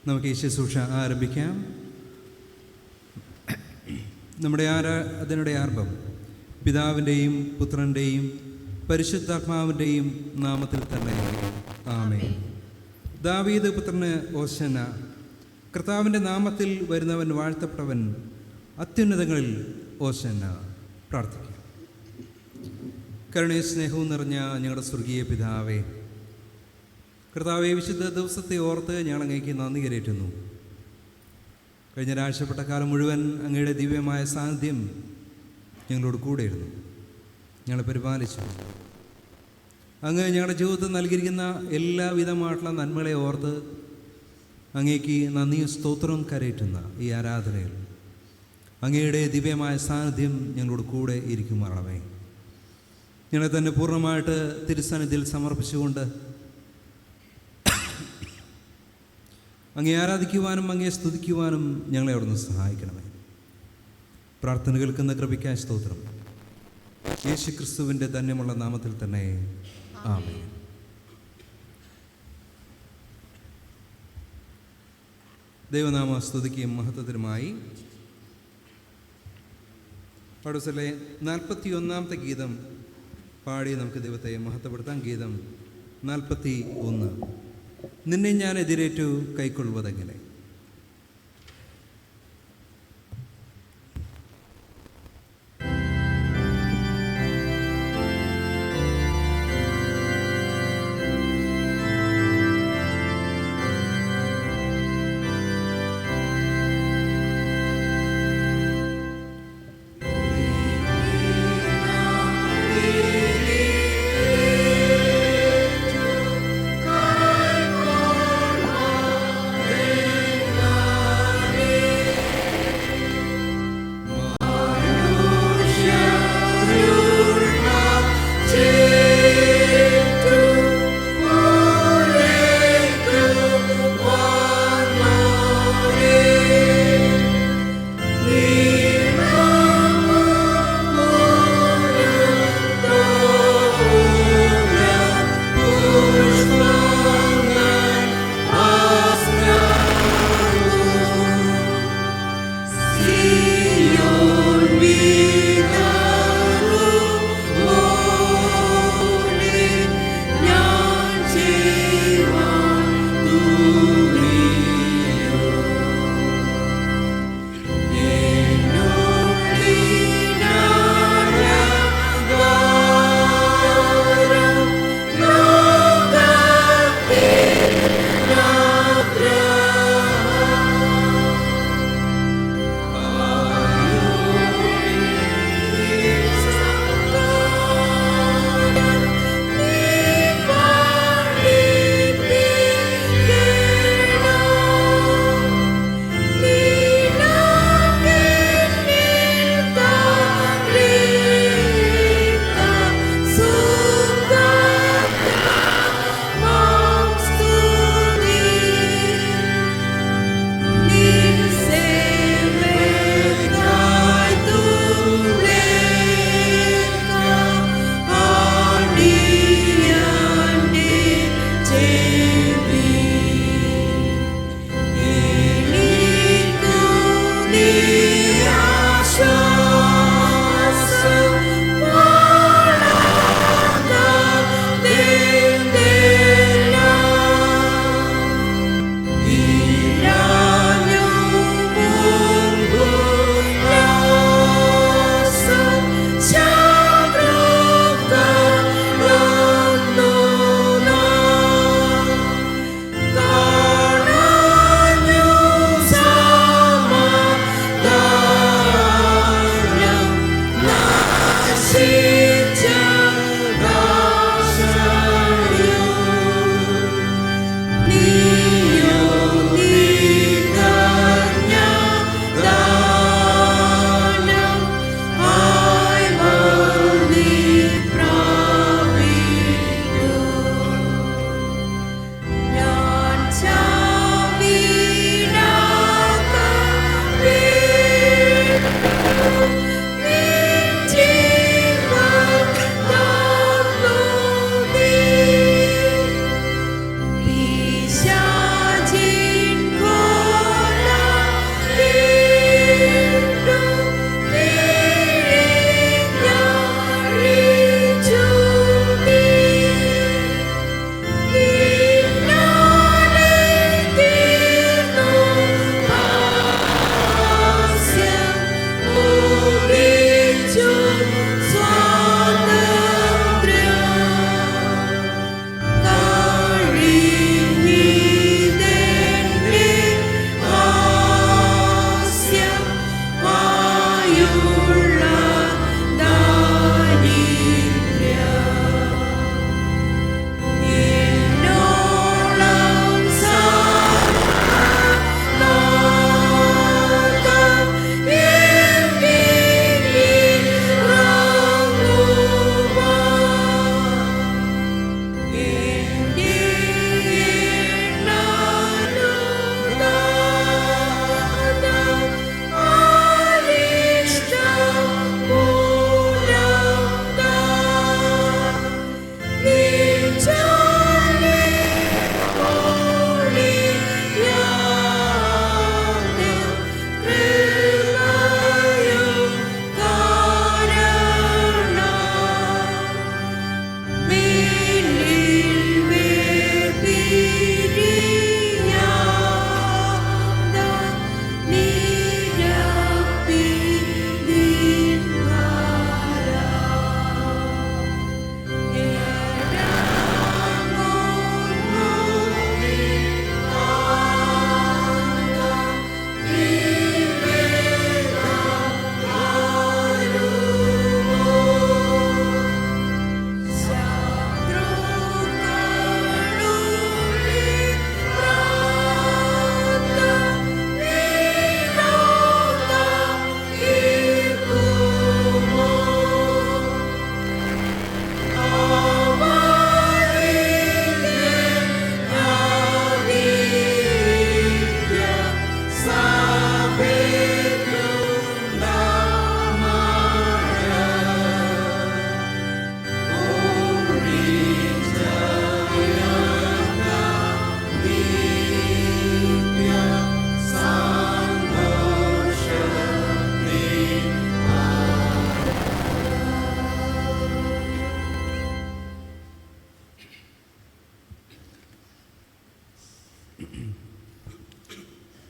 നമുക്ക് ഈ ശുശ്രൂഷ ആരംഭിക്കാം. നമ്മുടെ അതിനുടെ ആരംഭം പിതാവിൻ്റെയും പുത്രൻ്റെയും പരിശുദ്ധാത്മാവിൻ്റെയും നാമത്തിൽ തന്നെ. ആമേൻ. ദാവീദ് പുത്രന് ഓശന്ന. കർത്താവിൻ്റെ നാമത്തിൽ വരുന്നവൻ വാഴ്ത്തപ്പെട്ടവൻ, അത്യുന്നതങ്ങളിൽ ഓശന്ന. പ്രാർത്ഥിക്കാം. കരുണയും സ്നേഹവും നിറഞ്ഞ ഞങ്ങളുടെ സ്വർഗീയ പിതാവേ, കർത്താവെ, വിശുദ്ധ ദിവസത്തെ ഓർത്ത് ഞങ്ങൾ അങ്ങേക്ക് നന്ദി കരേറ്റുന്നു. കഴിഞ്ഞ ഒരാഴ്ചപ്പെട്ട കാലം മുഴുവൻ അങ്ങയുടെ ദിവ്യമായ സാന്നിധ്യം ഞങ്ങളോട് കൂടെയിരുന്നു, ഞങ്ങളെ പരിപാലിച്ചു. അങ്ങ് ഞങ്ങളുടെ ജീവിതത്തിൽ നൽകിയിരിക്കുന്ന എല്ലാവിധമായിട്ടുള്ള നന്മകളെ ഓർത്ത് അങ്ങേക്ക് നന്ദിയും സ്തോത്രവും കരേറ്റുന്ന ഈ ആരാധനയിൽ അങ്ങയുടെ ദിവ്യമായ സാന്നിധ്യം ഞങ്ങളോട് കൂടെ ഇരിക്കുമാറാണമേ. ഞങ്ങളെ തന്നെ പൂർണ്ണമായിട്ട് തിരുസന്നിധിയിൽ സമർപ്പിച്ചുകൊണ്ട് അങ്ങേ ആരാധിക്കുവാനും അങ്ങേ സ്തുതിക്കുവാനും ഞങ്ങളെ അവിടുന്ന് സഹായിക്കണമേ. പ്രാർത്ഥന കേൾക്കുന്ന കൃപയ്ക്കായി സ്തോത്രം. യേശു ക്രിസ്തുവിൻ്റെ ധന്യമുള്ള നാമത്തിൽ തന്നെ. ആമേൻ. ദൈവനാമ സ്തുതിക്കും മഹത്വത്തിനുമായി പടുസലെ 41 ഗീതം പാടി നമുക്ക് ദൈവത്തെ മഹത്വപ്പെടുത്താം. ഗീതം 41. നിന്നെ ഞാൻ എതിരേറ്റു കൈക്കൊള്ളുവതെങ്ങനെ. Hey!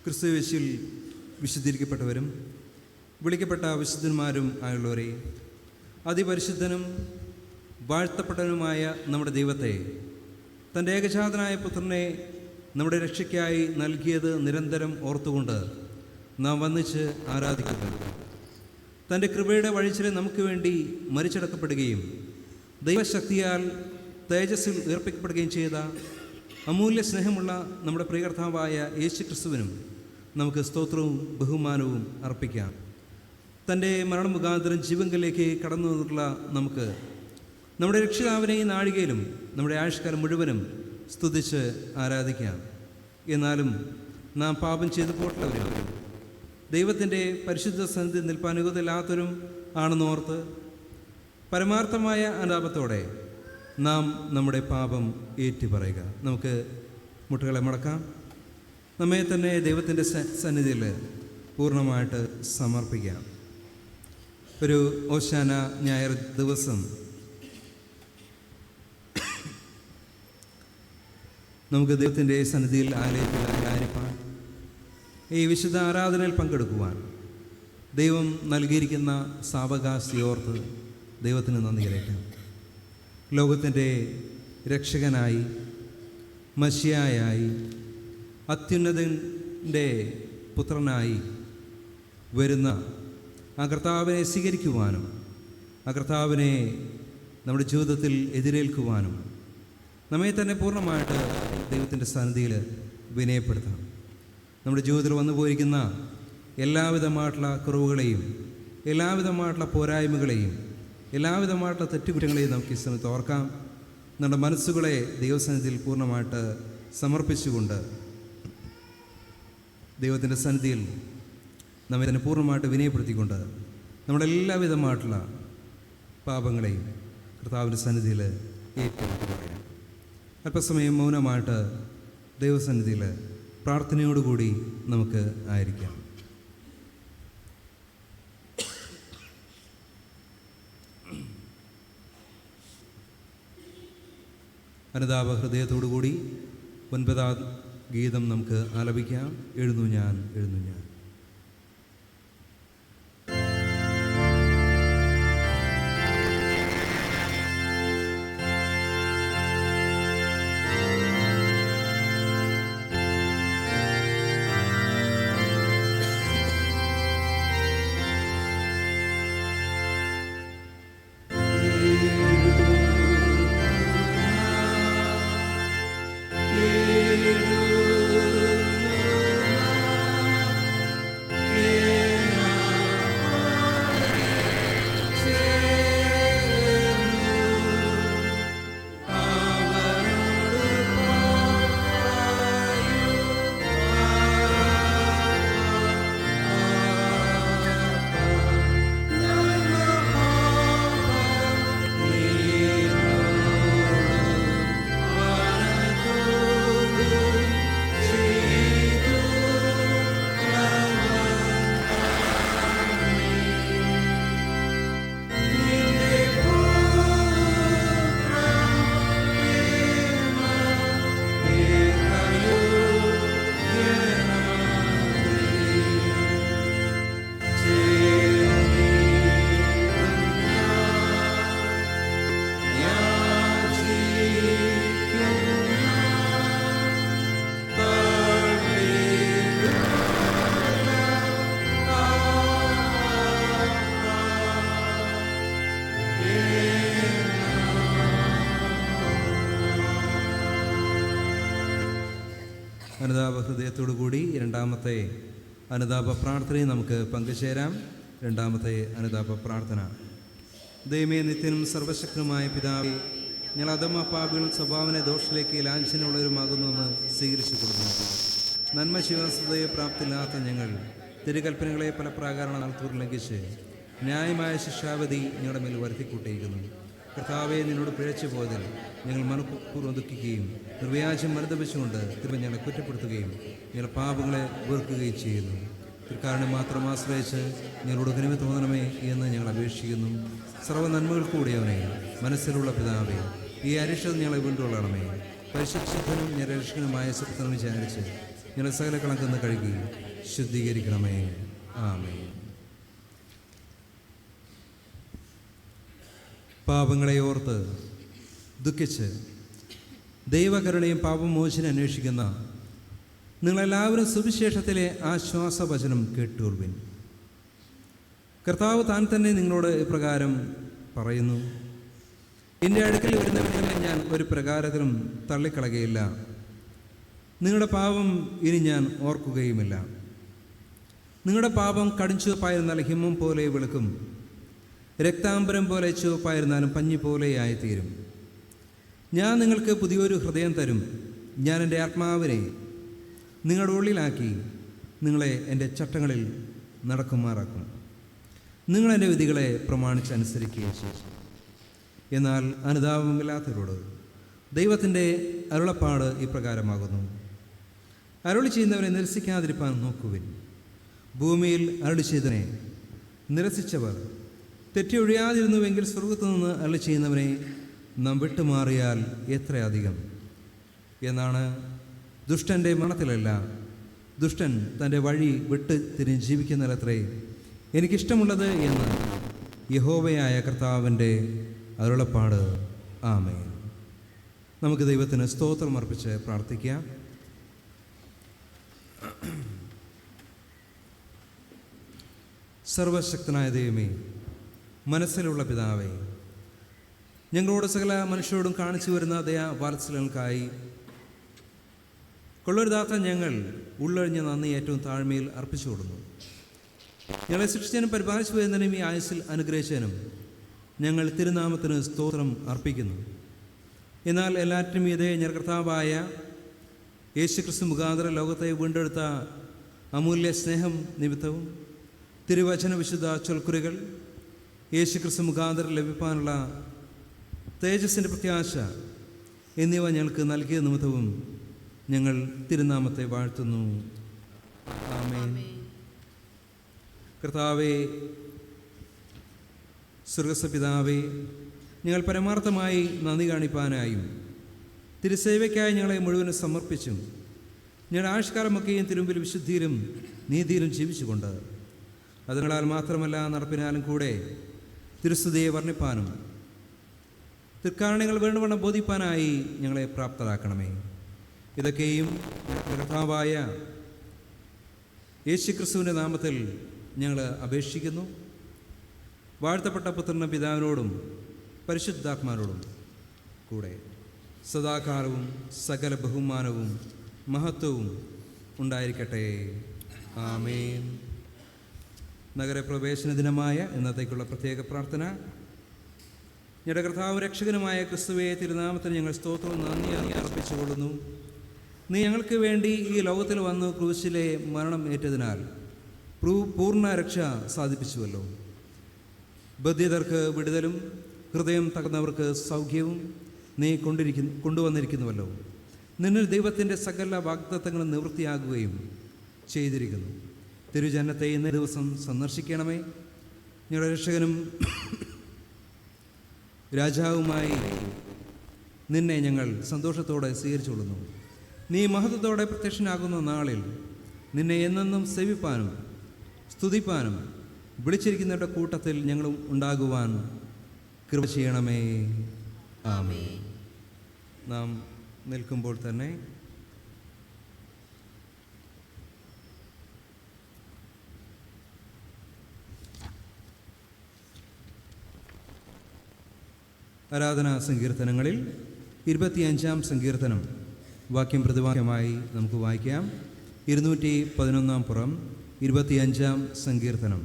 ക്രിസ്തുയേശുവിൽ വിശുദ്ധീകരിക്കപ്പെട്ടവരും വിളിക്കപ്പെട്ട വിശുദ്ധന്മാരും ആയുള്ളവരെ, അതിപരിശുദ്ധനും വാഴ്ത്തപ്പെട്ടവനുമായ നമ്മുടെ ദൈവത്തെ, തൻ്റെ ഏകജാതനായ പുത്രനെ നമ്മുടെ രക്ഷയ്ക്കായി നൽകിയത് നിരന്തരം ഓർത്തുകൊണ്ട് നാം വന്നിച്ച് ആരാധിക്കുന്നു. തൻ്റെ കൃപയുടെ വഴിച്ചിൽ നമുക്ക് വേണ്ടി മരിച്ചടക്കപ്പെടുകയും ദൈവശക്തിയാൽ തേജസ്സിൽ ഉയർപ്പിക്കപ്പെടുകയും ചെയ്ത അമൂല്യ സ്നേഹമുള്ള നമ്മുടെ പ്രിയകർത്താവായ യേശു ക്രിസ്തുവിനും നമുക്ക് സ്തോത്രവും ബഹുമാനവും അർപ്പിക്കാം. തൻ്റെ മരണമുഖാന്തരം ജീവങ്കലിലേക്ക് കടന്നു വന്നിട്ടുള്ള നമുക്ക് നമ്മുടെ രക്ഷിതാവിനെ ഈ നാഴികയിലും നമ്മുടെ ആയുഷ്കാലം മുഴുവനും സ്തുതിച്ച് ആരാധിക്കാം. എന്നാലും നാം പാപം ചെയ്തു പോയിട്ടുള്ളവരും ദൈവത്തിൻ്റെ പരിശുദ്ധ സന്നിധി നിൽപ്പാൻ യോഗ്യതയില്ലാത്തവരും ആണെന്നോർത്ത് പരമാർത്ഥമായ അനുതാപത്തോടെ നാം നമ്മുടെ പാപം ഏറ്റുപറയുക. നമുക്ക് മുട്ടുകളെ മടക്കാം. നമ്മെ തന്നെ ദൈവത്തിൻ്റെ സന്നിധിയിൽ പൂർണ്ണമായിട്ട് സമർപ്പിക്കാം. ഒരു ഓശാന ഞായർ ദിവസം നമുക്ക് ദൈവത്തിൻ്റെ സന്നിധിയിൽ ആലയത്തിലായിരിക്കാൻ, ഈ വിശുദ്ധ ആരാധനയിൽ പങ്കെടുക്കുവാൻ ദൈവം നൽകിയിരിക്കുന്ന സാവകാശയോർത്ത് ദൈവത്തിന് നന്ദി കരയറ്റാം. ലോകത്തിൻ്റെ രക്ഷകനായി, മശിയായി, അത്യുന്നതൻ്റെ പുത്രനായി വരുന്ന ആ കർത്താവിനെ സ്വീകരിക്കുവാനും ആ കർത്താവിനെ നമ്മുടെ ജീവിതത്തിൽ എതിരേൽക്കുവാനും നമ്മെ തന്നെ പൂർണ്ണമായിട്ട് ദൈവത്തിൻ്റെ സന്നിധിയിൽ വിനയപ്പെടുത്താം. നമ്മുടെ ജീവിതത്തിൽ വന്നു പോയിരിക്കുന്ന എല്ലാവിധമായിട്ടുള്ള കുറവുകളെയും എല്ലാവിധമായിട്ടുള്ള പോരായ്മകളെയും എല്ലാവിധമായിട്ടുള്ള തെറ്റുകുറ്റങ്ങളെയും നമുക്ക് ഈ സമയത്ത് ഓർക്കാം. നമ്മുടെ മനസ്സുകളെ ദൈവസന്നിധിയിൽ പൂർണ്ണമായിട്ട് സമർപ്പിച്ചുകൊണ്ട് ദൈവത്തിൻ്റെ സന്നിധിയിൽ നമ്മെ തന്നെ പൂർണ്ണമായിട്ട് വിനയപ്പെടുത്തിക്കൊണ്ട് നമ്മുടെ എല്ലാവിധമായിട്ടുള്ള പാപങ്ങളെയും കർത്താവിൻ്റെ സന്നിധിയിൽ ഏറ്റെടുത്ത് പറയാം. അല്പസമയം മൗനമായിട്ട് ദൈവസന്നിധിയിൽ പ്രാർത്ഥനയോടുകൂടി നമുക്ക് ആയിരിക്കാം. അനുതാപ ഹൃദയത്തോടുകൂടി 9ാം ഗീതം നമുക്ക് ആലപിക്കാം. എഴുന്നു ഞാൻ, എഴുന്നു ഞാൻ. അനുതാപ ഹൃദയത്തോടു കൂടി രണ്ടാമത്തെ അനുതാപ പ്രാർത്ഥനയും നമുക്ക് പങ്കുചേരാം. രണ്ടാമത്തെ അനുതാപ പ്രാർത്ഥന. ദൈവമേ, നിത്യനും സർവശക്തനുമായ പിതാവേ, ഞങ്ങൾ അധമ പാപികളും സ്വഭാവന ദോഷത്തിലേക്ക് ലാഞ്ചനമുള്ളവരുമാകുന്നുവെന്ന് സ്വീകരിച്ചു കൊടുക്കുന്നു. നന്മ ശിവസ്തയെ പ്രാപ്തിയില്ലാത്ത ഞങ്ങൾ തിരുകൽപ്പനകളെ പല പ്രാകാരണങ്ങൾ ലംഘിച്ച് ന്യായമായ ശിക്ഷാവധി ഞങ്ങളുടെ മേൽ വരുത്തിക്കൂട്ടിയിരിക്കുന്നു. കർത്താവെ, നിന്നോട് പിഴച്ചു പോയതിൽ ഞങ്ങൾ മനഃപൂർവ്വം ദുഃഖിക്കുകയും നിർവ്യാജം മരുതപിച്ചുകൊണ്ട് തിരുവൻ ഞങ്ങളെ കുറ്റപ്പെടുത്തുകയും ഞങ്ങളുടെ പാപങ്ങളെ വെറുക്കുകയും ചെയ്യുന്നു. കാരണം മാത്രം ആശ്രയിച്ച് ഞങ്ങളോട് കനിവ് തോന്നണമേ എന്ന് ഞങ്ങൾ അപേക്ഷിക്കുന്നു. സർവ്വ നന്മകൾ കൂടിയവനെ, മനസ്സിലുള്ള പിതാവേ, ഈ അരിഷ്ടത ഞങ്ങളെ വീണ്ടുകൊള്ളണമേ. പരിശുദ്ധനും നിരക്ഷകനുമായ സുപ്തനും വിചാരിച്ച് ഞങ്ങളെ സകല കളങ്കെന്ന് കഴുകി ശുദ്ധീകരിക്കണമേ. ആമേൻ. പാപങ്ങളെ ഓർത്ത് ദുഃഖിച്ച് ദൈവകരുണയും പാപമോചനം അന്വേഷിക്കുന്ന നിങ്ങളെല്ലാവരും സുവിശേഷത്തിലെ ആശ്വാസവചനം കേട്ടുകൊള്ളുവിൻ. കർത്താവ് താൻ തന്നെ നിങ്ങളോട് ഇപ്രകാരം പറയുന്നു: എൻ്റെ അടുക്കൽ വരുന്നവരെ ഞാൻ ഒരു പ്രകാരത്തിലും തള്ളിക്കളകയില്ല. നിങ്ങളുടെ പാപം ഇനി ഞാൻ ഓർക്കുകയുമില്ല. നിങ്ങളുടെ പാപം കടുംചുവപ്പായിരുന്നാൽ ഹിമം പോലെ വെളുക്കും, രക്താംബരം പോലെ ചുവപ്പായിരുന്നാലും പഞ്ഞി പോലെ ആയിത്തീരും. ഞാൻ നിങ്ങൾക്ക് പുതിയൊരു ഹൃദയം തരും. ഞാൻ എൻ്റെ ആത്മാവിനെ നിങ്ങളുടെ ഉള്ളിലാക്കി നിങ്ങളെ എൻ്റെ ചട്ടങ്ങളിൽ നടക്കുമാറാക്കും. നിങ്ങൾ എൻ്റെ വിധികളെ പ്രമാണിച്ചനുസരിക്കുകയും ചെയ്യും. എന്നാൽ അനുതാപമില്ലാത്തവരോട് ദൈവത്തിൻ്റെ അരുളപ്പാട് ഇപ്രകാരമാകുന്നു: അരുളി ചെയ്യുന്നവരെ നിരസിക്കാതിരിപ്പാൻ നോക്കുവിൻ. ഭൂമിയിൽ അരുളി ചെയ്തവനെ നിരസിച്ചവർ തെറ്റിയൊഴിയാതിരുന്നുവെങ്കിൽ സ്വർഗത്തു നിന്ന് അരുളി ചെയ്യുന്നവനെ നാം വിട്ടുമാറിയാൽ എത്രയധികം. എന്നാണ് ദുഷ്ടൻ്റെ മരണത്തിലല്ല, ദുഷ്ടൻ തൻ്റെ വഴി വിട്ട് തിരിഞ്ഞ് ജീവിക്കുന്നതിലത്രേ എനിക്കിഷ്ടമുള്ളത് എന്ന് യഹോവയായ കർത്താവിൻ്റെ അരുളപ്പാട്. ആമേൻ. നമുക്ക് ദൈവത്തിന് സ്തോത്രം അർപ്പിച്ച് പ്രാർത്ഥിക്കാം. സർവശക്തനായ ദൈവമേ, മനസ്സിലുള്ള പിതാവേ, ഞങ്ങളോട് സകല മനുഷ്യരോടും കാണിച്ചു വരുന്ന ദയാ വാത്സല്യങ്ങൾക്കായി കൊള്ളരുതാത്ത ഞങ്ങൾ ഉള്ളൊഴിഞ്ഞ നന്ദി ഏറ്റവും താഴ്മയിൽ അർപ്പിച്ചു കൊടുക്കുന്നു. ഞങ്ങളെ സൃഷ്ടിച്ചതിനും പരിപാലിച്ചു വരുന്നതിനും ഈ ആയുസ്സിൽ അനുഗ്രഹിച്ചതിനും ഞങ്ങൾ തിരുനാമത്തിന് സ്തോത്രം അർപ്പിക്കുന്നു. എന്നാൽ എല്ലാറ്റിനും ഇതേ ഞങ്ങളുടെ കർത്താവായ യേശുക്രിസ്തു മുഖാന്തരം ലോകത്തെ വീണ്ടെടുത്ത അമൂല്യ സ്നേഹം നിമിത്തവും തിരുവചന വിശുദ്ധ ചൊൽക്കുറികൾ യേശുക്രിസ്തു മുഖാന്തരം ലഭിക്കാനുള്ള തേജസ്സിൻ്റെ പ്രത്യാശ എന്നിവ ഞങ്ങൾക്ക് നൽകിയ നിമിത്തവും ഞങ്ങൾ തിരുനാമത്തെ വാഴ്ത്തുന്നു. ആമേൻ. കർത്താവേ, സ്വർഗസ്വപിതാവേ, ഞങ്ങൾ പരമാർത്ഥമായി നന്ദി കാണിപ്പാനായും തിരുസേവയ്ക്കായി ഞങ്ങളെ മുഴുവനും സമർപ്പിച്ചും ഞങ്ങളുടെ ആയുഷ്കാലമൊക്കെയും തിരുമ്പിൽ വിശുദ്ധിയിലും നീതിയിലും ജീവിച്ചുകൊണ്ട് അതിനാൽ മാത്രമല്ല നടപ്പിനാലും കൂടെ തിരുസ്തുതിയെ വർണ്ണിപ്പാനും തൃക്കാരണങ്ങൾ വേണ്ടുവണ്ണം ബോധിപ്പാനായി ഞങ്ങളെ പ്രാപ്തരാക്കണമേ. ഇതൊക്കെയും കർത്താവായ യേശുക്രിസ്തുവിൻ്റെ നാമത്തിൽ ഞങ്ങൾ അപേക്ഷിക്കുന്നു. വാഴ്ത്തപ്പെട്ട പുത്രനും പിതാവിനോടും പരിശുദ്ധാത്മാനോടും കൂടെ സദാകാലവും സകല ബഹുമാനവും മഹത്വവും ഉണ്ടായിരിക്കട്ടെ. ആമേൻ. നഗരപ്രവേശന ദിനമായ ഇന്നത്തേക്കുള്ള പ്രത്യേക പ്രാർത്ഥന. ഞങ്ങളുടെ കർത്താവ് രക്ഷകനുമായ ക്രിസ്തുവേ, തിരുനാമത്തിന് ഞങ്ങൾ സ്തോത്രവും നന്ദി അർപ്പിച്ചുകൊള്ളുന്നു. നീ ഞങ്ങൾക്ക് വേണ്ടി ഈ ലോകത്തിൽ വന്ന് ക്രൂശിലെ മരണം ഏറ്റതിനാൽ പൂർണ്ണ രക്ഷ സാധിപ്പിച്ചുവല്ലോ. ബദ്ധിതർക്ക് വിടുതലും ഹൃദയം തകർന്നവർക്ക് സൗഖ്യവും നീ കൊണ്ടുവന്നിരിക്കുന്നുവല്ലോ. നിന്നിൽ ദൈവത്തിൻ്റെ സകല വാഗ്ദത്തങ്ങളും നിവൃത്തിയാകുകയും ചെയ്തിരിക്കുന്നു. തിരുജനത്തെ ഇന്ന ദിവസം സന്ദർശിക്കണമേ. ഞങ്ങളുടെ രക്ഷകനും രാജാവുമായി നിന്നെ ഞങ്ങൾ സന്തോഷത്തോടെ സ്വീകരിച്ചുകൊള്ളുന്നു. നീ മഹത്വത്തോടെ പ്രത്യക്ഷനാകുന്ന നാളിൽ നിന്നെ എന്നെന്നും സേവിപ്പാനും സ്തുതിപ്പാനും വിളിച്ചിരിക്കുന്നവരുടെ കൂട്ടത്തിൽ ഞങ്ങളും ഉണ്ടാകുവാൻ കൃപ ചെയ്യണമേ. ആമേൻ. നാം നിൽക്കുമ്പോൾ തന്നെ ആരാധനാ സങ്കീർത്തനങ്ങളിൽ 25-ാം സങ്കീർത്തനം വാക്യം പ്രതിവാക്യമായി നമുക്ക് വായിക്കാം. 211-ാം പുറം 25-ാം സങ്കീർത്തനം.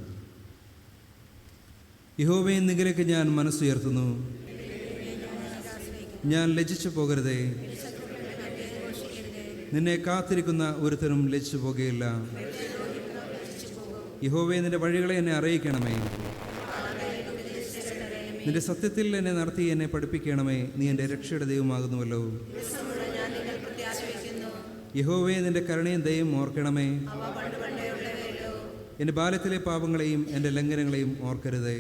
യഹോവേ, നിങ്കിലേക്ക് ഞാൻ മനസ്സുയർത്തുന്നു, ഞാൻ ലജ്ജിച്ചു പോകരുതേ. നിന്നെ കാത്തിരിക്കുന്ന ഒരുത്തരും ലജ്ജിച്ചു പോകുകയില്ല. യഹോവേ, നിന്റെ വഴികളെ എന്നെ അറിയിക്കണമേ. നിന്റെ സത്യത്തിൽ എന്നെ നടത്തി എന്നെ പഠിപ്പിക്കണമേ. നീ എൻ്റെ രക്ഷയുടെ ദൈവമാകുന്നുവല്ലോ. യഹോവേ, നിന്റെ കരുണയും ദയയും ഓർക്കണമേ. എൻ്റെ ബാല്യത്തിലെ പാപങ്ങളെയും എൻ്റെ ലംഘനങ്ങളെയും ഓർക്കരുതേ.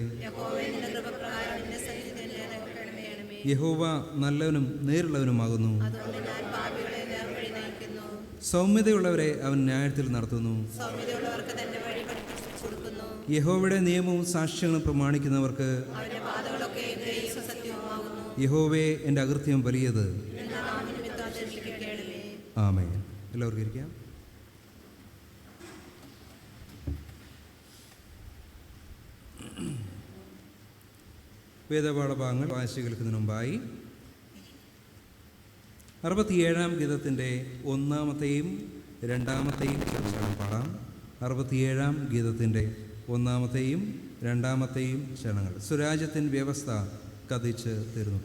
യഹോവ നല്ലവനും നേരുള്ളവനുമാകുന്നു. അതുകൊണ്ട് ഞാൻ പാപികളെ നേർവഴി നയിക്കുന്നു. സൗമ്യതയുള്ളവരെ അവൻ ന്യായത്തിൽ നടത്തുന്നു. സൗമ്യതയുള്ളവർക്ക് തന്റെ വഴി പഠിപ്പിച്ചു കൊടുക്കുന്നു. യഹോവയുടെ നിയമവും സാക്ഷ്യങ്ങളും പ്രമാണിക്കുന്നവർക്ക് അവന്റെ പാതകളൊക്കെ ദയയും സത്യവുമാകുന്നു. യഹോവേ, എൻ്റെ അകൃത്യം വലിയത്. എന്റെ നാമനിമിത്തം രക്ഷിക്കണമേ. ആമേൻ. എല്ലാവർക്കും ഇരിക്കാം. വേദപാഠഭാഗങ്ങൾ വായിച്ചു കേൾക്കുന്നതിന് മുമ്പായി 67-ാം ഗീതത്തിൻ്റെ 1-ാമത്തെയും 2-ാമത്തെയും ചരണം പാടാം. 67-ാം ഗീതത്തിൻ്റെ 1-ാമത്തെയും 2-ാമത്തെയും ചരണങ്ങൾ. സ്വരാജ്യത്തിൻ വ്യവസ്ഥ കഥിച്ച് തീർന്നു.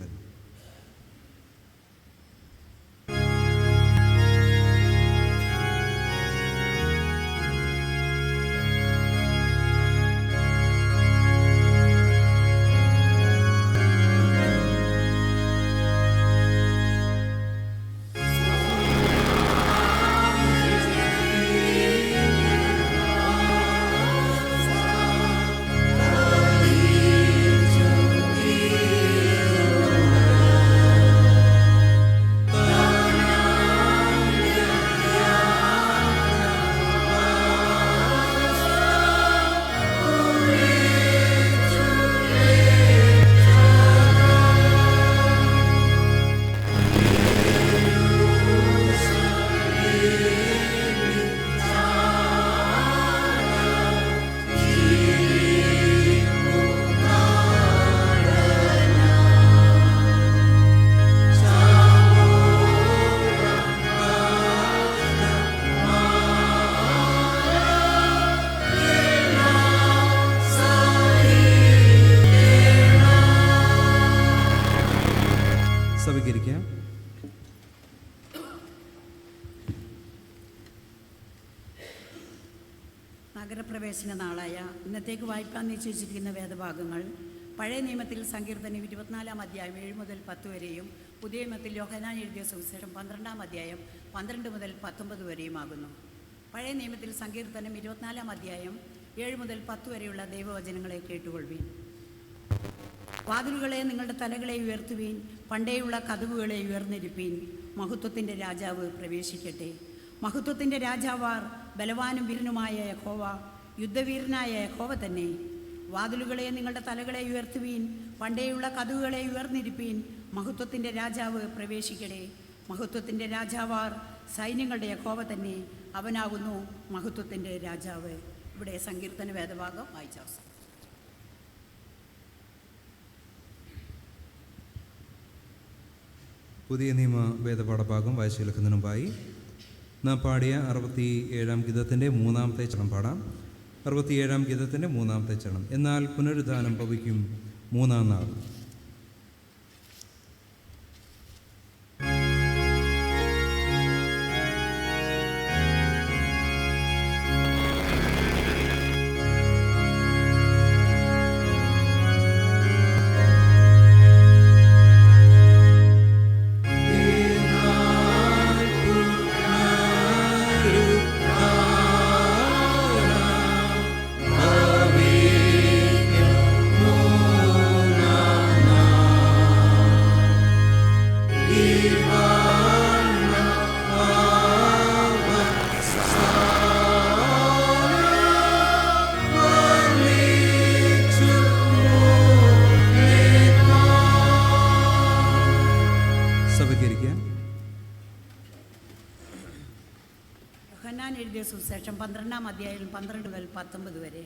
സഭയ്ക്കിരിക്കാം. നഗരപ്രവേശന നാളായ ഇന്നത്തേക്ക് വായിക്കാൻ നിശ്ചയിച്ചിരിക്കുന്ന വേദഭാഗങ്ങൾ പഴയ നിയമത്തിൽ സങ്കീർത്തനം 24-ാം അധ്യായം 7 മുതൽ 10 വരെയും പുതിയ നിയമത്തിൽ യോഹന്നാൻ എഴുതിയ സുവിശേഷം 12-ാം അധ്യായം 12 മുതൽ 19 വരെയുമാകുന്നു. പഴയ നിയമത്തിൽ സങ്കീർത്തനം 24-ാം അധ്യായം 7 മുതൽ 10 വരെയുള്ള ദൈവവചനങ്ങളെ കേട്ടുകൊള്ളുവീൻ. വാതിലുകളെ നിങ്ങളുടെ തലകളെ ഉയർത്തുവീൻ, പണ്ടേയുള്ള കതവുകളെ ഉയർന്നിരിപ്പീൻ. മഹത്വത്തിൻ്റെ രാജാവ് പ്രവേശിക്കട്ടെ. മഹത്വത്തിൻ്റെ രാജാവാർ ബലവാനും വീരനുമായ യഹോവ, യുദ്ധവീരനായ യഹോവ തന്നെ. വാതിലുകളെ നിങ്ങളുടെ തലകളെ ഉയർത്തുവീൻ, പണ്ടേയുള്ള കതവുകളെ ഉയർന്നിരിപ്പീൻ. മഹത്വത്തിൻ്റെ രാജാവ് പ്രവേശിക്കട്ടെ. മഹത്വത്തിൻ്റെ രാജാവാർ സൈന്യങ്ങളുടെ യഹോവ തന്നെ. അവനാകുന്നു മഹത്വത്തിൻ്റെ രാജാവ്. ഇവിടെ സങ്കീർത്തന വേദഭാഗം വായിച്ച അവസാനം. പുതിയ നിയമ വേദപാഠഭാഗം വായിച്ചു കേൾക്കുന്നതിന് മുമ്പായി നാം പാടിയ 67-ാം ഗീതത്തിൻ്റെ 3-ാമത്തെ ചരണം പാടാം. 67-ാം ഗീതത്തിൻ്റെ 3-ാമത്തെ ചരണം. എന്നാൽ പുനരുദ്ധാനം ഭവിക്കും 3-ാം നാൾ. യോഹന്നാൻ എഴുതിയ സുവിശേഷം 12-ാം അധ്യായം 12 മുതൽ 19 വരെ.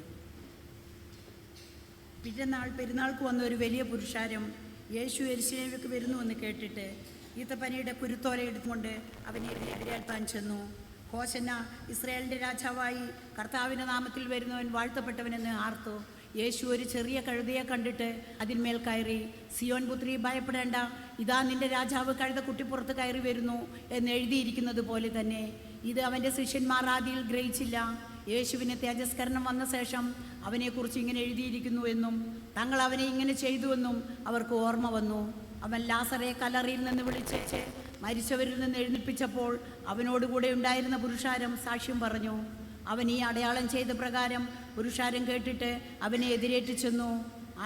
പിറ്റന്നാൾ പെരുന്നാൾക്ക് വന്ന ഒരു വലിയ പുരുഷാരം യേശു യെരൂശലേമിലേക്ക് വരുന്നുവെന്ന് കേട്ടിട്ട് ഈത്തപ്പനയുടെ കുരുത്തോല എടുത്തുകൊണ്ട് അവനെ എതിരേൽപ്പാൻ ചെന്നു. ഹോശന്ന, ഇസ്രായേലിൻ്റെ രാജാവായി കർത്താവിൻ്റെ നാമത്തിൽ വരുന്നവൻ വാഴ്ത്തപ്പെട്ടവനെന്ന് ആർത്തു. യേശു ഒരു ചെറിയ കഴുതയെ കണ്ടിട്ട് അതിന്മേൽ കയറി, സിയോൻ പുത്രി ഭയപ്പെടേണ്ട, ഇതാ നിന്റെ രാജാവ് കഴുത കുട്ടിപ്പുറത്ത് കയറി വരുന്നു എന്ന് എഴുതിയിരിക്കുന്നത് പോലെ തന്നെ. ഇത് അവൻ്റെ ശിഷ്യന്മാർ ആദിയിൽ ഗ്രഹിച്ചില്ല. യേശുവിന് തേജസ്കരണം വന്ന ശേഷം അവനെക്കുറിച്ച് ഇങ്ങനെ എഴുതിയിരിക്കുന്നു എന്നും തങ്ങൾ അവനെ ഇങ്ങനെ ചെയ്തുവെന്നും അവർക്ക് ഓർമ്മ വന്നു. അവൻ ലാസറെ കല്ലറയിൽ നിന്ന് വിളിച്ച് മരിച്ചവരിൽ നിന്ന് എഴുന്നേൽപ്പിച്ചപ്പോൾ അവനോടുകൂടെ ഉണ്ടായിരുന്ന പുരുഷാരം സാക്ഷ്യം പറഞ്ഞു. അവൻ ഈ അടയാളം ചെയ്ത പ്രകാരം പുരുഷാരം കേട്ടിട്ട് അവനെ എതിരേറ്റ് ചെന്നു.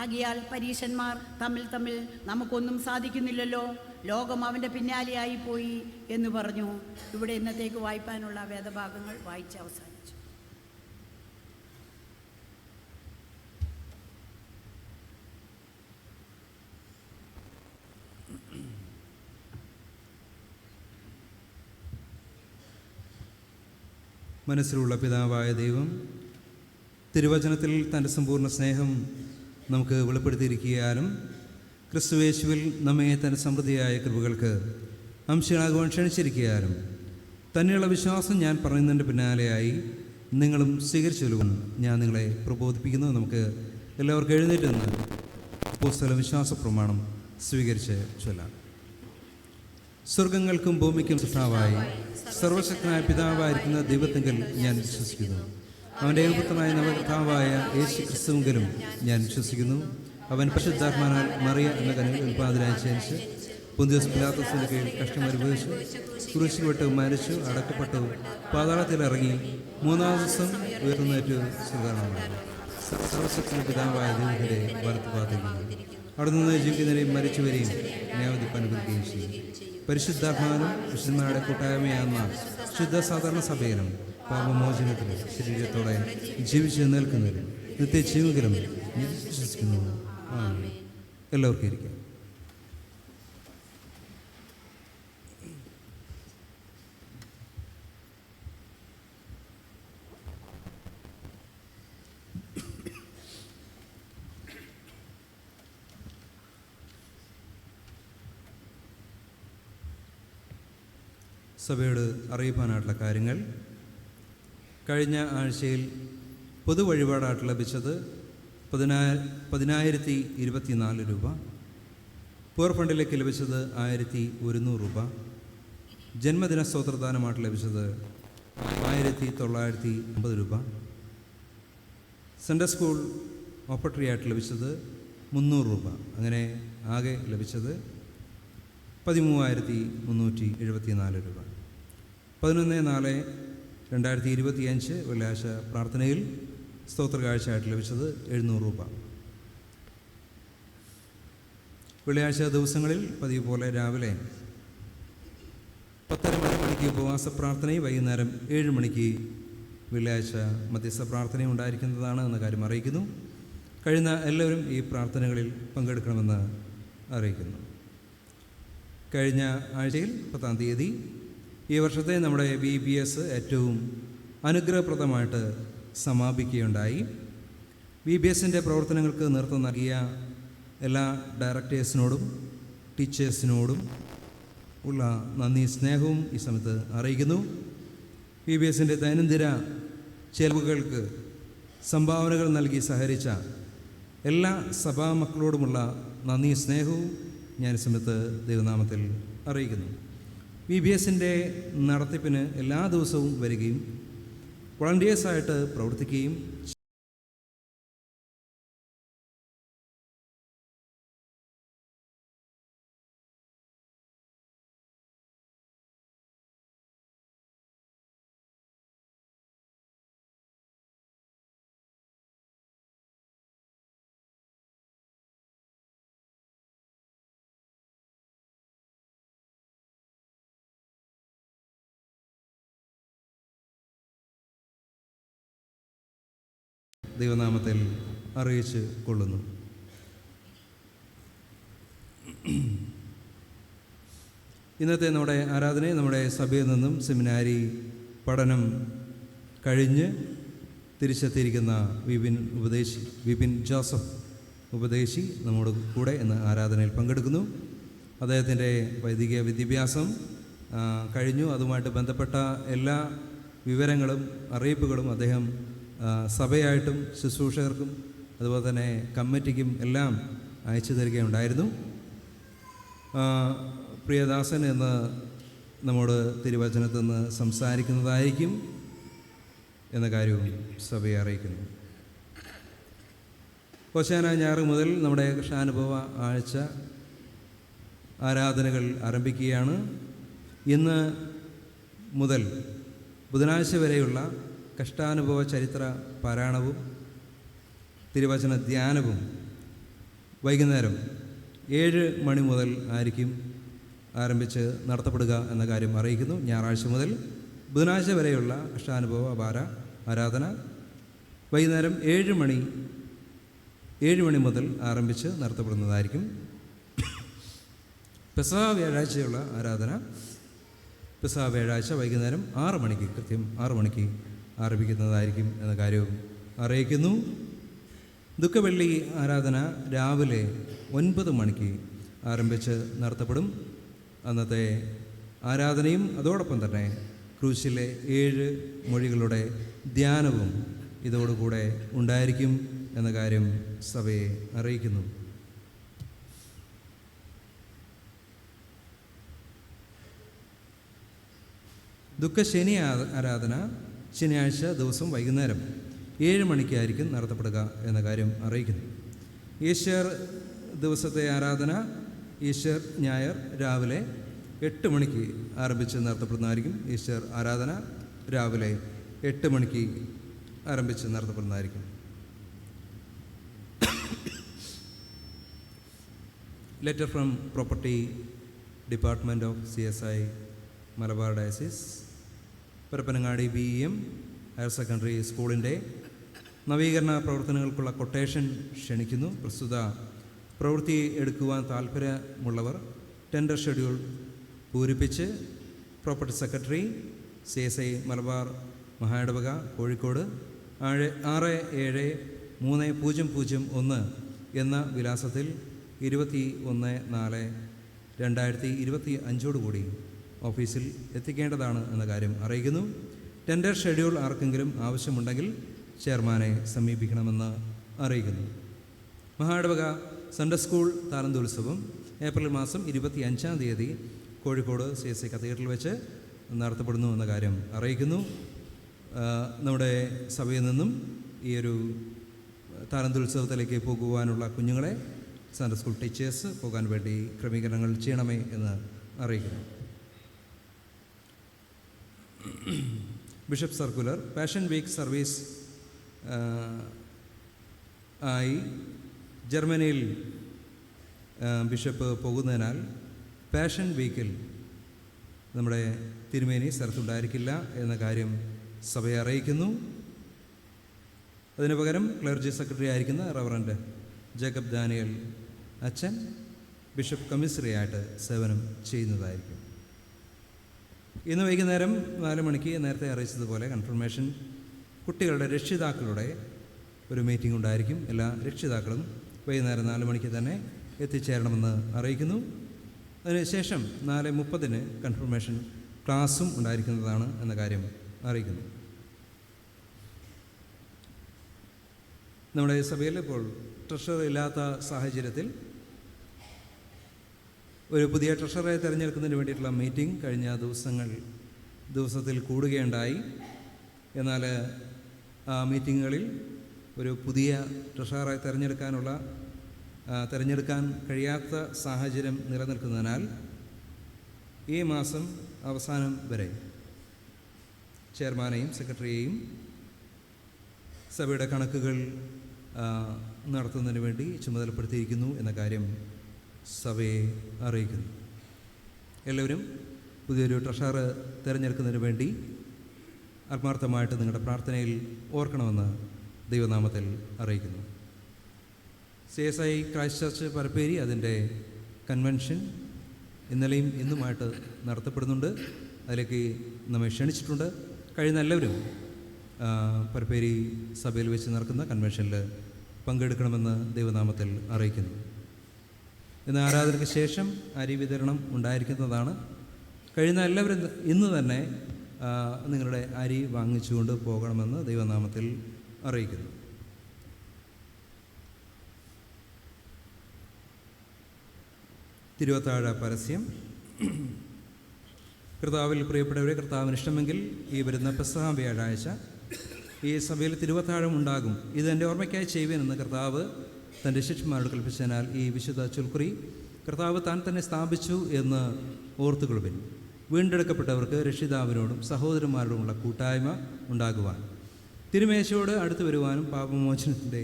ആകിയാൽ പരീശന്മാർ തമ്മിൽ നമുക്കൊന്നും സാധിക്കുന്നില്ലല്ലോ, ലോകം അവൻ്റെ പിന്നാലെയായി പോയി എന്ന് പറഞ്ഞു. ഇവിടെ ഇന്നത്തേക്ക് വായിപ്പാനുള്ള വേദഭാഗങ്ങൾ വായിച്ച് അവസാനിച്ചു. മനസ്സിലുള്ള പിതാവായ ദൈവം തിരുവചനത്തിൽ തൻ്റെ സമ്പൂർണ്ണ സ്നേഹം നമുക്ക് വെളിപ്പെടുത്തിയിരിക്കാനും ക്രിസ്തുയേശുവിൽ നമ്മെ തൻ്റെ സമൃദ്ധിയായ കൃപകൾക്ക് അംശങ്ങളാകുവാൻ ക്ഷണിച്ചിരിക്കാനും തന്നെയുള്ള വിശ്വാസം ഞാൻ പറയുന്നതിൻ്റെ പിന്നാലെയായി നിങ്ങളും സ്വീകരിച്ചൊല്ലുവാൻ ഞാൻ നിങ്ങളെ പ്രബോധിപ്പിക്കുന്നു. നമുക്ക് എല്ലാവർക്കും എഴുന്നേറ്റ് നിന്ന് അപ്പോസ്തല വിശ്വാസ പ്രമാണം സ്വീകരിച്ച് ചൊല്ലാം. സ്വർഗങ്ങൾക്കും ഭൂമിക്കും സൃഷ്ടാവായി സർവശക്തനായ പിതാവായിരിക്കുന്ന ദൈവത്തെങ്കിൽ ഞാൻ വിശ്വസിക്കുന്നു. അവൻ്റെ ഏകപുത്രനായ നവകർത്താവായ യേശു ക്രിസ്തുവിലും ഞാൻ വിശ്വസിക്കുന്നു. അവൻ പരിശുദ്ധാത്മാവിനാൽ മറിയ എന്ന കനിയിൽ ഉൽപ്പാദനായി ജനിച്ച് പൊന്തിയോസ് പിലാത്തോസിന്റെ കീഴിൽ കഷ്ടമനുഭവിച്ചു, കുരിശിൽ വിട്ട് മരിച്ചു, അടക്കപ്പെട്ടു, പാതാളത്തിലിറങ്ങി, മൂന്നാം ദിവസം ഉയർന്നേറ്റു സുഖമാണ്. സർവശക്തനായ പിതാവായ ദൈവത്തിൻ്റെ വലത്തുഭാഗത്തിരിക്കുന്നു. അവിടെ നിന്ന് ജീവിക്കുന്നവരെയും മരിച്ചവരെയും ന്യായവിധിപ്പ് അനുഭവിക്കുകയും ചെയ്യും. പരിശുദ്ധാത്മാവിനും വിശുദ്ധന്മാരുടെ കൂട്ടായ്മയാകുന്ന ശുദ്ധ സാധാരണ സഭയിലും പാപമോചനത്തിലും ശരീരത്തോടെ ജീവിച്ച് നിൽക്കുന്നതിലും നിത്യജീവങ്കിലും ഞാൻ വിശ്വസിക്കുന്നു. എല്ലാവർക്കും ഇരിക്കാം. സഭയോട് അറിയിക്കാനായിട്ടുള്ള കാര്യങ്ങൾ. കഴിഞ്ഞ ആഴ്ചയിൽ പൊതുവഴിപാടായിട്ട് ലഭിച്ചത് 10,024 രൂപ. പൂർ ഫണ്ടിലേക്ക് ലഭിച്ചത് 1,100 രൂപ. ജന്മദിന സ്തോത്രദാനമായിട്ട് ലഭിച്ചത് 1,950 രൂപ. സൺഡേ സ്കൂൾ ഓപ്പർട്ടറി ആയിട്ട് ലഭിച്ചത് 300 രൂപ. അങ്ങനെ ആകെ ലഭിച്ചത് 13,374 രൂപ. 11/4/2025 വെള്ളിയാഴ്ച പ്രാർത്ഥനയിൽ സ്തോത്ര കാഴ്ചയായിട്ട് ലഭിച്ചത് 700 രൂപ. വെള്ളിയാഴ്ച ദിവസങ്ങളിൽ പതിവ് പോലെ രാവിലെ 10:30 മണിക്ക് ഉപവാസ പ്രാർത്ഥനയും വൈകുന്നേരം 7 മണിക്ക് വെള്ളിയാഴ്ച മധ്യസ്ഥ പ്രാർത്ഥനയും ഉണ്ടായിരിക്കുന്നതാണ് എന്ന കാര്യം അറിയിക്കുന്നു. കഴിയുന്ന എല്ലാവരും ഈ പ്രാർത്ഥനകളിൽ പങ്കെടുക്കണമെന്ന് അറിയിക്കുന്നു. കഴിഞ്ഞ ആഴ്ചയിൽ 10-ാം തീയതി ഈ വർഷത്തെ നമ്മുടെ VBS ഏറ്റവും അനുഗ്രഹപ്രദമായിട്ട് സമാപിക്കുകയുണ്ടായി. VBSൻ്റെ പ്രവർത്തനങ്ങൾക്ക് നേതൃത്വം നൽകിയ എല്ലാ ഡയറക്ടേഴ്സിനോടും ടീച്ചേഴ്സിനോടും ഉള്ള നന്ദി സ്നേഹവും ഈ സമയത്ത് അറിയിക്കുന്നു. VBSൻ്റെ ദൈനംദിന ചെലവുകൾക്ക് സംഭാവനകൾ നൽകി സഹകരിച്ച എല്ലാ സഭാമക്കളോടുമുള്ള നന്ദി സ്നേഹവും ഞാൻ ഈ സമയത്ത് ദൈവനാമത്തിൽ അറിയിക്കുന്നു. VBSൻ്റെ നടത്തിപ്പിന് എല്ലാ ദിവസവും വരികയും വളണ്ടിയേഴ്സായിട്ട് പ്രവർത്തിക്കുകയും ദൈവനാമത്തിൽ അറിയിച്ച് കൊള്ളുന്നു. ഇന്നത്തെ നമ്മുടെ ആരാധനയെ നമ്മുടെ സഭയിൽ നിന്നും സെമിനാരി പഠനം കഴിഞ്ഞ് തിരിച്ചെത്തിയിരിക്കുന്ന വിപിൻ ജോസഫ് ഉപദേശി നമ്മുടെ കൂടെ ഇന്ന് ആരാധനയിൽ പങ്കെടുക്കുന്നു. അദ്ദേഹത്തിൻ്റെ വൈദിക വിദ്യാഭ്യാസം കഴിഞ്ഞു. അതുമായിട്ട് ബന്ധപ്പെട്ട എല്ലാ വിവരങ്ങളും അറിയിപ്പുകളും അദ്ദേഹം സഭയായിട്ടും ശുശ്രൂഷകർക്കും അതുപോലെ തന്നെ കമ്മിറ്റിക്കും എല്ലാം അയച്ചു തരികയുണ്ടായിരുന്നു. പ്രിയദാസൻ എന്ന് നമ്മോട് തിരുവചനത്തിൽ നിന്ന് സംസാരിക്കുന്നതായിരിക്കും എന്ന കാര്യവും സഭയെ അറിയിക്കുന്നു. ഹോശാന ഞായർ മുതൽ നമ്മുടെ കൃഷ്ണാനുഭവ ആഴ്ച ആരാധനകൾ ആരംഭിക്കുകയാണ്. ഇന്ന് മുതൽ ബുധനാഴ്ച വരെയുള്ള കഷ്ടാനുഭവ ചരിത്ര പാരായണവും തിരുവചന ധ്യാനവും വൈകുന്നേരം 7 മണി മുതൽ ആയിരിക്കും ആരംഭിച്ച് നടത്തപ്പെടുക എന്ന കാര്യം അറിയിക്കുന്നു. ഞായറാഴ്ച മുതൽ ബുധനാഴ്ച വരെയുള്ള അഷ്ടാനുഭവ വാര ആരാധന വൈകുന്നേരം 7 മണി മുതൽ ആരംഭിച്ച് നടത്തപ്പെടുന്നതായിരിക്കും. പെസഹ വ്യാഴാഴ്ചയുള്ള ആരാധന പെസഹ വ്യാഴാഴ്ച വൈകുന്നേരം 6 മണിക്ക് കൃത്യം 6 മണിക്ക് ആരംഭിക്കുന്നതായിരിക്കും എന്ന കാര്യവും അറിയിക്കുന്നു. ദുഃഖവെള്ളി ആരാധന രാവിലെ 9 മണിക്ക് ആരംഭിച്ച് നടത്തപ്പെടും. അന്നത്തെ ആരാധനയും അതോടൊപ്പം തന്നെ ക്രൂശിലെ 7 മൊഴികളുടെ ധ്യാനവും ഇതോടുകൂടെ ഉണ്ടായിരിക്കും എന്ന കാര്യം സഭയെ അറിയിക്കുന്നു. ദുഃഖശനി ആരാധന ശനിയാഴ്ച ദിവസം വൈകുന്നേരം 7 മണിക്കായിരിക്കും നടത്തപ്പെടുക എന്ന കാര്യം അറിയിക്കുന്നു. ഈസ്റ്റർ ദിവസത്തെ ആരാധന ഈസ്റ്റർ ഞായർ രാവിലെ 8 മണിക്ക് ആരംഭിച്ച് നടത്തപ്പെടുന്നതായിരിക്കും. ഈസ്റ്റർ ആരാധന രാവിലെ 8 മണിക്ക് ആരംഭിച്ച് നടത്തപ്പെടുന്നതായിരിക്കും. Letter from property department of CSI Malabar diocese Parappanangadi BEM higher secondary സ്കൂളിൻ്റെ നവീകരണ പ്രവർത്തനങ്ങൾക്കുള്ള കൊട്ടേഷൻ ക്ഷണിക്കുന്നു. പ്രസ്തുത പ്രവൃത്തി എടുക്കുവാൻ താൽപ്പര്യമുള്ളവർ ടെൻഡർ ഷെഡ്യൂൾ പൂരിപ്പിച്ച് പ്രോപ്പർട്ടി സെക്രട്ടറി CSI മലബാർ മഹായിടവക കോഴിക്കോട് 67301 എന്ന വിലാസത്തിൽ 21/4/2025 കൂടി ഓഫീസിൽ എത്തിക്കേണ്ടതാണ് എന്ന കാര്യം അറിയിക്കുന്നു. ടെൻഡർ ഷെഡ്യൂൾ ആർക്കെങ്കിലും ആവശ്യമുണ്ടെങ്കിൽ ചെയർമാനെ സമീപിക്കണമെന്ന് അറിയിക്കുന്നു. മഹായിടവക സൺഡേ സ്കൂൾ താലന്തോത്സവം ഏപ്രിൽ മാസം 25-ാം തീയതി കോഴിക്കോട് CSI കത്തീഡ്രലിൽ വെച്ച് നടത്തപ്പെടുന്നു എന്ന കാര്യം അറിയിക്കുന്നു. നമ്മുടെ സഭയിൽ നിന്നും ഈ ഒരു താലന്തോത്സവത്തിലേക്ക് പോകുവാനുള്ള കുഞ്ഞുങ്ങളെ സൺഡേ സ്കൂൾ ടീച്ചേഴ്സ് പോകാൻ വേണ്ടി ക്രമീകരണങ്ങൾ ചെയ്യണമേ എന്ന് അറിയിക്കുന്നു. Bishop circular passion week service ആയി ജർമ്മനിയിൽ ബിഷപ്പ് പോകുന്നതിനാൽ പാഷൻ വീക്കിൽ നമ്മുടെ തിരുമേനി സ്ഥലത്തുണ്ടായിരിക്കില്ല എന്ന കാര്യം സഭയെ അറിയിക്കുന്നു. അതിനു പകരം ക്ലർജി സെക്രട്ടറി ആയിരിക്കുന്ന റവറൻഡ് ജേക്കബ് ദാനിയൽ അച്ഛൻ ബിഷപ്പ് കമ്മീസറിയായിട്ട് സേവനം ചെയ്യുന്നതായിരിക്കും. ഇന്ന് വൈകുന്നേരം 4 മണിക്ക് നേരത്തെ അറിയിച്ചതുപോലെ കൺഫർമേഷൻ കുട്ടികളുടെ രക്ഷിതാക്കളുടെ ഒരു മീറ്റിംഗ് ഉണ്ടായിരിക്കും. എല്ലാ രക്ഷിതാക്കളും വൈകുന്നേരം 4 മണിക്ക് തന്നെ എത്തിച്ചേരണമെന്ന് അറിയിക്കുന്നു. അതിനുശേഷം 4:30 കൺഫർമേഷൻ ക്ലാസ്സും ഉണ്ടായിരിക്കുന്നതാണ് എന്ന കാര്യം അറിയിക്കുന്നു. നമ്മുടെ സഭയിൽ ഇപ്പോൾ ട്രഷറർ ഇല്ലാത്ത സാഹചര്യത്തിൽ ഒരു പുതിയ ട്രഷററെ തിരഞ്ഞെടുക്കുന്നതിന് വേണ്ടിയിട്ടുള്ള മീറ്റിംഗ് കഴിഞ്ഞ ദിവസത്തിൽ കൂടുകയുണ്ടായി. എന്നാൽ ആ മീറ്റിങ്ങുകളിൽ ഒരു പുതിയ ട്രഷററെ തിരഞ്ഞെടുക്കാൻ കഴിയാത്ത സാഹചര്യം നിലനിൽക്കുന്നതിനാൽ ഈ മാസം അവസാനം വരെ ചെയർമാനെയും സെക്രട്ടറിയെയും സഭയുടെ കണക്കുകൾ നടത്തുന്നതിന് വേണ്ടി ചുമതലപ്പെടുത്തിയിരിക്കുന്നു എന്ന കാര്യം സഭയെ അറിയിക്കുന്നു. എല്ലാവരും പുതിയൊരു ട്രഷറർ തിരഞ്ഞെടുക്കുന്നതിന് വേണ്ടി ആത്മാർത്ഥമായിട്ട് നിങ്ങളുടെ പ്രാർത്ഥനയിൽ ഓർക്കണമെന്ന് ദൈവനാമത്തിൽ അറിയിക്കുന്നു. CSI ക്രൈസ്റ്റ് ചർച്ച് പരപ്പേരി അതിൻ്റെ കൺവെൻഷൻ ഇന്നലെയും ഇന്നുമായിട്ട് നടത്തപ്പെടുന്നുണ്ട്. അതിലേക്ക് നമ്മെ ക്ഷണിച്ചിട്ടുണ്ട്. കഴിയുന്ന എല്ലാവരും പരപ്പേരി സഭയിൽ വെച്ച് നടക്കുന്ന കൺവെൻഷനിൽ പങ്കെടുക്കണമെന്ന് ദൈവനാമത്തിൽ അറിയിക്കുന്നു. ഇന്ന് ആരാധനയ്ക്ക് ശേഷം അരി വിതരണം ഉണ്ടായിരിക്കുന്നതാണ്. കഴിയുന്ന എല്ലാവരും ഇന്ന് തന്നെ നിങ്ങളുടെ അരി വാങ്ങിച്ചുകൊണ്ട് പോകണമെന്ന് ദൈവനാമത്തിൽ അറിയിക്കുന്നു. തിരുവത്താഴ പരസ്യം. കർത്താവിൽ പ്രിയപ്പെട്ടവരെ, കർത്താവിന് ഇഷ്ടമെങ്കിൽ ഈ വരുന്ന പെസഹ വ്യാഴാഴ്ച ഈ സഭയിൽ തിരുവത്താഴം ഉണ്ടാകും. ഇത് എൻ്റെ ഓർമ്മയ്ക്കായി ചെയ്യുവാനെന്ന് കർത്താവ് തൻ്റെ ശിഷ്യന്മാരോട് കൽപ്പിച്ചതിനാൽ ഈ വിശുദ്ധ ചൊൽക്കുറി കർത്താവ് താൻ തന്നെ സ്ഥാപിച്ചു എന്ന് ഓർത്തുകൊള്ളുവിൻ. വീണ്ടെടുക്കപ്പെട്ടവർക്ക് രക്ഷിതാവിനോടും സഹോദരന്മാരോടുമുള്ള കൂട്ടായ്മ ഉണ്ടാകുവാൻ, തിരുമേശയോട് അടുത്തു വരുവാനും പാപമോചനത്തിൻ്റെ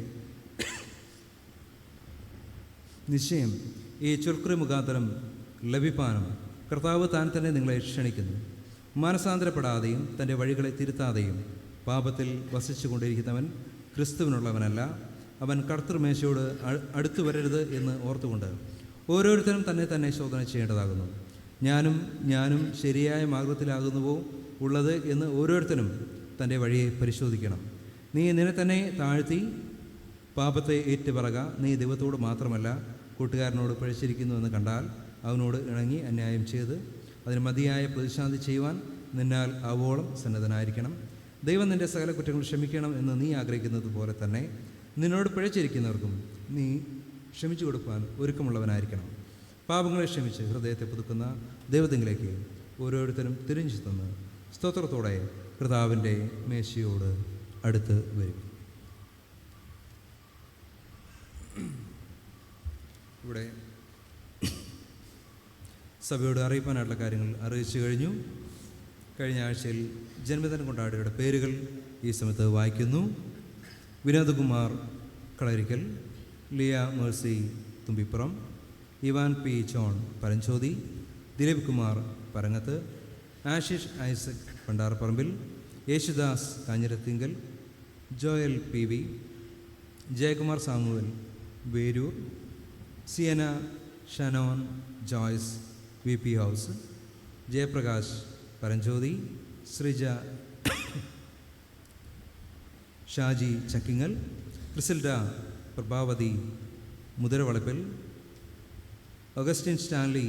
നിശ്ചയം ഈ ചൊൽക്കുറി മുഖാന്തരം ലഭിപ്പാനും കർത്താവ് താൻ തന്നെ നിങ്ങളെ ക്ഷണിക്കുന്നു. മാനസാന്തരപ്പെടാതെയും തൻ്റെ വഴികളെ തിരുത്താതെയും പാപത്തിൽ വസിച്ചു കൊണ്ടിരിക്കുന്നവൻ ക്രിസ്തുവിനുള്ളവനല്ല. അവൻ കർത്തൃമേശയോട് അടുത്തു വരരുത് എന്ന് ഓർത്തുകൊണ്ട് ഓരോരുത്തരും തന്നെ തന്നെ ശോധന ചെയ്യേണ്ടതാകുന്നു. ഞാനും ശരിയായ മാർഗത്തിലാകുന്നുവോ ഉള്ളത് എന്ന് ഓരോരുത്തരും തൻ്റെ വഴിയെ പരിശോധിക്കണം. നീ നിന്നെ തന്നെ താഴ്ത്തി പാപത്തെ ഏറ്റുപറക. നീ ദൈവത്തോട് മാത്രമല്ല കൂട്ടുകാരനോട് പഴിച്ചിരിക്കുന്നു എന്ന് കണ്ടാൽ അവനോട് ഇണങ്ങി അന്യായം ചെയ്ത് അതിന് മതിയായ പ്രതിശാന്തി ചെയ്യുവാൻ നിന്നാൽ ആവോളം സന്നദ്ധനായിരിക്കണം. ദൈവം നിൻ്റെ സകല കുറ്റങ്ങൾ ക്ഷമിക്കണം എന്ന് നീ ആഗ്രഹിക്കുന്നത് പോലെ തന്നെ നിന്നോട് പിഴച്ചിരിക്കുന്നവർക്കും നീ ക്ഷമിച്ചു കൊടുക്കാൻ ഒരുക്കമുള്ളവനായിരിക്കണം. പാപങ്ങളെ ക്ഷമിച്ച് ഹൃദയത്തെ പുതുക്കുന്ന ദൈവത്തിങ്കിലേക്ക് ഓരോരുത്തരും തിരിഞ്ഞു തന്ന് സ്തോത്രത്തോടെ കർത്താവിൻ്റെ മേശയോട് അടുത്ത് വരും. ഇവിടെ സഭയോട് അറിയിപ്പാനായിട്ടുള്ള കാര്യങ്ങൾ അറിയിച്ചു കഴിഞ്ഞു. കഴിഞ്ഞ ആഴ്ചയിൽ ജന്മദിനം കൊണ്ടാടിയവരുടെ പേരുകൾ ഈ സമയത്ത് വായിക്കുന്നു. Vinodkumar Kalarikkal, Lia Mercy Thumbippuram, Ivan P John Paranjothi, Dileep Kumar Parangath, Ashish Isaac Pandarapparambil, Yesudas Kanjirathinkal, Joel P V, Jayakumar Samuel Veroor, Siyana Shannon Joyce V P house, Jayaprakash Paranjothi, Sreeja Shaji Chakkingal, Crisilda Prabhavathi Muthiravalappil, Augustine Stanley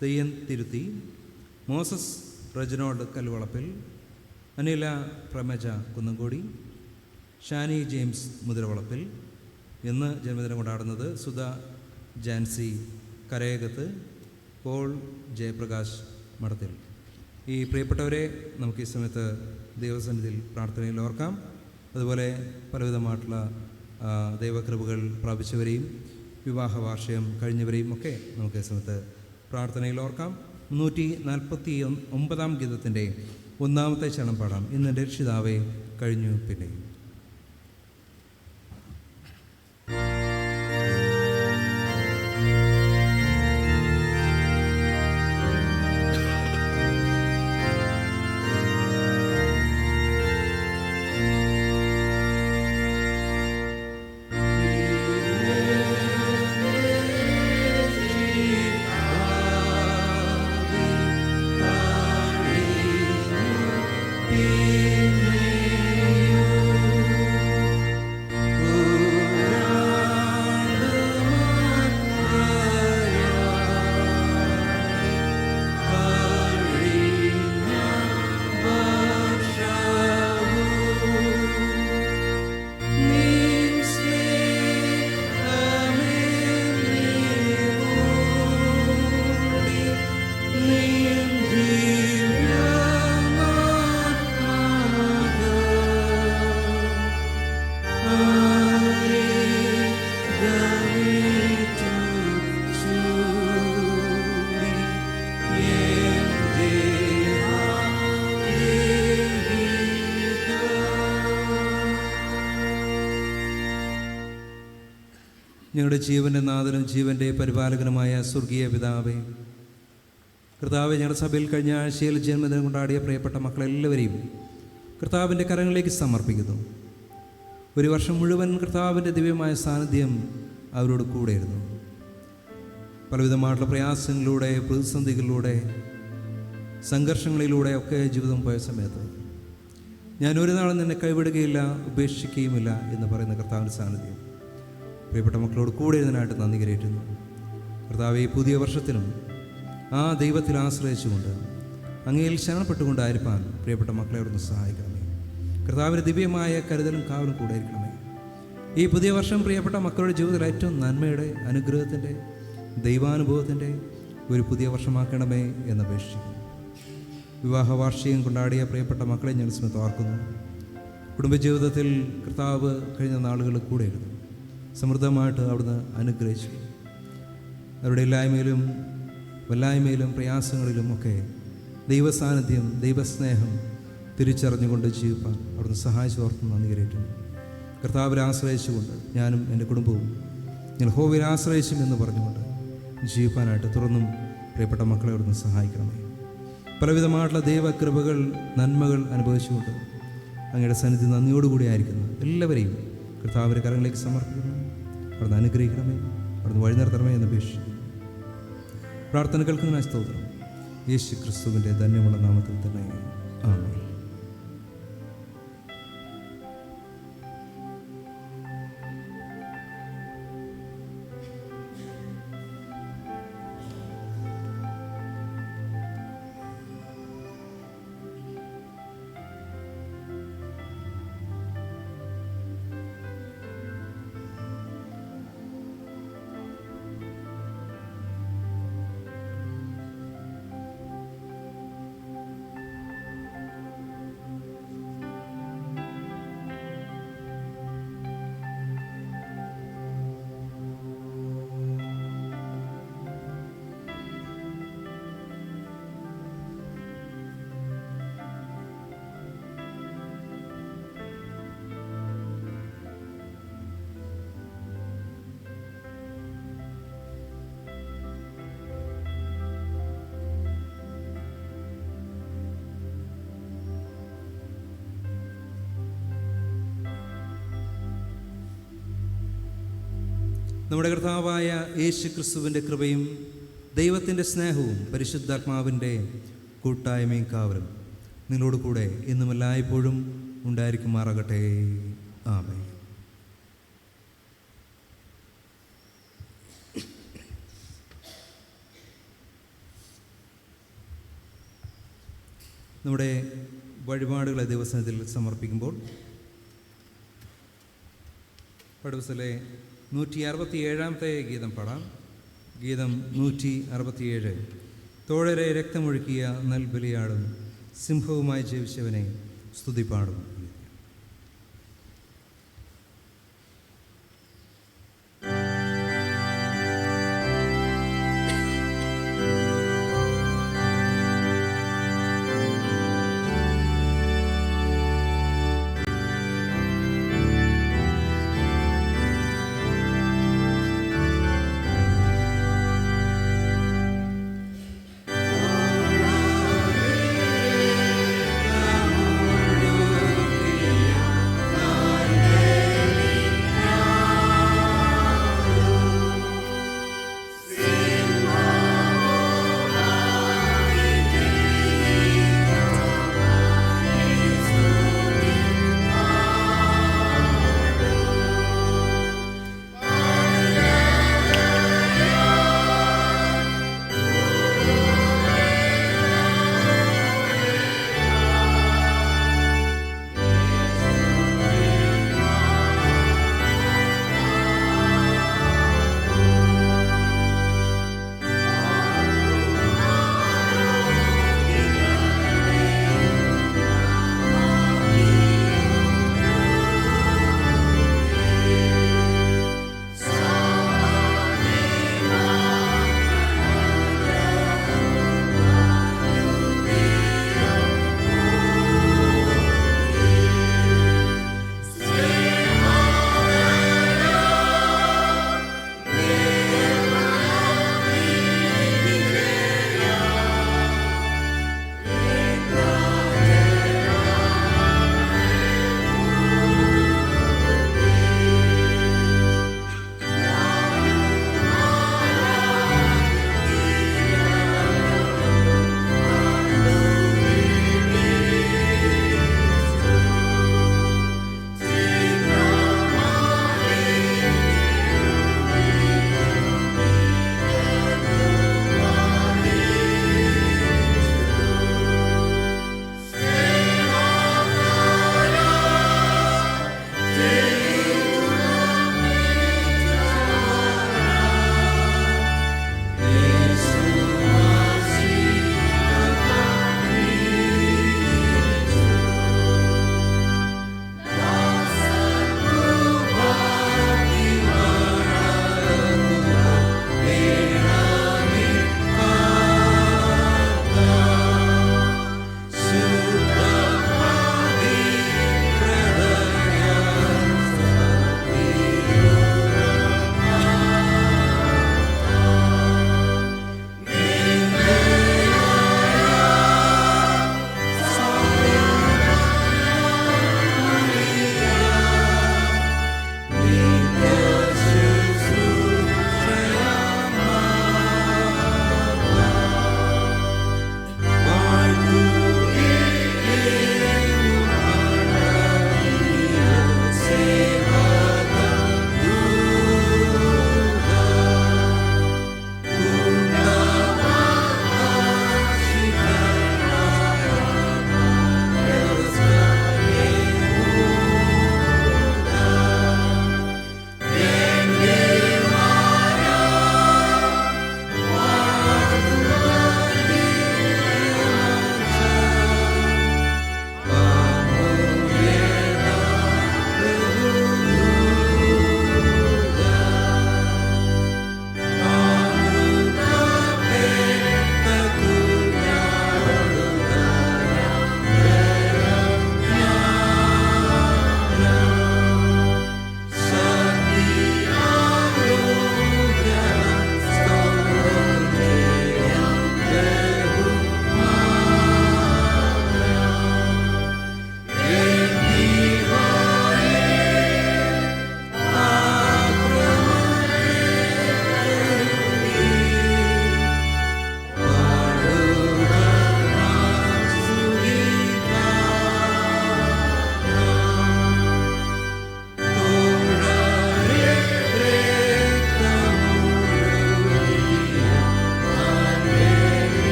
Theyyan Thiruthi, Moses Reginald Kalvalappil, Anila Pramaja Kunnamkodi, Shani James Muthiravalappil. ഇന്ന് ജന്മദിനം കൊണ്ടാടുന്നത് സുധ ജാൻസി കരയകത്ത്, പോൾ ജയപ്രകാശ് മഠത്തിൽ. ഈ പ്രിയപ്പെട്ടവരെ നമുക്ക് ഈ സമയത്ത് ദൈവസന്നിധിയിൽ പ്രാർത്ഥനയിൽ ഓർക്കാം. അതുപോലെ പലവിധമായിട്ടുള്ള ദൈവകൃപകൾ പ്രാപിച്ചവരെയും വിവാഹ വാർഷികം കഴിഞ്ഞവരെയും ഒക്കെ നമുക്ക് ഈ സമയത്ത് പ്രാർത്ഥനയിൽ ഓർക്കാം. 149 ഗീതത്തിൻ്റെ 1-ാമത്തെ ചരണം പാടാം. ഇന്ന് രക്ഷിതാവേ കഴിഞ്ഞു പിന്നെയും. ഞങ്ങളുടെ ജീവൻ്റെ നാഥനും ജീവൻ്റെ പരിപാലകനുമായ സ്വർഗീയ പിതാവേ, കർത്താവെ, ഞങ്ങളുടെ സഭയിൽ കഴിഞ്ഞ ആഴ്ചയിൽ ജന്മദിനം കൊണ്ടാടിയ പ്രിയപ്പെട്ട മക്കളെല്ലാവരെയും കർത്താവിൻ്റെ കരങ്ങളിലേക്ക് സമർപ്പിക്കുന്നു. ഒരു വർഷം മുഴുവൻ കർത്താവിൻ്റെ ദിവ്യമായ സാന്നിധ്യം അവരോട് കൂടെയിരുന്നു. പലവിധമായിട്ടുള്ള പ്രയാസങ്ങളിലൂടെ, പ്രതിസന്ധികളിലൂടെ, സംഘർഷങ്ങളിലൂടെ ഒക്കെ ജീവിതം പോയ സമയത്ത് ഞാൻ ഒരു നാളും നിന്നെ കൈവിടുകയില്ല, ഉപേക്ഷിക്കുകയുമില്ല എന്ന് പറയുന്ന കർത്താവിൻ്റെ സാന്നിധ്യം പ്രിയപ്പെട്ട മക്കളോട് കൂടെ ഇരുന്നതിനായിട്ട് നന്ദി കരയറ്റുന്നു. കർത്താവെ, ഈ പുതിയ വർഷത്തിലും ആ ദൈവത്തിൽ ആശ്രയിച്ചുകൊണ്ട് അങ്ങയിൽ ശരണപ്പെട്ടുകൊണ്ടായിരിക്കാൻ പ്രിയപ്പെട്ട മക്കളെ അവിടുന്ന് സഹായിക്കണമേ. കർത്താവിൻ്റെ ദിവ്യമായ കരുതലും കാവലും കൂടെ ഇരിക്കണമേ. ഈ പുതിയ വർഷം പ്രിയപ്പെട്ട മക്കളുടെ ജീവിതത്തിൽ ഏറ്റവും നന്മയുടെ, അനുഗ്രഹത്തിൻ്റെ, ദൈവാനുഭവത്തിൻ്റെ ഒരു പുതിയ വർഷമാക്കണമേ എന്നപേക്ഷിക്കുന്നു. വിവാഹ വാർഷികം കൊണ്ടാടിയ പ്രിയപ്പെട്ട മക്കളെ ഞാൻ സ്മൃതി ഓർക്കുന്നു. കുടുംബജീവിതത്തിൽ കർത്താവ് കഴിഞ്ഞ നാളുകൾ കൂടെയിരുന്നു. സമൃദ്ധമായിട്ട് അവിടുന്ന് അനുഗ്രഹിച്ചു. അവരുടെ ഇല്ലായ്മയിലും വല്ലായ്മയിലും പ്രയാസങ്ങളിലും ഒക്കെ ദൈവസാന്നിധ്യം, ദൈവസ്നേഹം തിരിച്ചറിഞ്ഞുകൊണ്ട് ജീവിപ്പാൻ അവിടുന്ന് സഹായിച്ചു ഓർത്ത് നന്ദി കരയറ്റുന്നു. കർത്താവിനെ ആശ്രയിച്ചുകൊണ്ട് ഞാനും എൻ്റെ കുടുംബവും ഞങ്ങൾ യഹോവയിൽ ആശ്രയിച്ചും എന്ന് പറഞ്ഞുകൊണ്ട് ജീവിക്കാനായിട്ട് തുറന്നും പ്രിയപ്പെട്ട മക്കളെ അവിടുന്ന് സഹായിക്കണമേ. പലവിധമായിട്ടുള്ള ദൈവകൃപകൾ, നന്മകൾ അനുഭവിച്ചുകൊണ്ട് അങ്ങയുടെ സന്നിധി നന്ദിയോടുകൂടി ആയിരിക്കുന്നു എല്ലാവരെയും കർത്താവിൻ്റെ കരങ്ങളിലേക്ക് സമർപ്പിക്കുന്നു. അവിടുന്ന് അനുഗ്രഹിക്കണമേ, അവിടുന്ന് വഴി നിർത്തണമേ എന്ന് അപേക്ഷിക്കുന്നു. പ്രാർത്ഥന കേൾക്കുന്നതിനായി സ്തോത്രം. യേശു ക്രിസ്തുവിൻ്റെ ധന്യമുള്ള നാമത്തിൽ തന്നെ ആമേൻ. നമ്മുടെ കർത്താവായ യേശു ക്രിസ്തുവിൻ്റെ കൃപയും ദൈവത്തിൻ്റെ സ്നേഹവും പരിശുദ്ധാത്മാവിൻ്റെ കൂട്ടായ്മയും കാവലും നിങ്ങളോട് കൂടെ എന്നും എല്ലായ്പ്പോഴും ഉണ്ടായിരിക്കുമാറാകട്ടെ. ആമേൻ. നമ്മുടെ വഴിപാടുകളെ ദൈവസന്നിധിയിൽ സമർപ്പിക്കുമ്പോൾ പടുവസിലെ 167 ഗീതം പാടാം. ഗീതം 167. തോഴരെ രക്തമൊഴുക്കിയ നൽബലിയാടും സിംഹവുമായി ജീവിച്ചവനെ സ്തുതിപ്പാടും.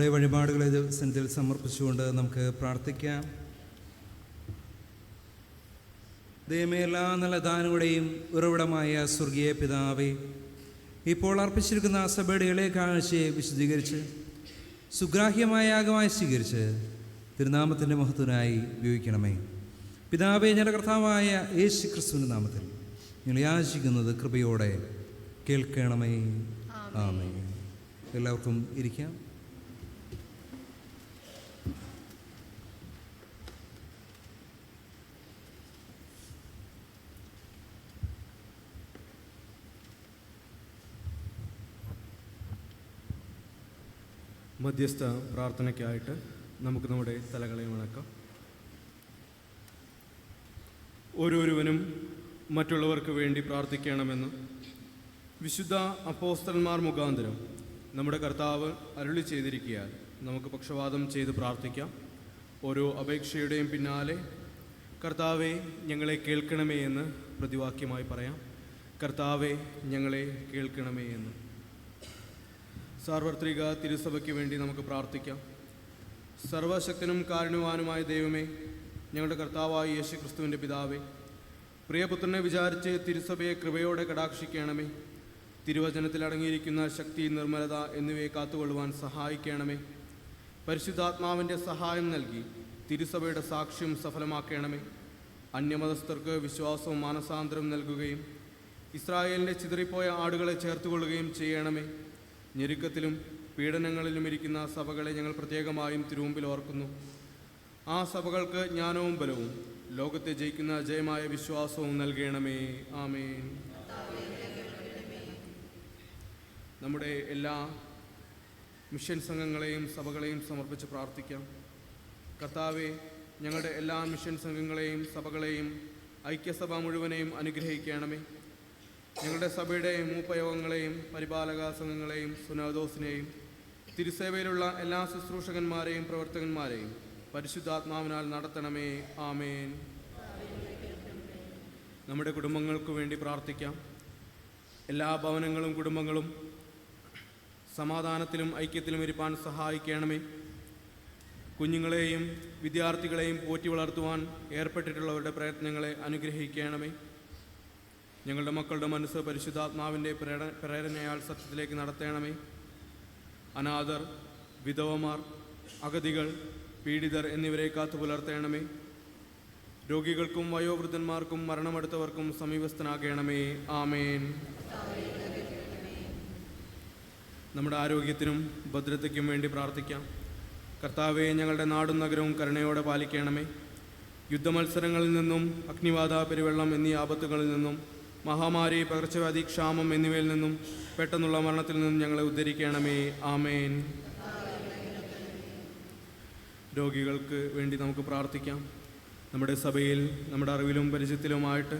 നമ്മുടെ വഴിപാടുകളെ ദൈവസന്നിധിയിൽ സമർപ്പിച്ചുകൊണ്ട് നമുക്ക് പ്രാർത്ഥിക്കാം. ദൈവമേ, എല്ലാ നല്ല ദാനങ്ങളുടെയും ഉറവിടമായ സ്വർഗീയ പിതാവേ, ഇപ്പോൾ അർപ്പിച്ചിരിക്കുന്ന സഭയുടെ ഇളയ കാഴ്ചയെ വിശദീകരിച്ച് സുഗ്രാഹ്യമായ യാഗമായി സ്വീകരിച്ച് തിരുനാമത്തിൻ്റെ മഹത്വത്തിനായി ഉപയോഗിക്കണമേ. പിതാവേ, ഞങ്ങളുടെ കർത്താവായ യേശു ക്രിസ്തുവിൻ്റെ നാമത്തിൽ ഞങ്ങൾ യാചിക്കുന്നത് കൃപയോടെ കേൾക്കണമേ. ആമേൻ. എല്ലാവർക്കും ഇരിക്കാം. മധ്യസ്ഥ പ്രാർത്ഥനയ്ക്കായിട്ട് നമുക്ക് നമ്മുടെ തലകളെ വണക്കാം. ഓരോരുവനും മറ്റുള്ളവർക്ക് വേണ്ടി പ്രാർത്ഥിക്കണമെന്ന് വിശുദ്ധ അപ്പോസ്തലന്മാർ മുഖാന്തരം നമ്മുടെ കർത്താവ് അരുളി ചെയ്തിരിക്കുകയാൽ നമുക്ക് പക്ഷവാദം ചെയ്ത് പ്രാർത്ഥിക്കാം. ഓരോ അപേക്ഷയുടെയും പിന്നാലെ കർത്താവെ ഞങ്ങളെ കേൾക്കണമേ എന്ന് പ്രതിവാക്യമായി പറയാം. കർത്താവെ ഞങ്ങളെ കേൾക്കണമേ എന്ന്. സാർവത്രിക തിരുസഭയ്ക്ക് വേണ്ടി നമുക്ക് പ്രാർത്ഥിക്കാം. സർവശക്തനും കാരുണ്യവാനുമായ ദൈവമേ, ഞങ്ങളുടെ കർത്താവായ യേശു ക്രിസ്തുവിൻ്റെ പിതാവേ, പ്രിയപുത്രനെ വിചാരിച്ച് തിരുസഭയെ കൃപയോടെ കടാക്ഷിക്കണമേ. തിരുവചനത്തിൽ അടങ്ങിയിരിക്കുന്ന ശക്തി, നിർമ്മലത എന്നിവയെ കാത്തുകൊള്ളുവാൻ സഹായിക്കണമേ. പരിശുദ്ധാത്മാവിൻ്റെ സഹായം നൽകി തിരുസഭയുടെ സാക്ഷ്യം സഫലമാക്കണമേ. അന്യമതസ്ഥർക്ക് വിശ്വാസവും മാനസാന്തരം നൽകുകയും ഇസ്രായേലിൻ്റെ ചിതറിപ്പോയ ആടുകളെ ചേർത്തുകൊള്ളുകയും ചെയ്യണമേ. ഞെരുക്കത്തിലും പീഡനങ്ങളിലും ഇരിക്കുന്ന സഭകളെ ഞങ്ങൾ പ്രത്യേകമായും തിരുമുമ്പിൽ ഓർക്കുന്നു. ആ സഭകൾക്ക് ജ്ഞാനവും ബലവും ലോകത്തെ ജയിക്കുന്ന ജയമായ വിശ്വാസവും നൽകണമേ. ആമേൻ. നമ്മുടെ എല്ലാ മിഷൻ സംഘങ്ങളെയും സഭകളെയും സമർപ്പിച്ച് പ്രാർത്ഥിക്കാം. കർത്താവെ, ഞങ്ങളുടെ എല്ലാ മിഷൻ സംഘങ്ങളെയും സഭകളെയും ഐക്യസഭ മുഴുവനെയും അനുഗ്രഹിക്കണമേ. ഞങ്ങളുടെ സഭയുടെ മൂപ്പയോഗങ്ങളെയും പരിപാലക സംഘങ്ങളെയും സുനോദോസിനെയും തിരുസേവയിലുള്ള എല്ലാ ശുശ്രൂഷകന്മാരെയും പ്രവർത്തകന്മാരെയും പരിശുദ്ധാത്മാവിനാൽ നടത്തണമേ. ആമേൻ. നമ്മുടെ കുടുംബങ്ങൾക്ക് വേണ്ടി പ്രാർത്ഥിക്കാം. എല്ലാ ഭവനങ്ങളും കുടുംബങ്ങളും സമാധാനത്തിലും ഐക്യത്തിലും ഇരിപ്പാൻ സഹായിക്കണമേ. കുഞ്ഞുങ്ങളെയും വിദ്യാർത്ഥികളെയും പോറ്റി വളർത്തുവാൻ ഏർപ്പെട്ടിട്ടുള്ളവരുടെ പ്രയത്നങ്ങളെ അനുഗ്രഹിക്കണമേ. ഞങ്ങളുടെ മക്കളുടെ മനസ്സ് പരിശുദ്ധാത്മാവിൻ്റെ പ്രേരണയാൽ സത്യത്തിലേക്ക് നടത്തണമേ. അനാഥർ, വിധവമാർ, അഗതികൾ, പീഡിതർ എന്നിവരെ കാത്തു പുലർത്തണമേ. രോഗികൾക്കും വയോവൃദ്ധന്മാർക്കും മരണമടുത്തവർക്കും സമീപസ്ഥനാകണമേ. ആമേൻ. നമ്മുടെ ആരോഗ്യത്തിനും ഭദ്രതയ്ക്കും വേണ്ടി പ്രാർത്ഥിക്കാം. കർത്താവെ, ഞങ്ങളുടെ നാടും നഗരവും കരുണയോടെ പാലിക്കണമേ. യുദ്ധമത്സരങ്ങളിൽ നിന്നും അഗ്നിബാധ, പെരുവെള്ളം എന്നീ ആപത്തുകളിൽ നിന്നും മഹാമാരി, പകർച്ചവ്യാധി, ക്ഷാമം എന്നിവയിൽ നിന്നും പെട്ടെന്നുള്ള മരണത്തിൽ നിന്നും ഞങ്ങളെ ഉദ്ധരിക്കണമേ. ആമേൻ. രോഗികൾക്ക് വേണ്ടി നമുക്ക് പ്രാർത്ഥിക്കാം. നമ്മുടെ സഭയിൽ നമ്മുടെ അറിവിലും പരിചയത്തിലുമായിട്ട്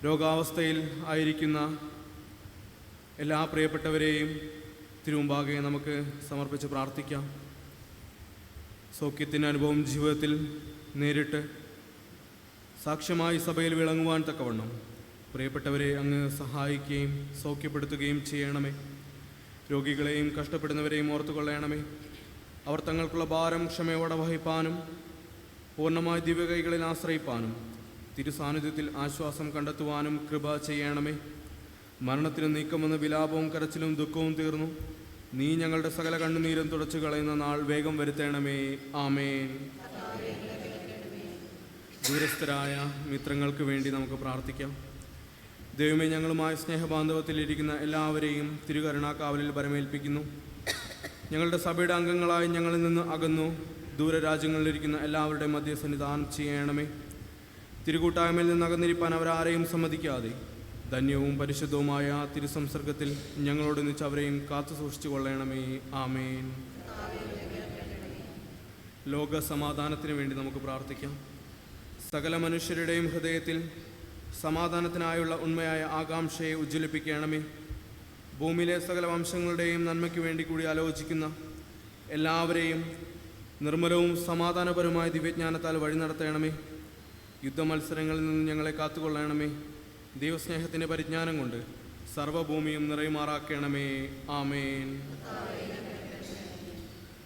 രോഗാവസ്ഥയിൽ ആയിരിക്കുന്ന എല്ലാ പ്രിയപ്പെട്ടവരെയും തിരുമുമ്പാകെ നമുക്ക് സമർപ്പിച്ച് പ്രാർത്ഥിക്കാം. സൗഖ്യത്തിൻ്റെ അനുഭവം ജീവിതത്തിൽ നേരിട്ട് സാക്ഷ്യമായി സഭയിൽ വിളങ്ങുവാൻ തക്കവണ്ണം പ്രിയപ്പെട്ടവരെ അങ്ങ് സഹായിക്കുകയും സൗഖ്യപ്പെടുത്തുകയും ചെയ്യണമേ. രോഗികളെയും കഷ്ടപ്പെടുന്നവരെയും ഓർത്തുകൊള്ളണമേ. അവർ തങ്ങൾക്കുള്ള ഭാരം ക്ഷമയോടെ വഹിപ്പാനും പൂർണ്ണമായി ദിവ്യകൈകളിൽ ആശ്രയിപ്പാനും തിരുസാന്നിധ്യത്തിൽ ആശ്വാസം കണ്ടെത്തുവാനും കൃപ ചെയ്യണമേ. മരണത്തിന് നീക്കമെന്ന വിലാപവും കരച്ചിലും ദുഃഖവും തീർന്നു നീ ഞങ്ങളുടെ സകല കണ്ണുനീരും തുടച്ചു കളയുന്ന നാൾ വേഗം വരുത്തണമേ. ആമേൻ. ദൂരസ്ഥരായ മിത്രങ്ങൾക്ക് വേണ്ടി നമുക്ക് പ്രാർത്ഥിക്കാം. ദൈവമേ, ഞങ്ങളുമായി സ്നേഹബാന്ധവത്തിലിരിക്കുന്ന എല്ലാവരെയും തിരുകരുണാകാവലിൽ പരമേൽപ്പിക്കുന്നു. ഞങ്ങളുടെ സഭയുടെ അംഗങ്ങളായി ഞങ്ങളിൽ നിന്ന് അകന്നു ദൂരരാജ്യങ്ങളിലിരിക്കുന്ന എല്ലാവരുടെയും മധ്യ സന്നിധാനം ചെയ്യണമേ. തിരുകൂട്ടായ്മയിൽ നിന്ന് അകന്നിരിപ്പാൻ അവരാരെയും സമ്മതിക്കാതെ ധന്യവും പരിശുദ്ധവുമായ തിരുസംസർഗത്തിൽ ഞങ്ങളോടൊന്നിച്ച് അവരെയും കാത്തു സൂക്ഷിച്ചു കൊള്ളണമേ. ആമേൻ. ലോക സമാധാനത്തിന് വേണ്ടി നമുക്ക് പ്രാർത്ഥിക്കാം. സകല മനുഷ്യരുടെയും ഹൃദയത്തിൽ സമാധാനത്തിനായുള്ള ഉണ്മയായ ആകാംക്ഷയെ ഉജ്ജ്വലിപ്പിക്കണമേ. ഭൂമിയിലെ സകല വംശങ്ങളുടെയും നന്മയ്ക്ക് വേണ്ടി കൂടി ആലോചിക്കുന്ന എല്ലാവരെയും നിർമ്മലവും സമാധാനപരമായ ദിവ്യജ്ഞാനത്താൽ വഴി നടത്തണമേ. യുദ്ധമത്സരങ്ങളിൽ നിന്ന് ഞങ്ങളെ കാത്തുകൊള്ളണമേ. ദൈവസ്നേഹത്തിൻ്റെ പരിജ്ഞാനം കൊണ്ട് സർവ്വഭൂമിയും നിറയുമാറാക്കണമേ. ആമേൻ.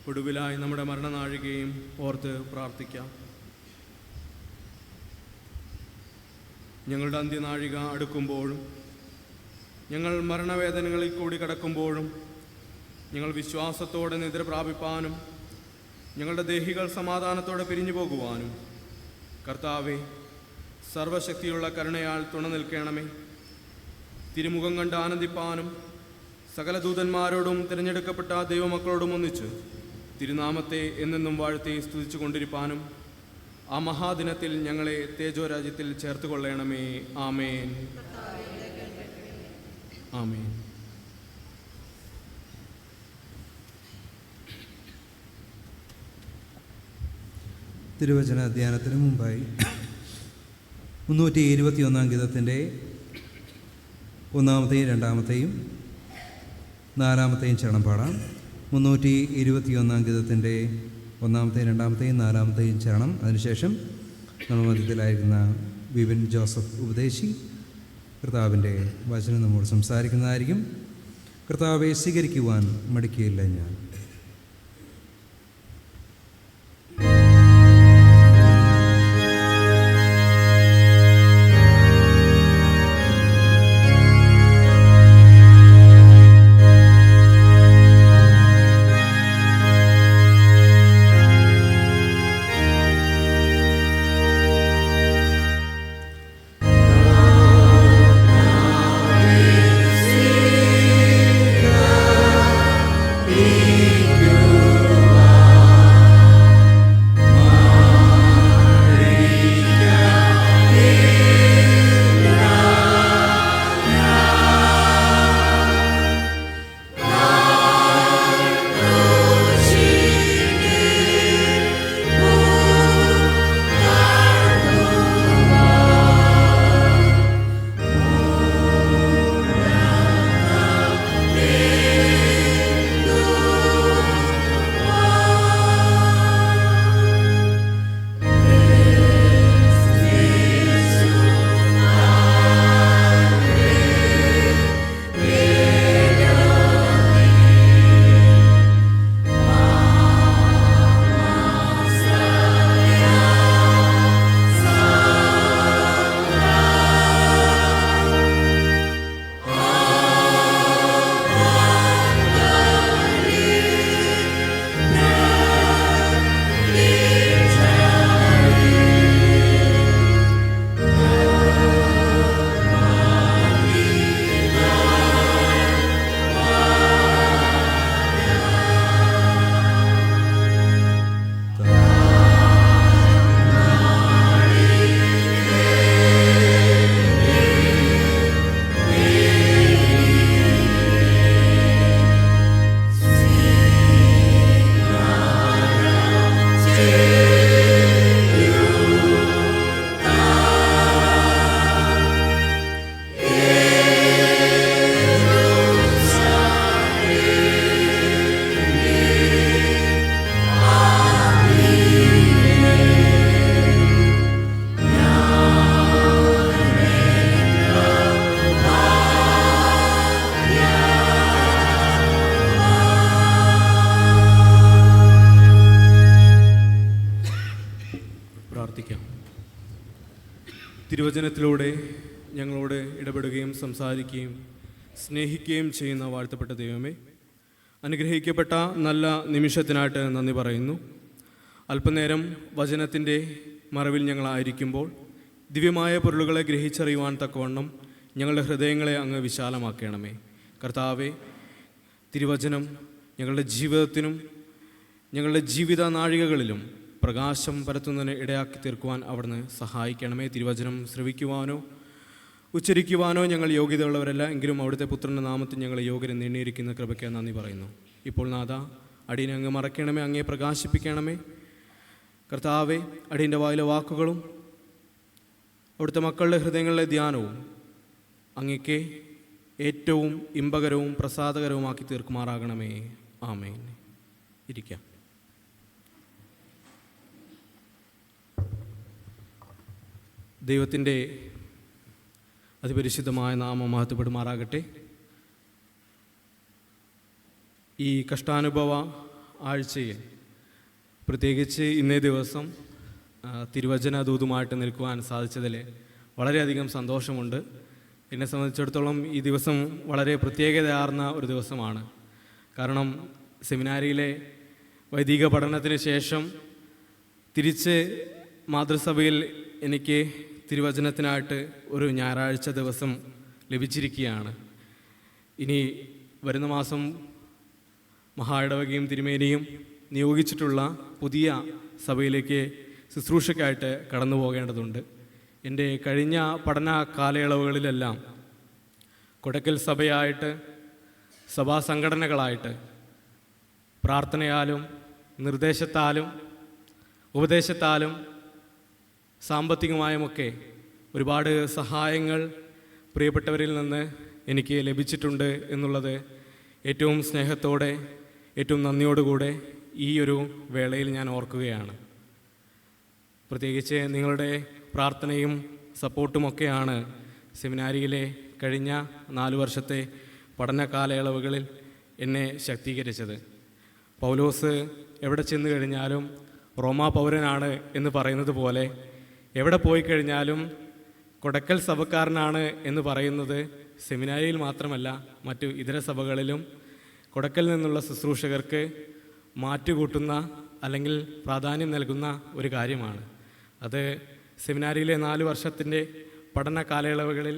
ഒടുവിലായി നമ്മുടെ മരണനാഴികയും ഓർത്ത് പ്രാർത്ഥിക്കാം. ഞങ്ങളുടെ അന്ത്യനാഴിക അടുക്കുമ്പോഴും ഞങ്ങൾ മരണവേദനകളിൽ കൂടി കടക്കുമ്പോഴും ഞങ്ങൾ വിശ്വാസത്തോടെ നിദ്ര പ്രാപിപ്പാനും ഞങ്ങളുടെ ദേഹികൾ സമാധാനത്തോടെ പിരിഞ്ഞു പോകുവാനും കർത്താവെ, സർവശക്തിയുള്ള കരുണയാൽ തുണ നിൽക്കണമേ. തിരുമുഖം കണ്ട് ആനന്ദിപ്പാനും സകല ദൂതന്മാരോടും തിരഞ്ഞെടുക്കപ്പെട്ട ദൈവമക്കളോടും ഒന്നിച്ച് തിരുനാമത്തെ എന്നെന്നും വാഴ്ത്തി സ്തുതിച്ചു കൊണ്ടിരിപ്പാനും ആ മഹാദിനത്തിൽ ഞങ്ങളെ തേജോരാജ്യത്തിൽ ചേർത്ത് കൊള്ളണമേ. ആമേൻ, ആമേൻ. തിരുവചന ധ്യാനത്തിന് മുമ്പായി 321 ഗീതത്തിൻ്റെ 1-ാമത്തെയും 2-ാമത്തെയും 4-ാമത്തെയും ചരണം പാടാം. 321 ഗീതത്തിൻ്റെ 1-ാമത്തെയും 2-ാമത്തെയും 4-ാമത്തെയും ചരണം. അതിനുശേഷം നമ്മുടെ മധ്യത്തിലായിരിക്കുന്ന വിപിൻ ജോസഫ് ഉപദേശി കർത്താവിൻ്റെ വചനം നമ്മോട് സംസാരിക്കുന്നതായിരിക്കും. കർത്താവെ സ്വീകരിക്കുവാൻ മടിക്കുകയില്ല ഞാൻ. തിരുവചനത്തിലൂടെ ഞങ്ങളോട് ഇടപെടുകയും സംസാരിക്കുകയും സ്നേഹിക്കുകയും ചെയ്യുന്ന വാഴ്ത്തപ്പെട്ട ദൈവമേ, അനുഗ്രഹിക്കപ്പെട്ട നല്ല നിമിഷത്തിനായിട്ട് നന്ദി പറയുന്നു. അല്പനേരം വചനത്തിൻ്റെ മറവിൽ ഞങ്ങളായിരിക്കുമ്പോൾ ദിവ്യമായ പൊരുളുകളെ ഗ്രഹിച്ചറിയുവാൻ തക്കവണ്ണം ഞങ്ങളുടെ ഹൃദയങ്ങളെ അങ്ങ് വിശാലമാക്കണമേ. കർത്താവെ, തിരുവചനം ഞങ്ങളുടെ ജീവിതത്തിനും ഞങ്ങളുടെ ജീവിത നാഴികകളിലും പ്രകാശം പരത്തുന്നതിന് ഇടയാക്കി തീർക്കുവാൻ അവിടുന്ന് സഹായിക്കണമേ. തിരുവചനം ശ്രവിക്കുവാനോ ഉച്ചരിക്കുവാനോ ഞങ്ങൾ യോഗ്യതയുള്ളവരല്ല, എങ്കിലും അവിടുത്തെ പുത്രൻ്റെ നാമത്തിൽ ഞങ്ങൾ യോഗ്യരെ നീണ്ടിയിരിക്കുന്ന കൃപയ്ക്ക് നന്ദി പറയുന്നു. ഇപ്പോൾ നാഥ, അടിയനെ അങ്ങ് മറക്കണമേ, അങ്ങേ പ്രകാശിപ്പിക്കണമേ. കർത്താവെ, അടിയൻ്റെ വായിലെ വാക്കുകളും അവിടുത്തെ മക്കളുടെ ഹൃദയങ്ങളിലെ ധ്യാനവും അങ്ങേക്ക് ഏറ്റവും ഇമ്പകരവും പ്രസാദകരവുമാക്കി തീർക്കുമാറാകണമേ. ആമേൻ. ഇരിക്കാം. ദൈവത്തിൻ്റെ അതിപരിശുദ്ധമായ നാമം മഹത്വപ്പെടുമാറാകട്ടെ. ഈ കഷ്ടാനുഭവ ആഴ്ചയിൽ പ്രത്യേകിച്ച് ഇന്നേ ദിവസം തിരുവചന ദൂതുമായിട്ട് നിൽക്കുവാൻ സാധിച്ചതിൽ വളരെയധികം സന്തോഷമുണ്ട്. എന്നെ സംബന്ധിച്ചിടത്തോളം ഈ ദിവസം വളരെ പ്രത്യേകതയാർന്ന ഒരു ദിവസമാണ്. കാരണം സെമിനാരിയിലെ വൈദിക പഠനത്തിന് ശേഷം തിരിച്ച് മാതൃസഭയിൽ എനിക്ക് തിരുവചനത്തിനായിട്ട് ഒരു ഞായറാഴ്ച ദിവസം ലഭിച്ചിരിക്കുകയാണ്. ഇനി വരുന്ന മാസം മഹായിടവകയും തിരുമേനിയും നിയോഗിച്ചിട്ടുള്ള പുതിയ സഭയിലേക്ക് ശുശ്രൂഷയ്ക്കായിട്ട് കടന്നു പോകേണ്ടതുണ്ട്. എൻ്റെ കഴിഞ്ഞ പഠന കാലയളവുകളിലെല്ലാം കൊടക്കൽ സഭയായിട്ട്, സഭാ സംഘടനകളായിട്ട് പ്രാർത്ഥനയാലും നിർദ്ദേശത്താലും ഉപദേശത്താലും സാമ്പത്തികമായുമൊക്കെ ഒരുപാട് സഹായങ്ങൾ പ്രിയപ്പെട്ടവരിൽ നിന്ന് എനിക്ക് ലഭിച്ചിട്ടുണ്ട് എന്നുള്ളത് ഏറ്റവും സ്നേഹത്തോടെ, ഏറ്റവും നന്ദിയോടുകൂടെ ഈ ഒരു വേളയിൽ ഞാൻ ഓർക്കുകയാണ്. പ്രത്യേകിച്ച് നിങ്ങളുടെ പ്രാർത്ഥനയും സപ്പോർട്ടുമൊക്കെയാണ് സെമിനാരിയിലെ കഴിഞ്ഞ 4 വർഷത്തെ പഠന കാലയളവുകളിൽ എന്നെ ശക്തീകരിച്ചത്. പൗലോസ് എവിടെ ചെന്ന് കഴിഞ്ഞാലും റോമാ പൗരനാണ് എന്ന് പറയുന്നത് പോലെ എവിടെ പോയി കഴിഞ്ഞാലും കൊടക്കൽ സഭക്കാരനാണ് എന്ന് പറയുന്നത് സെമിനാരിയിൽ മാത്രമല്ല, മറ്റു ഇതര സഭകളിലും കൊടക്കൽ നിന്നുള്ള ശുശ്രൂഷകർക്ക് മാറ്റുകൂട്ടുന്ന അല്ലെങ്കിൽ പ്രാധാന്യം നൽകുന്ന ഒരു കാര്യമാണ്. അത് സെമിനാരിയിലെ 4 വർഷത്തിൻ്റെ പഠന കാലയളവുകളിൽ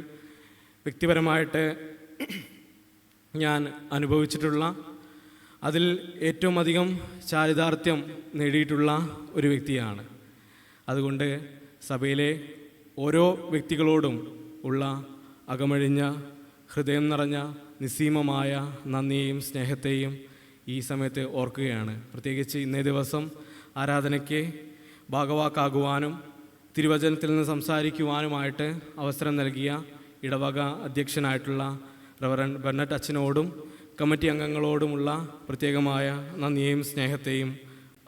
വ്യക്തിപരമായിട്ട് ഞാൻ അനുഭവിച്ചിട്ടുള്ള, അതിൽ ഏറ്റവും അധികം ചാരിതാർത്ഥ്യം നേടിയിട്ടുള്ള ഒരു വ്യക്തിയാണ്. അതുകൊണ്ട് സഭയിലെ ഓരോ വ്യക്തികളോടും ഉള്ള അകമഴിഞ്ഞ, ഹൃദയം നിറഞ്ഞ, നിസ്സീമമായ നന്ദിയെയും സ്നേഹത്തെയും ഈ സമയത്ത് ഓർക്കുകയാണ്. പ്രത്യേകിച്ച് ഇന്നേ ദിവസം ആരാധനയ്ക്ക് ഭാഗവാക്കാകുവാനും തിരുവചനത്തിൽ നിന്ന് സംസാരിക്കുവാനുമായിട്ട് അവസരം നൽകിയ ഇടവക അധ്യക്ഷനായിട്ടുള്ള റവറൻഡ് ബെർണറ്റ് അച്ഛനോടും കമ്മിറ്റി അംഗങ്ങളോടുമുള്ള പ്രത്യേകമായ നന്ദിയെയും സ്നേഹത്തെയും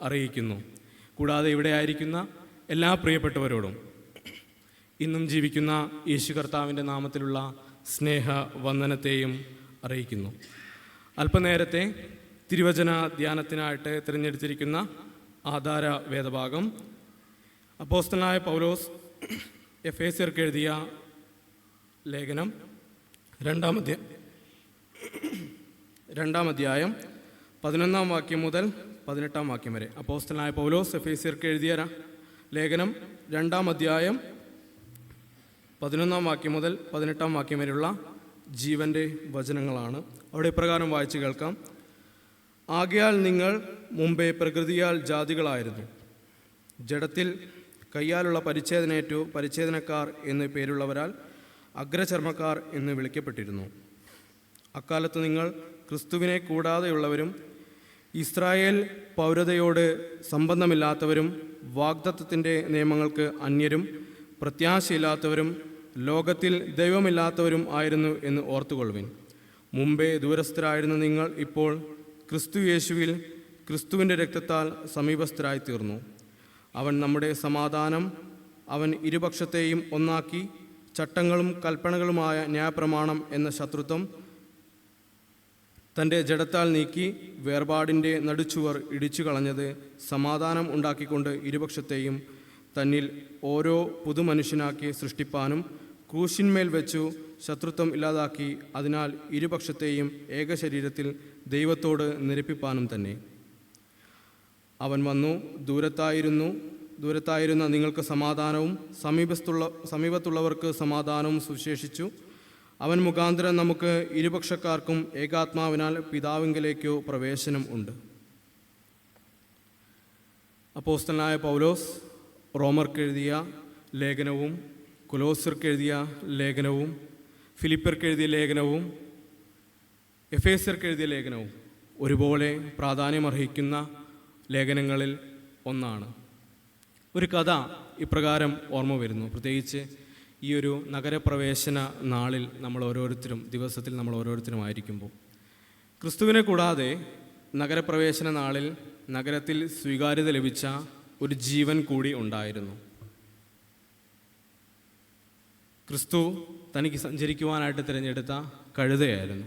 അറിയിക്കുന്നു. കൂടാതെ ഇവിടെ ആയിരിക്കുന്ന എല്ലാ പ്രിയപ്പെട്ടവരോടും ഇന്നും ജീവിക്കുന്ന യേശു കർത്താവിൻ്റെ നാമത്തിലുള്ള സ്നേഹ വന്ദനത്തെയും അറിയിക്കുന്നു. അല്പനേരത്തെ തിരുവചന ധ്യാനത്തിനായിട്ട് തിരഞ്ഞെടുത്തിരിക്കുന്ന ആധാര വേദഭാഗം അപ്പോസ്തലനായ പൗലോസ് എഫേസ്യർക്ക് എഴുതിയ ലേഖനം 2-ാം അധ്യായം 11-ാം വാക്യം മുതൽ 18-ാം വാക്യം വരെ. അപ്പോസ്തലനായ പൗലോസ് എഫേസ്യർക്ക് എഴുതിയ ലേഖനം 2-ാം അധ്യായം 11-ാം വാക്യം മുതൽ 18-ാം വാക്യം വരെയുള്ള ജീവൻ്റെ വചനങ്ങളാണ്. അവിടെ ഇപ്രകാരം വായിച്ചു കേൾക്കാം. ആകയാൽ നിങ്ങൾ മുമ്പേ പ്രകൃതിയാൽ ജാതികളായിരുന്നു, ജഡത്തിൽ കയ്യാലുള്ള പരിച്ഛേദനയേറ്റു പരിച്ഛേദനക്കാർ എന്ന് പേരുള്ളവരാൽ അഗ്രചർമ്മക്കാർ എന്ന് വിളിക്കപ്പെട്ടിരുന്നു. അക്കാലത്ത് നിങ്ങൾ ക്രിസ്തുവിനെ കൂടാതെയുള്ളവരും ഇസ്രായേൽ പൗരതയോട് സംബന്ധമില്ലാത്തവരും വാഗ്ദത്തത്തിൻ്റെ നിയമങ്ങൾക്ക് അന്യരും പ്രത്യാശയില്ലാത്തവരും ലോകത്തിൽ ദൈവമില്ലാത്തവരും ആയിരുന്നു എന്ന് ഓർത്തുകൊള്ളുവിൻ. മുമ്പേ ദൂരസ്ഥരായിരുന്ന നിങ്ങൾ ഇപ്പോൾ ക്രിസ്തു യേശുവിൽ ക്രിസ്തുവിൻ്റെ രക്തത്താൽ സമീപസ്ഥരായി തീർന്നു. അവൻ നമ്മുടെ സമാധാനം, അവൻ ഇരുപക്ഷത്തെയും ഒന്നാക്കി ചട്ടങ്ങളും കൽപ്പനകളുമായ ന്യായപ്രമാണം എന്ന ശത്രുത്വം തൻ്റെ ജഡത്താൽ നീക്കി വേർപാടിൻ്റെ നടുച്ചുവർ ഇടിച്ചു കളഞ്ഞത് സമാധാനം ഉണ്ടാക്കിക്കൊണ്ട് ഇരുപക്ഷത്തെയും തന്നിൽ ഓരോ പുതുമനുഷ്യനാക്കി സൃഷ്ടിപ്പാനും ക്രൂശിന്മേൽ വെച്ചു ശത്രുത്വം ഇല്ലാതാക്കി അതിനാൽ ഇരുപക്ഷത്തെയും ഏകശരീരത്തിൽ ദൈവത്തോട് നിരപ്പിപ്പാനും തന്നെ. അവൻ വന്നു ദൂരത്തായിരുന്ന നിങ്ങൾക്ക് സമാധാനവും സമീപത്തുള്ളവർക്ക് സമാധാനവും സുവിശേഷിച്ചു. അവൻ മുഖാന്തരം നമുക്ക് ഇരുപക്ഷക്കാർക്കും ഏകാത്മാവിനാൽ പിതാവിങ്കലേക്കോ പ്രവേശനം ഉണ്ട്. അപ്പോസ്തലനായ പൗലോസ് റോമർക്കെഴുതിയ ലേഖനവും കൊലോസ്യർക്കെഴുതിയ ലേഖനവും ഫിലിപ്പർക്കെഴുതിയ ലേഖനവും എഫേസ്യർക്കെഴുതിയ ലേഖനവും ഒരുപോലെ പ്രാധാന്യമർഹിക്കുന്ന ലേഖനങ്ങളിൽ ഒന്നാണ്. ഒരു കഥ ഇപ്രകാരം ഓർമ്മ വരുന്നു. പ്രത്യേകിച്ച് ഈ ഒരു നഗരപ്രവേശന നാളിൽ ദിവസത്തിൽ നമ്മൾ ഓരോരുത്തരും ആയിരിക്കുമ്പോൾ, ക്രിസ്തുവിനെ കൂടാതെ നഗരപ്രവേശന നാളിൽ നഗരത്തിൽ സ്വീകാര്യത ലഭിച്ച ഒരു ജീവൻ കൂടി ഉണ്ടായിരുന്നു. ക്രിസ്തു തനിക്ക് സഞ്ചരിക്കുവാനായിട്ട് തിരഞ്ഞെടുത്ത കഴുതയായിരുന്നു.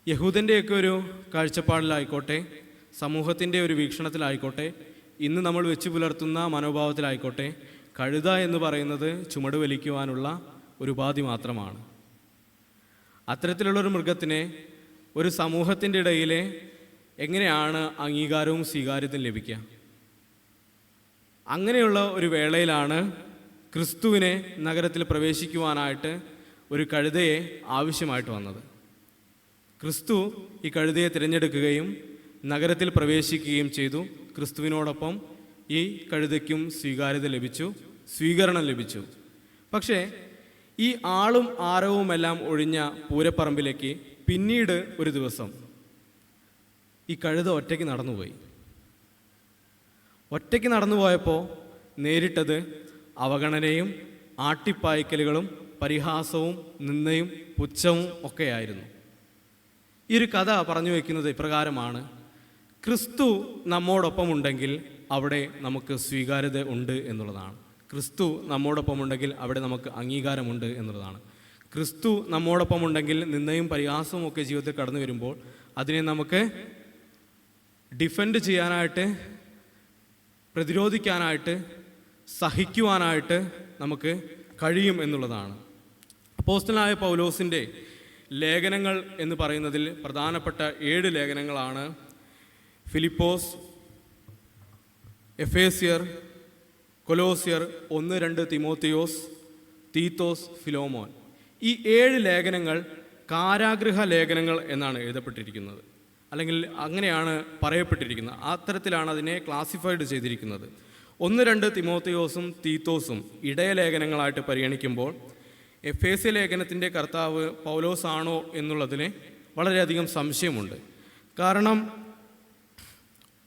യഹൂദൻ്റെയൊക്കെ ഒരു കാഴ്ചപ്പാടിലായിക്കോട്ടെ, സമൂഹത്തിൻ്റെ ഒരു വീക്ഷണത്തിലായിക്കോട്ടെ, ഇന്ന് നമ്മൾ വെച്ച് പുലർത്തുന്ന മനോഭാവത്തിലായിക്കോട്ടെ, കഴുത എന്ന് പറയുന്നത് ചുമട് വലിക്കുവാനുള്ള ഒരു ഉപാധി മാത്രമാണ്. അത്തരത്തിലുള്ളൊരു മൃഗത്തിനെ ഒരു സമൂഹത്തിൻ്റെ ഇടയിൽ എങ്ങനെയാണ് അംഗീകാരവും സ്വീകാര്യതയും ലഭിക്കുക? അങ്ങനെയുള്ള ഒരു വേളയിലാണ് ക്രിസ്തുവിനെ നഗരത്തിൽ പ്രവേശിക്കുവാനായിട്ട് ഒരു കഴുതയെ ആവശ്യമായിട്ട് വന്നത്. ക്രിസ്തു ഈ കഴുതയെ തിരഞ്ഞെടുക്കുകയും നഗരത്തിൽ പ്രവേശിക്കുകയും ചെയ്തു. ക്രിസ്തുവിനോടൊപ്പം ഈ കഴുതയ്ക്കും സ്വീകരണം ലഭിച്ചു. പക്ഷേ ഈ ആളും ആരവുമെല്ലാം ഒഴിഞ്ഞ പൂരപ്പറമ്പിലേക്ക് പിന്നീട് ഒരു ദിവസം ഈ കഴുത ഒറ്റയ്ക്ക് നടന്നുപോയി. ഒറ്റയ്ക്ക് നടന്നുപോയപ്പോൾ നേരിട്ടത് അവഗണനയും ആട്ടിപ്പായ്ക്കലുകളും പരിഹാസവും നിന്ദയും പുച്ഛവും ഒക്കെയായിരുന്നു. ഈ ഒരു കഥ പറഞ്ഞു വയ്ക്കുന്നത് ഇപ്രകാരമാണ്: ക്രിസ്തു നമ്മോടൊപ്പം ഉണ്ടെങ്കിൽ അവിടെ നമുക്ക് സ്വീകാര്യത ഉണ്ട് എന്നുള്ളതാണ്. ക്രിസ്തു നമ്മോടൊപ്പം ഉണ്ടെങ്കിൽ അവിടെ നമുക്ക് അംഗീകാരമുണ്ട് എന്നുള്ളതാണ്. ക്രിസ്തു നമ്മോടൊപ്പം ഉണ്ടെങ്കിൽ നിന്ദയും പരിഹാസവും ഒക്കെ ജീവിതത്തിൽ കടന്നു വരുമ്പോൾ അതിനെ നമുക്ക് ഡിഫെൻഡ് ചെയ്യാനായിട്ട്, പ്രതിരോധിക്കാനായിട്ട്, സഹിക്കുവാനായിട്ട് നമുക്ക് കഴിയും എന്നുള്ളതാണ്. അപ്പോസ്തലനായ പൗലോസിൻ്റെ ലേഖനങ്ങൾ എന്ന് പറയുന്നതിൽ പ്രധാനപ്പെട്ട 7 ലേഖനങ്ങളാണ് ഫിലിപ്പോസ്, എഫേസ്യർ, കൊലോസ്യർ, 1-2 തിമോത്തിയോസ്, തീത്തോസ്, ഫിലോമോൻ. ഈ 7 ലേഖനങ്ങൾ കാരാഗൃഹ ലേഖനങ്ങൾ എന്നാണ് എഴുതപ്പെട്ടിരിക്കുന്നത്, അല്ലെങ്കിൽ അങ്ങനെയാണ് പറയപ്പെട്ടിരിക്കുന്നത്. അത്തരത്തിലാണ് അതിനെ ക്ലാസിഫൈഡ് ചെയ്തിരിക്കുന്നത്. 1-2 തിമോത്തിയോസും തീത്തോസും ഇടയലേഖനങ്ങളായിട്ട് പരിഗണിക്കുമ്പോൾ എഫേസ്യ ലേഖനത്തിൻ്റെ കർത്താവ് പൗലോസ് ആണോ എന്നുള്ളതിന് വളരെയധികം സംശയമുണ്ട്. കാരണം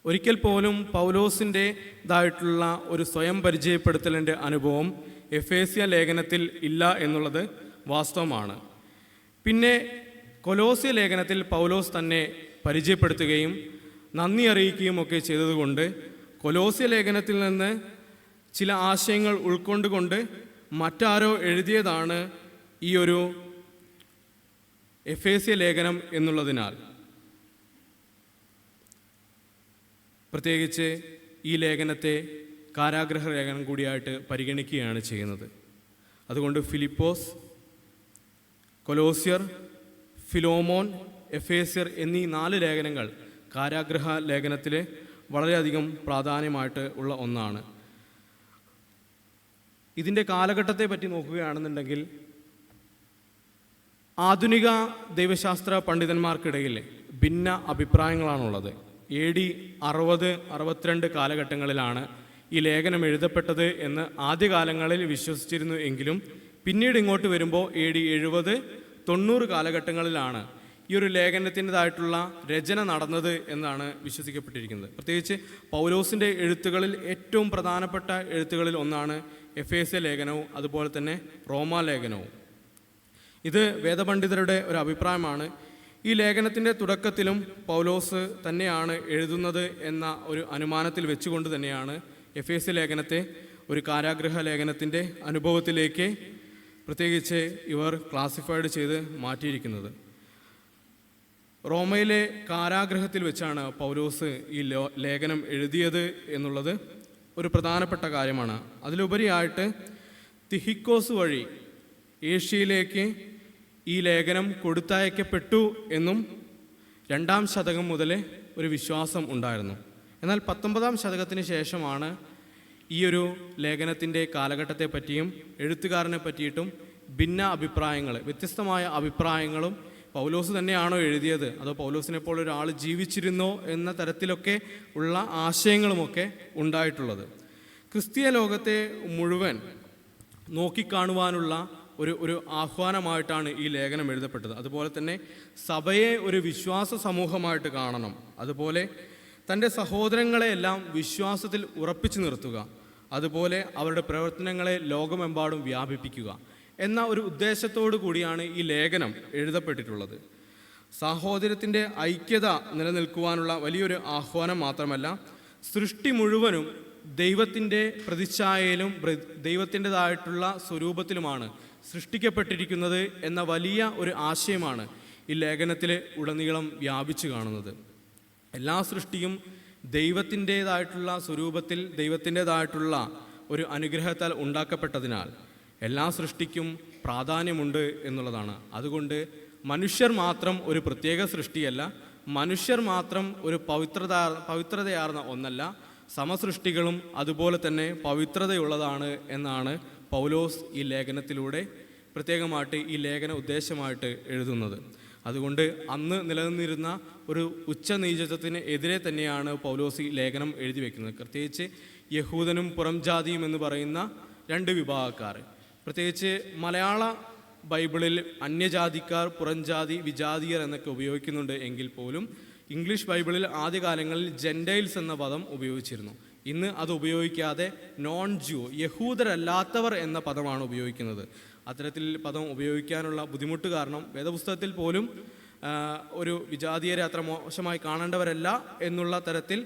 ഒരിക്കൽ പോലും പൗലോസിൻ്റെതായിട്ടുള്ള ഒരു സ്വയം പരിചയപ്പെടുത്തലിൻ്റെ അനുഭവം എഫേസ്യ ലേഖനത്തിൽ ഇല്ല എന്നുള്ളത് വാസ്തവമാണ്. പിന്നെ കൊലോസ്യ ലേഖനത്തിൽ പൗലോസ് തന്നെ പരിചയപ്പെടുത്തുകയും നന്ദി അറിയിക്കുകയും ഒക്കെ ചെയ്തതുകൊണ്ട് കൊലോസ്യ ലേഖനത്തിൽ നിന്ന് ചില ആശയങ്ങൾ ഉൾക്കൊണ്ടുകൊണ്ട് മറ്റാരോ എഴുതിയതാണ് ഈ ഒരു എഫേസ്യ ലേഖനം എന്നുള്ളതിനാൽ പ്രത്യേകിച്ച് ഈ ലേഖനത്തെ കാരാഗൃഹ ലേഖനം കൂടിയായിട്ട് പരിഗണിക്കുകയാണ് ചെയ്യുന്നത്. അതുകൊണ്ട് ഫിലിപ്പോസ്, കൊലോസ്യർ, ഫിലോമോൻ, എഫേസ്യർ എന്നീ 4 ലേഖനങ്ങൾ കാരാഗൃഹ ലേഖനത്തിൽ വളരെയധികം പ്രാധാന്യമായിട്ട് ഉള്ള ഒന്നാണ്. ഇതിൻ്റെ കാലഘട്ടത്തെ പറ്റി നോക്കുകയാണെന്നുണ്ടെങ്കിൽ ആധുനിക ദൈവശാസ്ത്ര പണ്ഡിതന്മാർക്കിടയിൽ ഭിന്ന അഭിപ്രായങ്ങളാണുള്ളത്. AD 60-62 കാലഘട്ടങ്ങളിലാണ് ഈ ലേഖനം എഴുതപ്പെട്ടത് എന്ന് ആദ്യകാലങ്ങളിൽ വിശ്വസിച്ചിരുന്നു എങ്കിലും പിന്നീട് ഇങ്ങോട്ട് വരുമ്പോൾ AD 70-90 കാലഘട്ടങ്ങളിലാണ് ഈ ഒരു ലേഖനത്തിൻ്റെതായിട്ടുള്ള രചന നടന്നത് എന്നാണ് വിശ്വസിക്കപ്പെട്ടിരിക്കുന്നത്. പ്രത്യേകിച്ച് പൗലോസിൻ്റെ എഴുത്തുകളിൽ ഏറ്റവും പ്രധാനപ്പെട്ട എഴുത്തുകളിൽ ഒന്നാണ് എഫേസ്യ ലേഖനവും അതുപോലെ തന്നെ റോമാ ലേഖനവും. ഇത് വേദപണ്ഡിതരുടെ ഒരു അഭിപ്രായമാണ്. ഈ ലേഖനത്തിൻ്റെ തുടക്കത്തിലും പൗലോസ് തന്നെയാണ് എഴുതുന്നത് എന്ന ഒരു അനുമാനത്തിൽ വെച്ചുകൊണ്ട് തന്നെയാണ് എഫേസ്യ ലേഖനത്തെ ഒരു കാരാഗൃഹ ലേഖനത്തിൻ്റെ അനുഭവത്തിലേക്ക് പ്രത്യേകിച്ച് ഇവർ ക്ലാസിഫൈഡ് ചെയ്ത് മാറ്റിയിരിക്കുന്നത്. റോമയിലെ കാരാഗൃഹത്തിൽ വെച്ചാണ് പൗലോസ് ഈ ലേഖനം എഴുതിയത് എന്നുള്ളത് ഒരു പ്രധാനപ്പെട്ട കാര്യമാണ്. അതിലുപരിയായിട്ട് തിഹിക്കോസ് വഴി ഏഷ്യയിലേക്ക് ഈ ലേഖനം കൊടുത്തയക്കപ്പെട്ടു എന്നും 2-ാം ശതകം മുതൽ ഒരു വിശ്വാസം ഉണ്ടായിരുന്നു. എന്നാൽ 19-ാം ശതകത്തിന് ശേഷമാണ് ഈ ഒരു ലേഖനത്തിൻ്റെ കാലഘട്ടത്തെ പറ്റിയും എഴുത്തുകാരനെ പറ്റിയിട്ടും ഭിന്ന അഭിപ്രായങ്ങൾ, വ്യത്യസ്തമായ അഭിപ്രായങ്ങളും പൗലോസ് തന്നെയാണോ എഴുതിയത് അതോ പൗലോസിനെ പോലെ ഒരാൾ ജീവിച്ചിരുന്നോ എന്ന തരത്തിലൊക്കെ ഉള്ള ആശയങ്ങളുമൊക്കെ ഉണ്ടായിട്ടുള്ളത്. ക്രിസ്തീയ ലോകത്തെ മുഴുവൻ നോക്കിക്കാണുവാനുള്ള ഒരു ആഹ്വാനമായിട്ടാണ് ഈ ലേഖനം എഴുതപ്പെട്ടത്. അതുപോലെ തന്നെ സഭയെ ഒരു വിശ്വാസ സമൂഹമായിട്ട് കാണണം, അതുപോലെ തൻ്റെ സഹോദരങ്ങളെയെല്ലാം വിശ്വാസത്തിൽ ഉറപ്പിച്ചു നിർത്തുക, അതുപോലെ അവരുടെ പ്രവർത്തനങ്ങളെ ലോകമെമ്പാടും വ്യാപിപ്പിക്കുക എന്ന ഒരു ഉദ്ദേശത്തോടു കൂടിയാണ് ഈ ലേഖനം എഴുതപ്പെട്ടിട്ടുള്ളത്. സാഹോദര്യത്തിൻ്റെ ഐക്യത നിലനിൽക്കുവാനുള്ള വലിയൊരു ആഹ്വാനം മാത്രമല്ല, സൃഷ്ടി മുഴുവനും ദൈവത്തിൻ്റെ പ്രതിച്ഛായയിലും ദൈവത്തിൻ്റെതായിട്ടുള്ള സ്വരൂപത്തിലുമാണ് സൃഷ്ടിക്കപ്പെട്ടിരിക്കുന്നത് എന്ന വലിയ ഒരു ആശയമാണ് ഈ ലേഖനത്തിൽ ഉടനീളം വ്യാപിച്ചു കാണുന്നത്. എല്ലാ സൃഷ്ടിയും ദൈവത്തിൻ്റേതായിട്ടുള്ള സ്വരൂപത്തിൽ ദൈവത്തിൻ്റേതായിട്ടുള്ള ഒരു അനുഗ്രഹത്താൽ ഉണ്ടാക്കപ്പെട്ടതിനാൽ എല്ലാ സൃഷ്ടിക്കും പ്രാധാന്യമുണ്ട് എന്നുള്ളതാണ്. അതുകൊണ്ട് മനുഷ്യർ മാത്രം ഒരു പ്രത്യേക സൃഷ്ടിയല്ല, മനുഷ്യർ മാത്രം ഒരു പവിത്രതയാർന്ന ഒന്നല്ല, സമസൃഷ്ടികളും അതുപോലെ തന്നെ പവിത്രതയുള്ളതാണ് എന്നാണ് പൗലോസ് ഈ ലേഖനത്തിലൂടെ പ്രത്യേകമായിട്ട് ഈ ലേഖന ഉദ്ദേശമായിട്ട് എഴുതുന്നത്. അതുകൊണ്ട് അന്ന് നിലനിന്നിരുന്ന ഒരു ഉച്ചനീചത്വത്തിന് എതിരെ തന്നെയാണ് പൗലോസ് ഈ ലേഖനം എഴുതി വയ്ക്കുന്നത്. പ്രത്യേകിച്ച് യഹൂദനും പുറംജാതിയും എന്ന് പറയുന്ന രണ്ട് വിഭാഗക്കാർ. പ്രത്യേകിച്ച് മലയാള ബൈബിളിൽ അന്യജാതിക്കാർ, പുറംജാതി, വിജാതീയർ എന്നൊക്കെ ഉപയോഗിക്കുന്നുണ്ട് എങ്കിൽ പോലും ഇംഗ്ലീഷ് ബൈബിളിൽ ആദ്യകാലങ്ങളിൽ ജെൻഡൈൽസ് എന്ന പദം ഉപയോഗിച്ചിരുന്നു. ഇന്ന് അത് ഉപയോഗിക്കാതെ നോൺ ജൂ, യഹൂദരല്ലാത്തവർ എന്ന പദമാണ് ഉപയോഗിക്കുന്നത്. അത്തരത്തിൽ പദം ഉപയോഗിക്കാനുള്ള ബുദ്ധിമുട്ട് കാരണം വേദപുസ്തകത്തിൽ പോലും ഒരു വിജാതീയരെ അത്ര മോശമായി കാണേണ്ടവരല്ല എന്നുള്ള തരത്തിൽ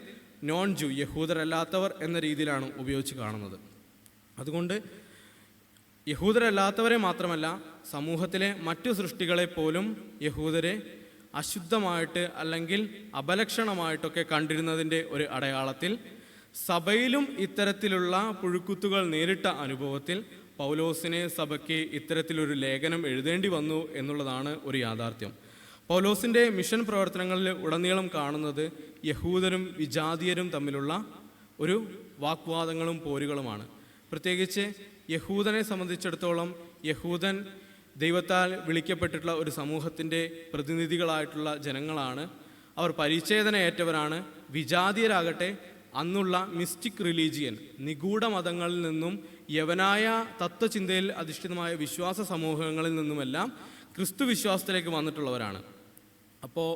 നോൺ ജൂ, യഹൂദരല്ലാത്തവർ എന്ന രീതിയിലാണ് ഉപയോഗിച്ച് കാണുന്നത്. അതുകൊണ്ട് യഹൂദരല്ലാത്തവരെ മാത്രമല്ല, സമൂഹത്തിലെ മറ്റു സൃഷ്ടികളെ പോലും യഹൂദരെ അശുദ്ധമായിട്ട് അല്ലെങ്കിൽ അപലക്ഷണമായിട്ടൊക്കെ കണ്ടിരുന്നതിൻ്റെ ഒരു അടയാളത്തിൽ സഭയിലും ഇത്തരത്തിലുള്ള പുഴുക്കുത്തുകൾ നേരിട്ട അനുഭവത്തിൽ പൗലോസിനെ സഭയ്ക്ക് ഇത്തരത്തിലൊരു ലേഖനം എഴുതേണ്ടി വന്നു എന്നുള്ളതാണ് ഒരു യാഥാർത്ഥ്യം. പൗലോസിൻ്റെ മിഷൻ പ്രവർത്തനങ്ങളിൽ ഉടനീളം കാണുന്നത് യഹൂദരും വിജാതീയരും തമ്മിലുള്ള ഒരു വാഗ്വാദങ്ങളും പോരുകളുമാണ്. പ്രത്യേകിച്ച് യഹൂദനെ സംബന്ധിച്ചിടത്തോളം യഹൂദൻ ദൈവത്താൽ വിളിക്കപ്പെട്ടിട്ടുള്ള ഒരു സമൂഹത്തിൻ്റെ പ്രതിനിധികളായിട്ടുള്ള ജനങ്ങളാണ്. അവർ പരിച്ഛേദനയേറ്റവരാണ്. വിജാതീയരാകട്ടെ അന്നുള്ള മിസ്റ്റിക് റിലീജിയൻ, നിഗൂഢ മതങ്ങളിൽ നിന്നും യവനായ തത്വചിന്തയിൽ അധിഷ്ഠിതമായ വിശ്വാസ സമൂഹങ്ങളിൽ നിന്നുമെല്ലാം ക്രിസ്തു വിശ്വാസത്തിലേക്ക് വന്നിട്ടുള്ളവരാണ്. അപ്പോൾ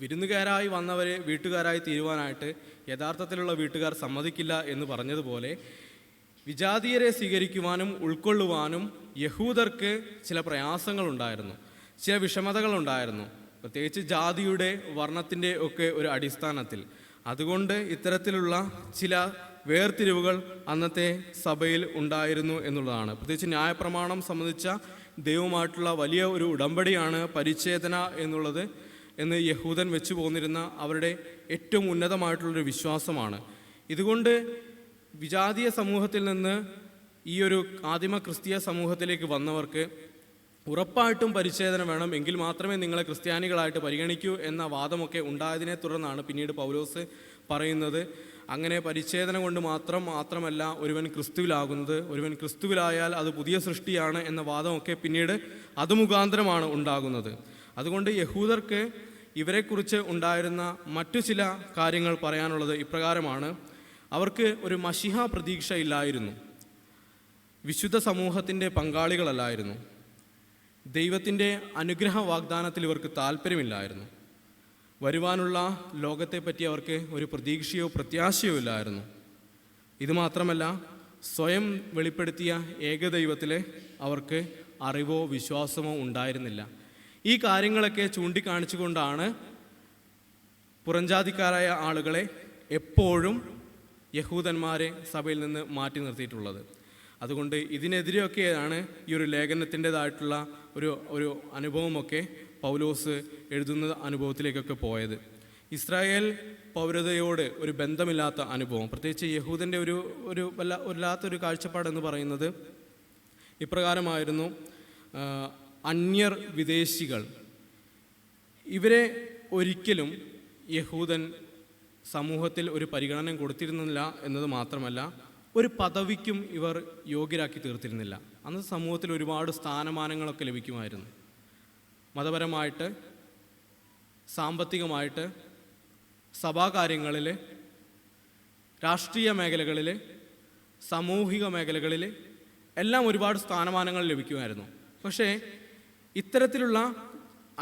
വിരുന്നുകാരായി വന്നവരെ വീട്ടുകാരായി തീരുവാനായിട്ട് യഥാർത്ഥത്തിലുള്ള വീട്ടുകാർ സമ്മതിക്കില്ല എന്ന് പറഞ്ഞതുപോലെ വിജാതീയരെ സ്വീകരിക്കുവാനും ഉൾക്കൊള്ളുവാനും യഹൂദർക്ക് ചില പ്രയാസങ്ങളുണ്ടായിരുന്നു, ചില വിഷമതകളുണ്ടായിരുന്നു, പ്രത്യേകിച്ച് ജാതിയുടെ, വർണ്ണത്തിൻ്റെ ഒക്കെ ഒരു അടിസ്ഥാനത്തിൽ. അതുകൊണ്ട് ഇത്തരത്തിലുള്ള ചില വേർതിരിവുകൾ അന്നത്തെ സഭയിൽ ഉണ്ടായിരുന്നു എന്നുള്ളതാണ്. പ്രത്യേകിച്ച് ന്യായപ്രമാണം സംബന്ധിച്ച ദൈവമായിട്ടുള്ള വലിയ ഒരു ഉടമ്പടിയാണ് പരിച്ഛേദന എന്നുള്ളത് എന്ന് യഹൂദൻ വെച്ചു പോന്നിരുന്ന അവരുടെ ഏറ്റവും ഉന്നതമായിട്ടുള്ളൊരു വിശ്വാസമാണ്. ഇതുകൊണ്ട് വിജാതീയ സമൂഹത്തിൽ നിന്ന് ഈ ഒരു ആദിമ ക്രിസ്തീയ സമൂഹത്തിലേക്ക് വന്നവർക്ക് ഉറപ്പായിട്ടും പരിച്ഛേദന വേണം, എങ്കിൽ മാത്രമേ നിങ്ങളെ ക്രിസ്ത്യാനികളായിട്ട് പരിഗണിക്കൂ എന്ന വാദമൊക്കെ ഉണ്ടായതിനെ തുടർന്നാണ് പിന്നീട് പൗലോസ് പറയുന്നത് അങ്ങനെ പരിച്ഛേദന കൊണ്ട് മാത്രമല്ല ഒരുവൻ ക്രിസ്തുവിലാകുന്നത്, ഒരുവൻ ക്രിസ്തുവിലായാൽ അത് പുതിയ സൃഷ്ടിയാണ് എന്ന വാദമൊക്കെ പിന്നീട് അത് മുഖാന്തരമാണ് ഉണ്ടാകുന്നത്. അതുകൊണ്ട് യഹൂദർക്ക് ഇവരെക്കുറിച്ച് ഉണ്ടായിരുന്ന മറ്റു ചില കാര്യങ്ങൾ പറയാനുള്ളത് ഇപ്രകാരമാണ്. അവർക്ക് ഒരു മശിഹ പ്രതീക്ഷ ഇല്ലായിരുന്നു, വിശുദ്ധ സമൂഹത്തിൻ്റെ പങ്കാളികളല്ലായിരുന്നു, ദൈവത്തിൻ്റെ അനുഗ്രഹ വാഗ്ദാനത്തിൽ ഇവർക്ക് താല്പര്യമില്ലായിരുന്നു, വരുവാനുള്ള ലോകത്തെപ്പറ്റി അവർക്ക് ഒരു പ്രതീക്ഷയോ പ്രത്യാശയോ ഇല്ലായിരുന്നു. ഇതുമാത്രമല്ല, സ്വയം വെളിപ്പെടുത്തിയ ഏകദൈവത്തിൽ അവർക്ക് അറിവോ വിശ്വാസമോ ഉണ്ടായിരുന്നില്ല. ഈ കാര്യങ്ങളൊക്കെ ചൂണ്ടിക്കാണിച്ചുകൊണ്ടാണ് പുറംജാതിക്കാരായ ആളുകളെ എപ്പോഴും യഹൂദന്മാരെ സഭയിൽ നിന്ന് മാറ്റി നിർത്തിയിട്ടുള്ളത്. അതുകൊണ്ട് ഇതിനെതിരെയൊക്കെയാണ് ഈ ഒരു ലേഖനത്തിൻ്റെതായിട്ടുള്ള ഒരു അനുഭവമൊക്കെ പൗലോസ് എഴുതുന്ന അനുഭവത്തിലേക്കൊക്കെ പോയത്. ഇസ്രായേൽ പൗരതയോട് ഒരു ബന്ധമില്ലാത്ത അനുഭവം, പ്രത്യേകിച്ച് യഹൂദൻ്റെ ഒരു വല്ലാത്തൊരു കാഴ്ചപ്പാടെന്ന് പറയുന്നത് ഇപ്രകാരമായിരുന്നു. അന്യർ, വിദേശികൾ, ഇവരെ ഒരിക്കലും യഹൂദൻ സമൂഹത്തിൽ ഒരു പരിഗണന കൊടുത്തിരുന്നില്ല എന്നത് മാത്രമല്ല, ഒരു പദവിക്കും ഇവർ യോഗ്യരാക്കി തീർത്തിരുന്നില്ല. അന്ന് സമൂഹത്തിൽ ഒരുപാട് സ്ഥാനമാനങ്ങളൊക്കെ ലഭിക്കുമായിരുന്നു. മതപരമായിട്ട്, സാമ്പത്തികമായിട്ട്, സഭാകാര്യങ്ങളിൽ, രാഷ്ട്രീയ മേഖലകളിൽ, സാമൂഹിക മേഖലകളിൽ എല്ലാം ഒരുപാട് സ്ഥാനമാനങ്ങൾ ലഭിക്കുമായിരുന്നു. പക്ഷേ ഇത്തരത്തിലുള്ള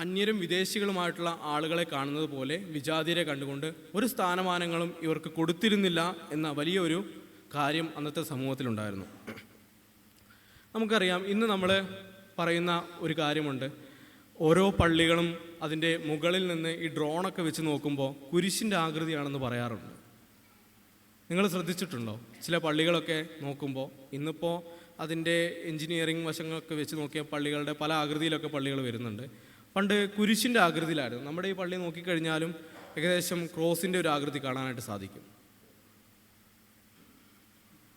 അന്യരും വിദേശികളുമായിട്ടുള്ള ആളുകളെ കാണുന്നത് പോലെ വിജാതിയരെ കണ്ടുകൊണ്ട് ഒരു സ്ഥാനമാനങ്ങളും ഇവർക്ക് കൊടുത്തിരുന്നില്ല എന്ന വലിയൊരു കാര്യം അന്നത്തെ സമൂഹത്തിലുണ്ടായിരുന്നു. നമുക്കറിയാം, ഇന്ന് നമ്മൾ പറയുന്ന ഒരു കാര്യമുണ്ട്. ഓരോ പള്ളികളും അതിൻ്റെ മുകളിൽ നിന്ന് ഈ ഡ്രോണൊക്കെ വെച്ച് നോക്കുമ്പോൾ കുരിശിൻ്റെ ആകൃതിയാണെന്ന് പറയാറുണ്ട്. നിങ്ങൾ ശ്രദ്ധിച്ചിട്ടുണ്ടോ? ചില പള്ളികളൊക്കെ നോക്കുമ്പോൾ ഇന്നിപ്പോൾ അതിൻ്റെ എൻജിനീയറിംഗ് വശങ്ങളൊക്കെ വെച്ച് നോക്കിയ പള്ളികളുടെ പല ആകൃതിയിലൊക്കെ പള്ളികൾ വരുന്നുണ്ട്. പണ്ട് കുരിശിൻ്റെ ആകൃതിയിലായിരുന്നു. നമ്മുടെ ഈ പള്ളി നോക്കിക്കഴിഞ്ഞാലും ഏകദേശം ക്രോസിൻ്റെ ഒരു ആകൃതി കാണാനായിട്ട് സാധിക്കും.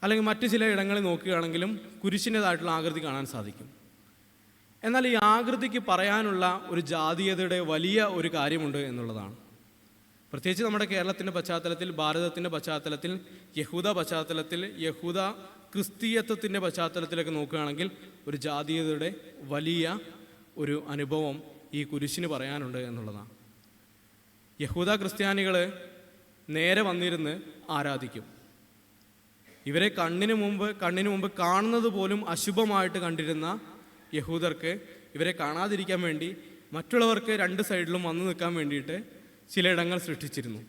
അല്ലെങ്കിൽ മറ്റ് ചില ഇടങ്ങളിൽ നോക്കുകയാണെങ്കിലും കുരിശിൻ്റെതായിട്ടുള്ള ആകൃതി കാണാൻ സാധിക്കും. എന്നാൽ ഈ ആകൃതിക്ക് പറയാനുള്ള ഒരു ജാതീയതയുടെ വലിയ ഒരു കാര്യമുണ്ട് എന്നുള്ളതാണ്. പ്രത്യേകിച്ച് നമ്മുടെ കേരളത്തിൻ്റെ പശ്ചാത്തലത്തിൽ, ഭാരതത്തിൻ്റെ പശ്ചാത്തലത്തിൽ, യഹൂദ പശ്ചാത്തലത്തിൽ, യഹൂദ ക്രിസ്തീയത്വത്തിൻ്റെ പശ്ചാത്തലത്തിലൊക്കെ നോക്കുകയാണെങ്കിൽ ഒരു ജാതീയതയുടെ വലിയ ഒരു അനുഭവം ഈ കുരിശിന് പറയാനുണ്ട് എന്നുള്ളതാണ്. യഹൂദ ക്രിസ്ത്യാനികൾ നേരെ വന്നിരുന്ന് ആരാധിക്കും. ഇവരെ കണ്ണിന് മുമ്പ് കാണുന്നത് പോലും അശുഭമായിട്ട് കണ്ടിരുന്ന യഹൂദർക്ക് ഇവരെ കാണാതിരിക്കാൻ വേണ്ടി മറ്റുള്ളവർക്ക് രണ്ട് സൈഡിലും വന്നു നിൽക്കാൻ വേണ്ടിയിട്ട് ചിലയിടങ്ങൾ സൃഷ്ടിച്ചിരുന്നു.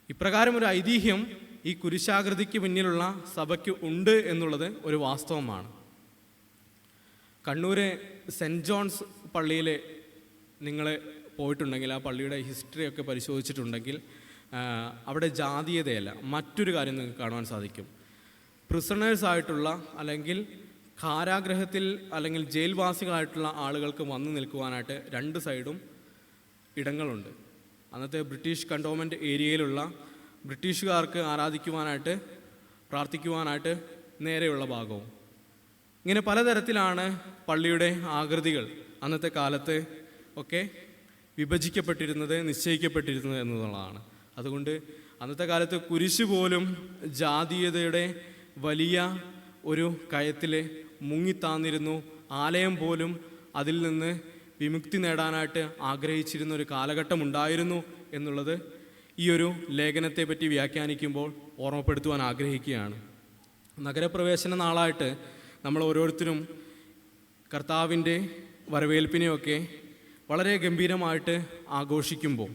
ഇപ്രകാരം ഒരു ഐതിഹ്യം ഈ കുരിശാകൃതിക്ക് പിന്നിലുള്ള സഭയ്ക്ക് ഉണ്ട് എന്നുള്ളത് ഒരു വാസ്തവമാണ്. കണ്ണൂർ സെൻറ്റ് ജോൺസ് പള്ളിയിൽ നിങ്ങൾ പോയിട്ടുണ്ടെങ്കിൽ, ആ പള്ളിയുടെ ഹിസ്റ്ററിയൊക്കെ പരിശോധിച്ചിട്ടുണ്ടെങ്കിൽ അവിടെ ജാതീയതയല്ല, മറ്റൊരു കാര്യം നിങ്ങൾക്ക് കാണുവാൻ സാധിക്കും. പ്രിസണേഴ്സായിട്ടുള്ള അല്ലെങ്കിൽ കാരാഗ്രഹത്തിൽ അല്ലെങ്കിൽ ജയിൽവാസികളായിട്ടുള്ള ആളുകൾക്ക് വന്നു നിൽക്കുവാനായിട്ട് രണ്ട് സൈഡും ഇടങ്ങളുണ്ട്. അന്നത്തെ ബ്രിട്ടീഷ് കണ്ടോൺമെൻറ്റ് ഏരിയയിലുള്ള ബ്രിട്ടീഷുകാർക്ക് ആരാധിക്കുവാനായിട്ട്, പ്രാർത്ഥിക്കുവാനായിട്ട് നേരെയുള്ള ഭാഗവും. ഇങ്ങനെ പലതരത്തിലാണ് പള്ളിയുടെ ആകൃതികൾ അന്നത്തെ കാലത്ത് ഒക്കെ വിഭജിക്കപ്പെട്ടിരുന്നത്, നിശ്ചയിക്കപ്പെട്ടിരുന്നത് എന്നുള്ളതാണ്. അതുകൊണ്ട് അന്നത്തെ കാലത്ത് കുരിശ് പോലും ജാതീയതയുടെ വലിയ ഒരു കയത്തിൽ മുങ്ങിത്താന്നിരുന്നു. ആലയം പോലും അതിൽ നിന്ന് വിമുക്തി നേടാനായിട്ട് ആഗ്രഹിച്ചിരുന്ന ഒരു കാലഘട്ടമുണ്ടായിരുന്നു എന്നുള്ളത് ഈ ഒരു ലേഖനത്തെ പറ്റി വ്യാഖ്യാനിക്കുമ്പോൾ ഓർമ്മപ്പെടുത്തുവാൻ ആഗ്രഹിക്കുകയാണ്. നഗരപ്രവേശന നാളായിട്ട് നമ്മൾ ഓരോരുത്തരും കർത്താവിൻ്റെ വരവേൽപ്പിനെയൊക്കെ വളരെ ഗംഭീരമായിട്ട് ആഘോഷിക്കുമ്പോൾ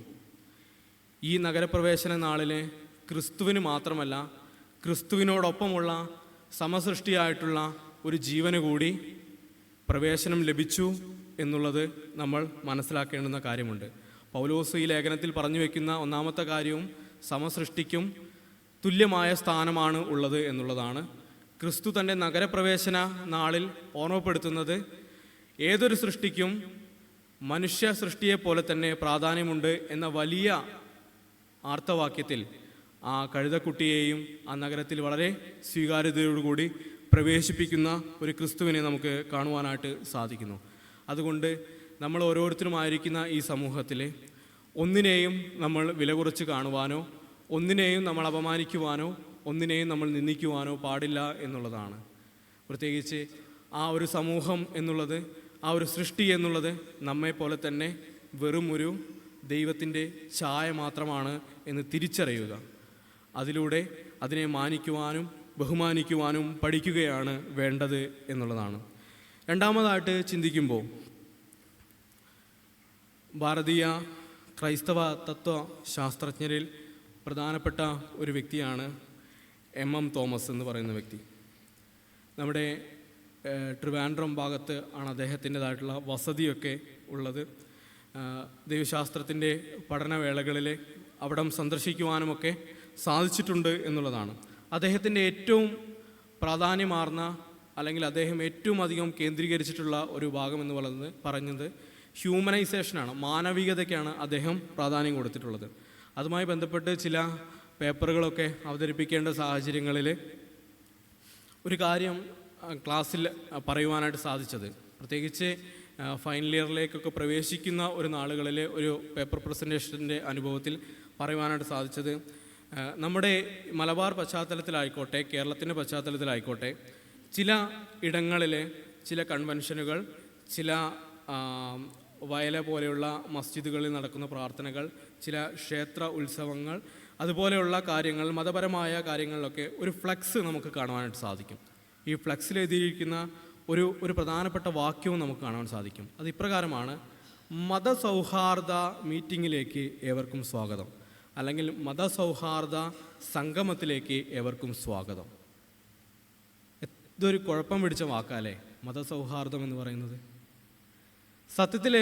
ഈ നഗരപ്രവേശന നാളിൽ ക്രിസ്തുവിന് മാത്രമല്ല, ക്രിസ്തുവിനോടൊപ്പമുള്ള സമസൃഷ്ടിയായിട്ടുള്ള ഒരു ജീവന് കൂടി പ്രവേശനം ലഭിച്ചു എന്നുള്ളത് നമ്മൾ മനസ്സിലാക്കേണ്ടുന്ന കാര്യമുണ്ട്. പൗലോസ് ഈ ലേഖനത്തിൽ പറഞ്ഞു വയ്ക്കുന്ന ഒന്നാമത്തെ കാര്യവും സമസൃഷ്ടിക്കും തുല്യമായ സ്ഥാനമാണ് ഉള്ളത് എന്നുള്ളതാണ്. ക്രിസ്തു തൻ്റെ നഗരപ്രവേശന നാളിൽ ഓർമ്മപ്പെടുത്തുന്നത് ഏതൊരു സൃഷ്ടിക്കും മനുഷ്യ സൃഷ്ടിയെപ്പോലെ തന്നെ പ്രാധാന്യമുണ്ട് എന്ന വലിയ ആർത്തവാക്യത്തിൽ ആ കഴുതക്കുട്ടിയെയും ആ നഗരത്തിൽ വളരെ സ്വീകാര്യതയോടുകൂടി പ്രവേശിപ്പിക്കുന്ന ഒരു ക്രിസ്തുവിനെ നമുക്ക് കാണുവാനായിട്ട് സാധിക്കുന്നു. അതുകൊണ്ട് നമ്മൾ ഓരോരുത്തരുമായിരിക്കുന്ന ഈ സമൂഹത്തിൽ ഒന്നിനെയും നമ്മൾ വില കുറച്ച് കാണുവാനോ, ഒന്നിനെയും നമ്മൾ അപമാനിക്കുവാനോ, ഒന്നിനെയും നമ്മൾ നിന്ദിക്കുവാനോ പാടില്ല എന്നുള്ളതാണ്. പ്രത്യേകിച്ച് ആ ഒരു സമൂഹം എന്നുള്ളത്, ആ ഒരു സൃഷ്ടി എന്നുള്ളത് നമ്മെപ്പോലെ തന്നെ വെറും ഒരു ദൈവത്തിൻ്റെ ഛായ മാത്രമാണ് എന്ന് തിരിച്ചറിയുക. അതിലൂടെ അതിനെ മാനിക്കുവാനും ബഹുമാനിക്കുവാനും പഠിക്കുകയാണ് വേണ്ടത് എന്നുള്ളതാണ്. രണ്ടാമതായിട്ട് ചിന്തിക്കുമ്പോൾ ഭാരതീയ ക്രൈസ്തവ തത്വശാസ്ത്രജ്ഞരിൽ പ്രധാനപ്പെട്ട ഒരു വ്യക്തിയാണ് M.M. തോമസ് എന്ന് പറയുന്ന വ്യക്തി. നമ്മുടെ ട്രിവാൻഡ്രം ഭാഗത്ത് ആണ് അദ്ദേഹത്തിൻ്റെതായിട്ടുള്ള വസതിയൊക്കെ ഉള്ളത്. ദൈവശാസ്ത്രത്തിൻ്റെ പഠനവേളകളിൽ അവിടം സന്ദർശിക്കുവാനുമൊക്കെ സാധിച്ചിട്ടുണ്ട് എന്നുള്ളതാണ്. അദ്ദേഹത്തിൻ്റെ ഏറ്റവും പ്രാധാന്യമാർന്ന അല്ലെങ്കിൽ അദ്ദേഹം ഏറ്റവും അധികം കേന്ദ്രീകരിച്ചിട്ടുള്ള ഒരു ഭാഗം എന്ന് പറഞ്ഞത് ഹ്യൂമനൈസേഷനാണ്, മാനവികതയ്ക്കാണ് അദ്ദേഹം പ്രാധാന്യം കൊടുത്തിട്ടുള്ളത്. അതുമായി ബന്ധപ്പെട്ട് ചില പേപ്പറുകളൊക്കെ അവതരിപ്പിക്കേണ്ട സാഹചര്യങ്ങളിൽ ഒരു കാര്യം ക്ലാസ്സിൽ പറയുവാനായിട്ട് സാധിച്ചത്, പ്രത്യേകിച്ച് ഫൈനൽ ഇയറിലേക്കൊക്കെ പ്രവേശിക്കുന്ന ഒരു നാളുകളിൽ ഒരു പേപ്പർ പ്രസൻറ്റേഷൻ്റെ അനുഭവത്തിൽ പറയുവാനായിട്ട് സാധിച്ചത്, നമ്മുടെ മലബാർ പശ്ചാത്തലത്തിലായിക്കോട്ടെ, കേരളത്തിൻ്റെ പശ്ചാത്തലത്തിലായിക്കോട്ടെ, ചില ഇടങ്ങളിൽ ചില കൺവെൻഷനുകൾ, ചില വയല പോലെയുള്ള മസ്ജിദുകളിൽ നടക്കുന്ന പ്രാർത്ഥനകൾ, ചില ക്ഷേത്ര ഉത്സവങ്ങൾ, അതുപോലെയുള്ള കാര്യങ്ങൾ, മതപരമായ കാര്യങ്ങളിലൊക്കെ ഒരു ഫ്ലക്സ് നമുക്ക് കാണുവാനായിട്ട് സാധിക്കും. ഈ ഫ്ലക്സിൽ എഴുതിയിരിക്കുന്ന ഒരു പ്രധാനപ്പെട്ട വാക്യവും നമുക്ക് കാണാൻ സാധിക്കും. അത് ഇപ്രകാരമാണ്: മതസൗഹാർദ്ദ മീറ്റിങ്ങിലേക്ക് ഏവർക്കും സ്വാഗതം, അല്ലെങ്കിൽ മതസൗഹാർദ്ദ സംഗമത്തിലേക്ക് ഏവർക്കും സ്വാഗതം. ഇതൊരു കുഴപ്പം പിടിച്ച വാക്കല്ലേ മതസൗഹാർദ്ദം എന്ന് പറയുന്നത്. സത്യത്തിൽ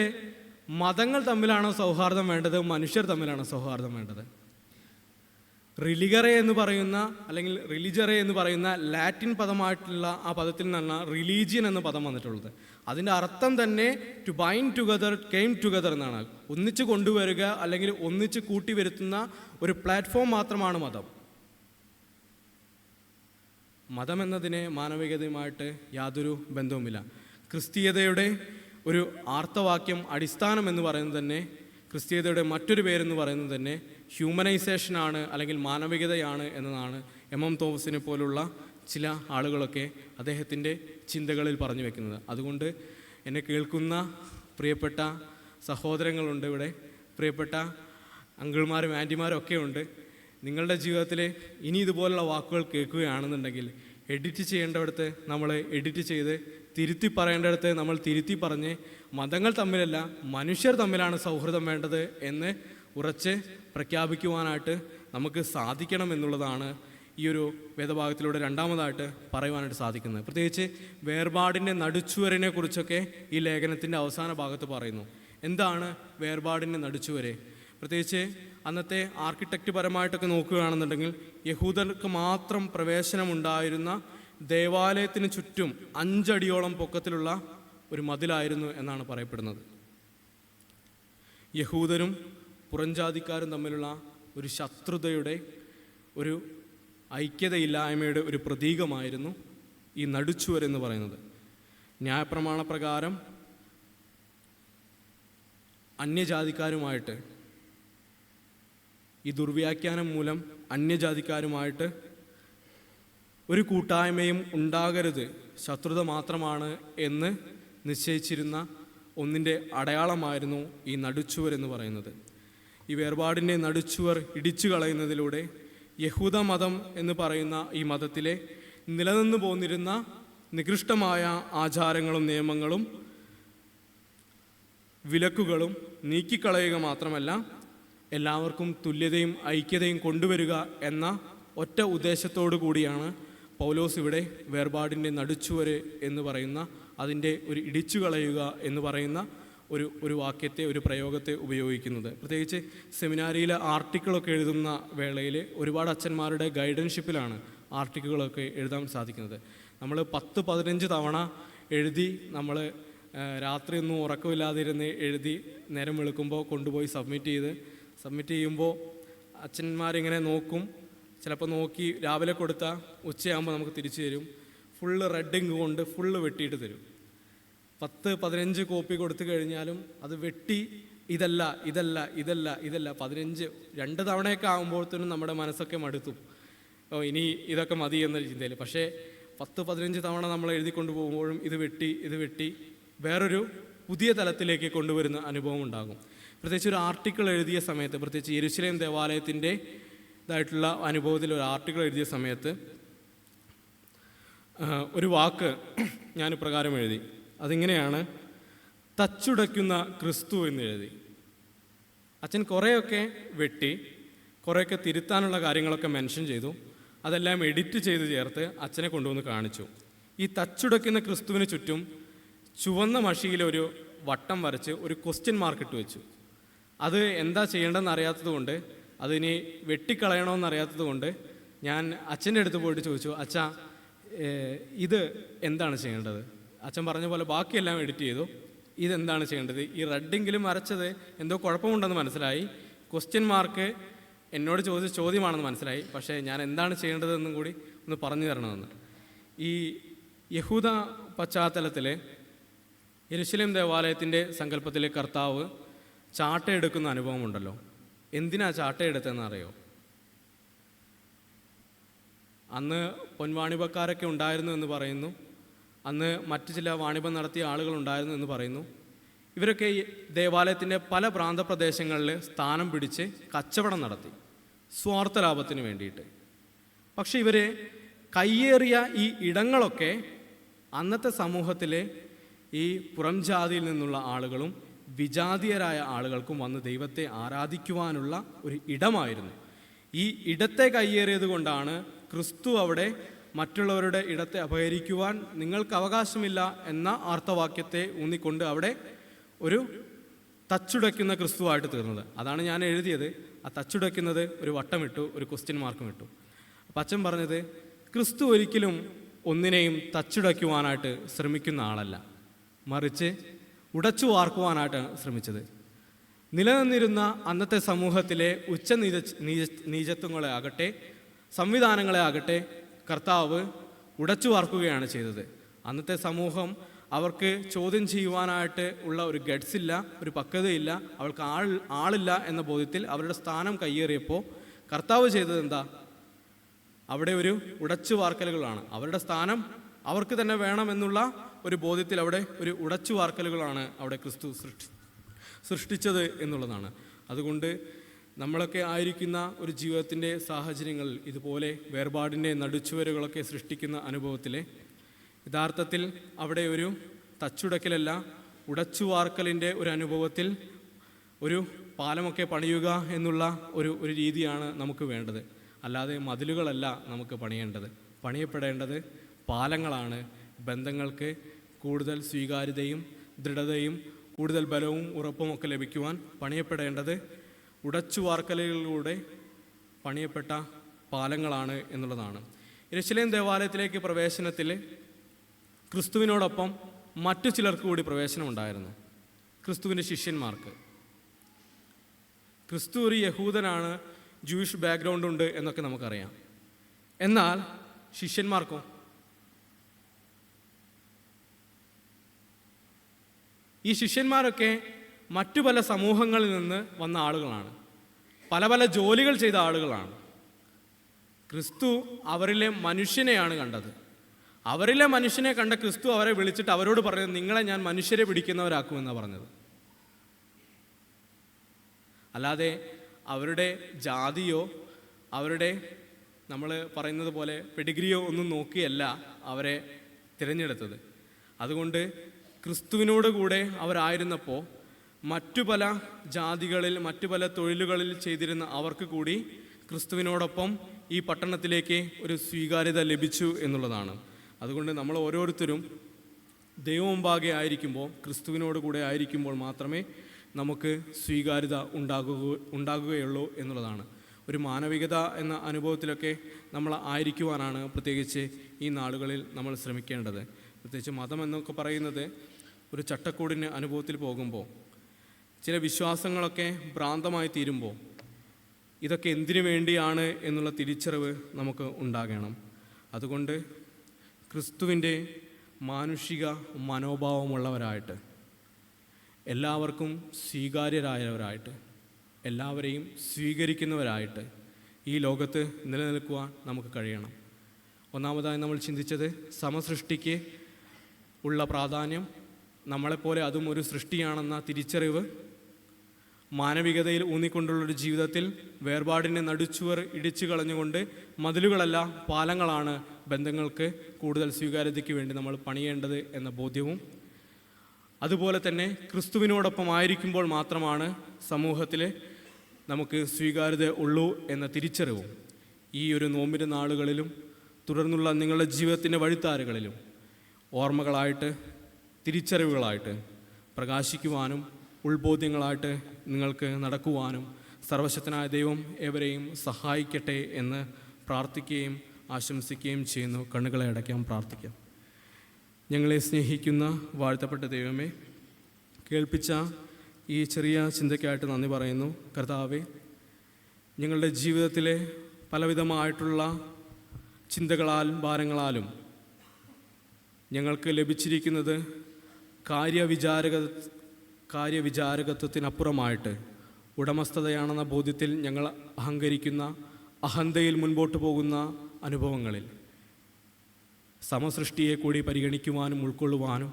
മതങ്ങൾ തമ്മിലാണോ സൗഹാർദ്ദം വേണ്ടത്, മനുഷ്യർ തമ്മിലാണോ സൗഹാർദ്ദം വേണ്ടത്? റിലിഗറെ എന്ന് പറയുന്ന അല്ലെങ്കിൽ റിലിജറെ എന്ന് പറയുന്ന ലാറ്റിൻ പദമായിട്ടുള്ള ആ പദത്തിൽ നിന്നാണ് റിലീജിയൻ എന്ന പദം വന്നിട്ടുള്ളത്. അതിൻ്റെ അർത്ഥം തന്നെ to bind together came together എന്നാണ്. ഒന്നിച്ച് കൊണ്ടുവരിക അല്ലെങ്കിൽ ഒന്നിച്ച് കൂട്ടി വരുത്തുന്ന ഒരു പ്ലാറ്റ്ഫോം മാത്രമാണ് മതം. മതം എന്നതിന് മാനവികതയുമായിട്ട് യാതൊരു ബന്ധവുമില്ല. ക്രിസ്തീയതയുടെ ഒരു ആർത്തവാക്യം അടിസ്ഥാനം എന്ന് പറയുന്നത് തന്നെ, ക്രിസ്തീയതയുടെ മറ്റൊരു പേരെന്ന് പറയുന്നത് തന്നെ ഹ്യൂമനൈസേഷനാണ് അല്ലെങ്കിൽ മാനവികതയാണ് എന്നതാണ് എം തോമസിനെ പോലുള്ള ചില ആളുകളൊക്കെ അദ്ദേഹത്തിൻ്റെ ചിന്തകളിൽ പറഞ്ഞു വെക്കുന്നത്. അതുകൊണ്ട് എന്നെ കേൾക്കുന്ന പ്രിയപ്പെട്ട സഹോദരങ്ങളുണ്ട് ഇവിടെ, പ്രിയപ്പെട്ട അങ്കിൾമാരും ആൻറ്റിമാരും ഒക്കെ ഉണ്ട്. നിങ്ങളുടെ ജീവിതത്തിൽ ഇനി ഇതുപോലുള്ള വാക്കുകൾ കേൾക്കുകയാണെന്നുണ്ടെങ്കിൽ എഡിറ്റ് ചെയ്യേണ്ടടുത്ത് നമ്മൾ എഡിറ്റ് ചെയ്ത്, തിരുത്തി പറയേണ്ടടുത്ത് നമ്മൾ തിരുത്തി പറഞ്ഞ്, മതങ്ങൾ തമ്മിലല്ല മനുഷ്യർ തമ്മിലാണ് സൗഹൃദം വേണ്ടത് എന്ന് ഉറച്ച് പ്രഖ്യാപിക്കുവാനായിട്ട് നമുക്ക് സാധിക്കണം എന്നുള്ളതാണ് ഈ ഒരു വേദഭാഗത്തിലൂടെ രണ്ടാമതായിട്ട് പറയുവാനായിട്ട് സാധിക്കുന്നത്. പ്രത്യേകിച്ച് വേർപാടിൻ്റെ നടുച്ചുവരിനെ കുറിച്ചൊക്കെ ഈ ലേഖനത്തിൻ്റെ അവസാന ഭാഗത്ത് പറയുന്നു. എന്താണ് വേർപാടിൻ്റെ നടുച്ചുവരെ? പ്രത്യേകിച്ച് അന്നത്തെ ആർക്കിടെക്റ്റ് പരമായിട്ടൊക്കെ നോക്കുകയാണെന്നുണ്ടെങ്കിൽ യഹൂദർക്ക് മാത്രം പ്രവേശനമുണ്ടായിരുന്ന ദേവാലയത്തിന് ചുറ്റും 5 അടിയോളം പൊക്കത്തിലുള്ള ഒരു മതിലായിരുന്നു എന്നാണ് പറയപ്പെടുന്നത്. യഹൂദരും പുറംജാതിക്കാരും തമ്മിലുള്ള ഒരു ശത്രുതയുടെ, ഒരു ഐക്യതയില്ലായ്മയുടെ ഒരു പ്രതീകമായിരുന്നു ഈ നടുച്ചുവർ എന്ന് പറയുന്നത്. ന്യായപ്രമാണ പ്രകാരം അന്യജാതിക്കാരുമായിട്ട്, ഈ ദുർവ്യാഖ്യാനം മൂലം അന്യജാതിക്കാരുമായിട്ട് ഒരു കൂട്ടായ്മയും ഉണ്ടാകരുത്, ശത്രുത മാത്രമാണ് എന്ന് നിശ്ചയിച്ചിരുന്ന ഒന്നിൻ്റെ അടയാളമായിരുന്നു ഈ നടുച്ചുവർ എന്ന് പറയുന്നത്. ഈ വേർപാടിൻ്റെ നടുച്ചുവർ ഇടിച്ചു കളയുന്നതിലൂടെ യഹൂദ മതം എന്ന് പറയുന്ന ഈ മതത്തിലെ നിലനിന്നു പോന്നിരുന്ന നികൃഷ്ടമായ ആചാരങ്ങളും നിയമങ്ങളും വിലക്കുകളും നീക്കിക്കളയുക മാത്രമല്ല, എല്ലാവർക്കും തുല്യതയും ഐക്യതയും കൊണ്ടുവരിക എന്ന ഒറ്റ ഉദ്ദേശത്തോടു കൂടിയാണ് പൗലോസ് ഇവിടെ വേർപാടിൻ്റെ നടുച്ചുവര് എന്ന് പറയുന്ന, അതിൻ്റെ ഒരു ഇടിച്ചു കളയുക എന്ന് പറയുന്ന ഒരു വാക്യത്തെ, ഒരു പ്രയോഗത്തെ ഉപയോഗിക്കുന്നത്. പ്രത്യേകിച്ച് സെമിനാരിയിലെ ആർട്ടിക്കിളൊക്കെ എഴുതുന്ന വേളയിൽ ഒരുപാട് അച്ഛന്മാരുടെ ഗൈഡൻഷിപ്പിലാണ് ആർട്ടിക്കിളൊക്കെ എഴുതാൻ സാധിക്കുന്നത്. നമ്മൾ 10-15 തവണ എഴുതി, നമ്മൾ രാത്രിയൊന്നും ഉറക്കമില്ലാതിരുന്ന് എഴുതി നേരം വെളുക്കുമ്പോൾ കൊണ്ടുപോയി സബ്മിറ്റ് ചെയ്യുമ്പോൾ അച്ഛന്മാരിങ്ങനെ നോക്കും. ചിലപ്പോൾ നോക്കി രാവിലെ കൊടുത്താൽ ഉച്ചയാകുമ്പോൾ നമുക്ക് തിരിച്ചു തരും. ഫുള്ള് റെഡിങ് കൊണ്ട് ഫുള്ള് വെട്ടിയിട്ട് തരും. 10-15 കോപ്പി കൊടുത്തു കഴിഞ്ഞാലും അത് വെട്ടി ഇതല്ല 15 2 തവണയൊക്കെ ആകുമ്പോഴത്തേനും നമ്മുടെ മനസ്സൊക്കെ മടുത്തു, ഇനി ഇതൊക്കെ മതി എന്നൊരു ചിന്തയിൽ. പക്ഷേ 10-15 തവണ നമ്മൾ എഴുതിക്കൊണ്ട് പോകുമ്പോഴും ഇത് വെട്ടി വേറൊരു പുതിയ തലത്തിലേക്ക് കൊണ്ടുവരുന്ന അനുഭവം ഉണ്ടാകും. പ്രത്യേകിച്ച് ഒരു ആർട്ടിക്കിൾ എഴുതിയ സമയത്ത്, പ്രത്യേകിച്ച് യെരുശലേം ദേവാലയത്തിൻ്റെ ഇതായിട്ടുള്ള അനുഭവത്തിൽ ഒരു ആർട്ടിക്കിൾ എഴുതിയ സമയത്ത് ഒരു വാക്ക് ഞാൻ ഇപ്രകാരം എഴുതി. അതിങ്ങനെയാണ്: തച്ചുടയ്ക്കുന്ന ക്രിസ്തു എന്ന് എഴുതി. അച്ഛൻ കുറേയൊക്കെ വെട്ടി, കുറേയൊക്കെ തിരുത്താനുള്ള കാര്യങ്ങളൊക്കെ മെൻഷൻ ചെയ്തു. അതെല്ലാം എഡിറ്റ് ചെയ്ത് ചേർത്ത് അച്ഛനെ കൊണ്ടുവന്ന് കാണിച്ചു. ഈ തച്ചുടയ്ക്കുന്ന ക്രിസ്തുവിന് ചുറ്റും ചുവന്ന മഷിയിലൊരു വട്ടം വരച്ച് ഒരു ക്വസ്റ്റ്യൻ മാർക്ക് ഇട്ട് വെച്ചു. അത് എന്താ ചെയ്യേണ്ടതെന്ന് അറിയാത്തത് കൊണ്ട്, അതിനി വെട്ടിക്കളയണമെന്ന് അറിയാത്തത് കൊണ്ട് ഞാൻ അച്ഛൻ്റെ അടുത്ത് പോയിട്ട് ചോദിച്ചു, അച്ഛാ ഇത് എന്താണ് ചെയ്യേണ്ടത്? അച്ഛൻ പറഞ്ഞ പോലെ ബാക്കിയെല്ലാം എഡിറ്റ് ചെയ്തു. ഇതെന്താണ് ചെയ്യേണ്ടത്? ഈ റെഡിങ്കിലും വരച്ചത് എന്തോ കുഴപ്പമുണ്ടെന്ന് മനസ്സിലായി. ക്വസ്റ്റ്യൻ മാർക്ക് എന്നോട് ചോദിച്ച ചോദ്യമാണെന്ന് മനസ്സിലായി. പക്ഷേ ഞാൻ എന്താണ് ചെയ്യേണ്ടതെന്നും കൂടി ഒന്ന് പറഞ്ഞു തരണമെന്ന്. ഈ യഹൂദ പശ്ചാത്തലത്തിൽ യെരുശലേം ദേവാലയത്തിൻ്റെ സങ്കല്പത്തിലെ കർത്താവ് ചാട്ടയെടുക്കുന്ന അനുഭവമുണ്ടല്ലോ. എന്തിനാ ചാട്ടയെടുത്തതെന്ന് അറിയോ? അന്ന് പൊൻവാണിഭക്കാരൊക്കെ ഉണ്ടായിരുന്നു എന്ന് പറയുന്നു. അന്ന് മറ്റു ചില വാണിഭം നടത്തിയ ആളുകളുണ്ടായിരുന്നു എന്ന് പറയുന്നു. ഇവരൊക്കെ ഈ ദേവാലയത്തിൻ്റെ പല പ്രാന്തപ്രദേശങ്ങളിൽ സ്ഥാനം പിടിച്ച് കച്ചവടം നടത്തി, സ്വാർത്ഥ ലാഭത്തിന് വേണ്ടിയിട്ട്. പക്ഷെ ഇവർ കയ്യേറിയ ഈ ഇടങ്ങളൊക്കെ അന്നത്തെ സമൂഹത്തിലെ ഈ പുറം ജാതിയിൽ നിന്നുള്ള ആളുകളും വിജാതീയരായ ആളുകൾക്കും വന്ന് ദൈവത്തെ ആരാധിക്കുവാനുള്ള ഒരു ഇടമായിരുന്നു. ഈ ഇടത്തെ കയ്യേറിയത് കൊണ്ടാണ് ക്രിസ്തു അവിടെ മറ്റുള്ളവരുടെ ഇടത്തെ അപഹരിക്കുവാൻ നിങ്ങൾക്ക് അവകാശമില്ല എന്ന ആർത്തവാക്യത്തെ ഊന്നിക്കൊണ്ട് അവിടെ ഒരു തച്ചുടയ്ക്കുന്ന ക്രിസ്തുവായിട്ട് തീർന്നത്. അതാണ് ഞാൻ എഴുതിയത്. ആ തച്ചുടയ്ക്കുന്നത് ഒരു വട്ടമിട്ടു, ഒരു ക്വസ്റ്റ്യൻ മാർക്കും ഇട്ടു. അപ്പം അച്ഛൻ പറഞ്ഞത്, ക്രിസ്തു ഒരിക്കലും ഒന്നിനെയും തച്ചുടയ്ക്കുവാനായിട്ട് ശ്രമിക്കുന്ന ആളല്ല. മറിച്ച് ഉടച്ചു വാർക്കുവാനായിട്ടാണ് ശ്രമിച്ചത്. നിലനിന്നിരുന്ന അന്നത്തെ സമൂഹത്തിലെ നീചത്വങ്ങളെ ആകട്ടെ സംവിധാനങ്ങളെ ആകട്ടെ കർത്താവ് ഉടച്ചു വാർക്കുകയാണ് ചെയ്തത്. അന്നത്തെ സമൂഹം അവർക്ക് ചോദ്യം ചെയ്യുവാനായിട്ട് ഉള്ള ഒരു ഗഡ്സ് ഇല്ല, ഒരു പക്വതയില്ല, അവർക്ക് ആളില്ല എന്ന ബോധ്യത്തിൽ അവരുടെ സ്ഥാനം കയ്യേറിയപ്പോൾ കർത്താവ് ചെയ്തത് എന്താ? അവിടെ ഒരു ഉടച്ചു വാർക്കലുകളാണ്. അവരുടെ സ്ഥാനം അവർക്ക് തന്നെ വേണമെന്നുള്ള ഒരു ബോധ്യത്തിൽ അവിടെ ഒരു ഉടച്ചു വാർക്കലുകളാണ് അവിടെ ക്രിസ്തു സൃഷ്ടിച്ചത് എന്നുള്ളതാണ്. അതുകൊണ്ട് നമ്മളൊക്കെ ആയിരിക്കുന്ന ഒരു ജീവിതത്തിൻ്റെ സാഹചര്യങ്ങളിൽ ഇതുപോലെ വേർപാടിൻ്റെ നടുച്ചുവരുകളൊക്കെ സൃഷ്ടിക്കുന്ന അനുഭവത്തിൽ യഥാർത്ഥത്തിൽ അവിടെ ഒരു തച്ചുടക്കലല്ല, ഉടച്ചു വാർക്കലിൻ്റെ ഒരു അനുഭവത്തിൽ ഒരു പാലമൊക്കെ പണിയുക എന്നുള്ള ഒരു രീതിയാണ് നമുക്ക് വേണ്ടത്. അല്ലാതെ മതിലുകളല്ല നമുക്ക് പണിയപ്പെടേണ്ടത് പാലങ്ങളാണ്. ബന്ധങ്ങൾക്ക് കൂടുതൽ സ്വീകാര്യതയും ദൃഢതയും കൂടുതൽ ബലവും ഉറപ്പും ഒക്കെ ലഭിക്കുവാൻ പണിയപ്പെടേണ്ടത് ഉടച്ചു വാർക്കലുകളിലൂടെ പണിയപ്പെട്ട പാലങ്ങളാണ് എന്നുള്ളതാണ്. യെരുശലേം ദേവാലയത്തിലേക്ക് പ്രവേശനത്തിൽ ക്രിസ്തുവിനോടൊപ്പം മറ്റു ചിലർക്ക് കൂടി പ്രവേശനമുണ്ടായിരുന്നു. ക്രിസ്തുവിൻ്റെ ശിഷ്യന്മാർക്ക്. ക്രിസ്തു ഒരു യഹൂദനാണ്, ജൂയിഷ് ബാക്ക്ഗ്രൗണ്ട് ഉണ്ട് എന്നൊക്കെ നമുക്കറിയാം. എന്നാൽ ശിഷ്യന്മാർക്കോ? ഈ ശിഷ്യന്മാരൊക്കെ മറ്റു പല സമൂഹങ്ങളിൽ നിന്ന് വന്ന ആളുകളാണ്, പല പല ജോലികൾ ചെയ്ത ആളുകളാണ്. ക്രിസ്തു അവരിലെ മനുഷ്യനെയാണ് കണ്ടത്. അവരിലെ മനുഷ്യനെ കണ്ട ക്രിസ്തു അവരെ വിളിച്ചിട്ട് അവരോട് പറഞ്ഞത്, നിങ്ങളെ ഞാൻ മനുഷ്യരെ പിടിക്കുന്നവരാക്കുമെന്നാണ് പറഞ്ഞത്. അല്ലാതെ അവരുടെ ജാതിയോ അവരുടെ നമ്മൾ പറയുന്നത് പോലെ പെഡിഗ്രിയോ ഒന്നും നോക്കിയല്ല അവരെ തിരഞ്ഞെടുത്തത്. അതുകൊണ്ട് ക്രിസ്തുവിനോട് കൂടെ അവരായിരുന്നപ്പോൾ മറ്റു പല ജാതികളിൽ മറ്റു പല തൊഴിലുകളിൽ ചെയ്തിരുന്ന അവർക്ക് കൂടി ക്രിസ്തുവിനോടൊപ്പം ഈ പട്ടണത്തിലേക്ക് ഒരു സ്വീകാര്യത ലഭിച്ചു എന്നുള്ളതാണ്. അതുകൊണ്ട് നമ്മൾ ഓരോരുത്തരും ദൈവമുമ്പാകെ ആയിരിക്കുമ്പോൾ, ക്രിസ്തുവിനോട് കൂടെ ആയിരിക്കുമ്പോൾ മാത്രമേ നമുക്ക് സ്വീകാര്യത ഉണ്ടാകുകയുള്ളൂ എന്നുള്ളതാണ്. ഒരു മാനവികത എന്ന അനുഭവത്തിലൊക്കെ നമ്മൾ ആയിരിക്കുവാനാണ് പ്രത്യേകിച്ച് ഈ നാളുകളിൽ നമ്മൾ ശ്രമിക്കേണ്ടത്. പ്രത്യേകിച്ച് മതം എന്നൊക്കെ പറയുന്നത് ഒരു ചട്ടക്കൂടിന് അനുഭവത്തിൽ പോകുമ്പോൾ, ചില വിശ്വാസങ്ങളൊക്കെ ഭ്രാന്തമായി തീരുമ്പോൾ ഇതൊക്കെ എന്തിനു വേണ്ടിയാണ് എന്നുള്ള തിരിച്ചറിവ് നമുക്ക് ഉണ്ടാകണം. അതുകൊണ്ട് ക്രിസ്തുവിൻ്റെ മാനുഷിക മനോഭാവമുള്ളവരായിട്ട്, എല്ലാവർക്കും സ്വീകാര്യരായവരായിട്ട്, എല്ലാവരെയും സ്വീകരിക്കുന്നവരായിട്ട് ഈ ലോകത്ത് നിലനിൽക്കുവാൻ നമുക്ക് കഴിയണം. ഒന്നാമതായി നമ്മൾ ചിന്തിച്ചത് സമസൃഷ്ടിക്ക് ഉള്ള പ്രാധാന്യം, നമ്മളെപ്പോലെ അതും ഒരു സൃഷ്ടിയാണെന്ന തിരിച്ചറിവ്, മാനവികതയിൽ ഊന്നിക്കൊണ്ടുള്ളൊരു ജീവിതത്തിൽ വേർപാടിനെ നടുച്ചുവർ ഇടിച്ചു കളഞ്ഞുകൊണ്ട് മതിലുകളല്ല പാലങ്ങളാണ് ബന്ധങ്ങൾക്ക് കൂടുതൽ സ്വീകാര്യതയ്ക്ക് വേണ്ടി നമ്മൾ പണിയേണ്ടത് എന്ന ബോധ്യവും, അതുപോലെ തന്നെ ക്രിസ്തുവിനോടൊപ്പം ആയിരിക്കുമ്പോൾ മാത്രമാണ് സമൂഹത്തിൽ നമുക്ക് സ്വീകാര്യത ഉള്ളൂ എന്ന തിരിച്ചറിവും ഈ ഒരു നോമ്പിൻ്റെ നാളുകളിലും തുടർന്നുള്ള നിങ്ങളുടെ ജീവിതത്തിൻ്റെ വഴിത്താരകളിലും ഓർമ്മകളായിട്ട്, തിരിച്ചറിവുകളായിട്ട് പ്രകാശിക്കുവാനും ഉൾബോധ്യങ്ങളായിട്ട് നിങ്ങൾക്ക് നടക്കുവാനും സർവശക്തനായ ദൈവം ഏവരെയും സഹായിക്കട്ടെ എന്ന് പ്രാർത്ഥിക്കുകയും ആശംസിക്കുകയും ചെയ്യുന്നു. കണ്ണുകളെ അടയ്ക്കാം, പ്രാർത്ഥിക്കാം. ഞങ്ങളെ സ്നേഹിക്കുന്ന വാഴ്ത്തപ്പെട്ട ദൈവമേ, കേൾപ്പിച്ച ഈ ചെറിയ ചിന്തയ്ക്കായിട്ട് നന്ദി പറയുന്നു. കർത്താവേ, ഞങ്ങളുടെ ജീവിതത്തിലെ പലവിധമായിട്ടുള്ള ചിന്തകളാലും ഭാരങ്ങളാലും ഞങ്ങൾക്ക് ലഭിച്ചിരിക്കുന്നത് കാര്യവിചാരകത്വത്തിനപ്പുറമായിട്ട് ഉടമസ്ഥതയാണെന്ന ബോധ്യത്തിൽ ഞങ്ങൾ അഹങ്കരിക്കുന്ന, അഹന്തയിൽ മുൻപോട്ട് പോകുന്ന അനുഭവങ്ങളിൽ സമസൃഷ്ടിയെ കൂടി പരിഗണിക്കുവാനും ഉൾക്കൊള്ളുവാനും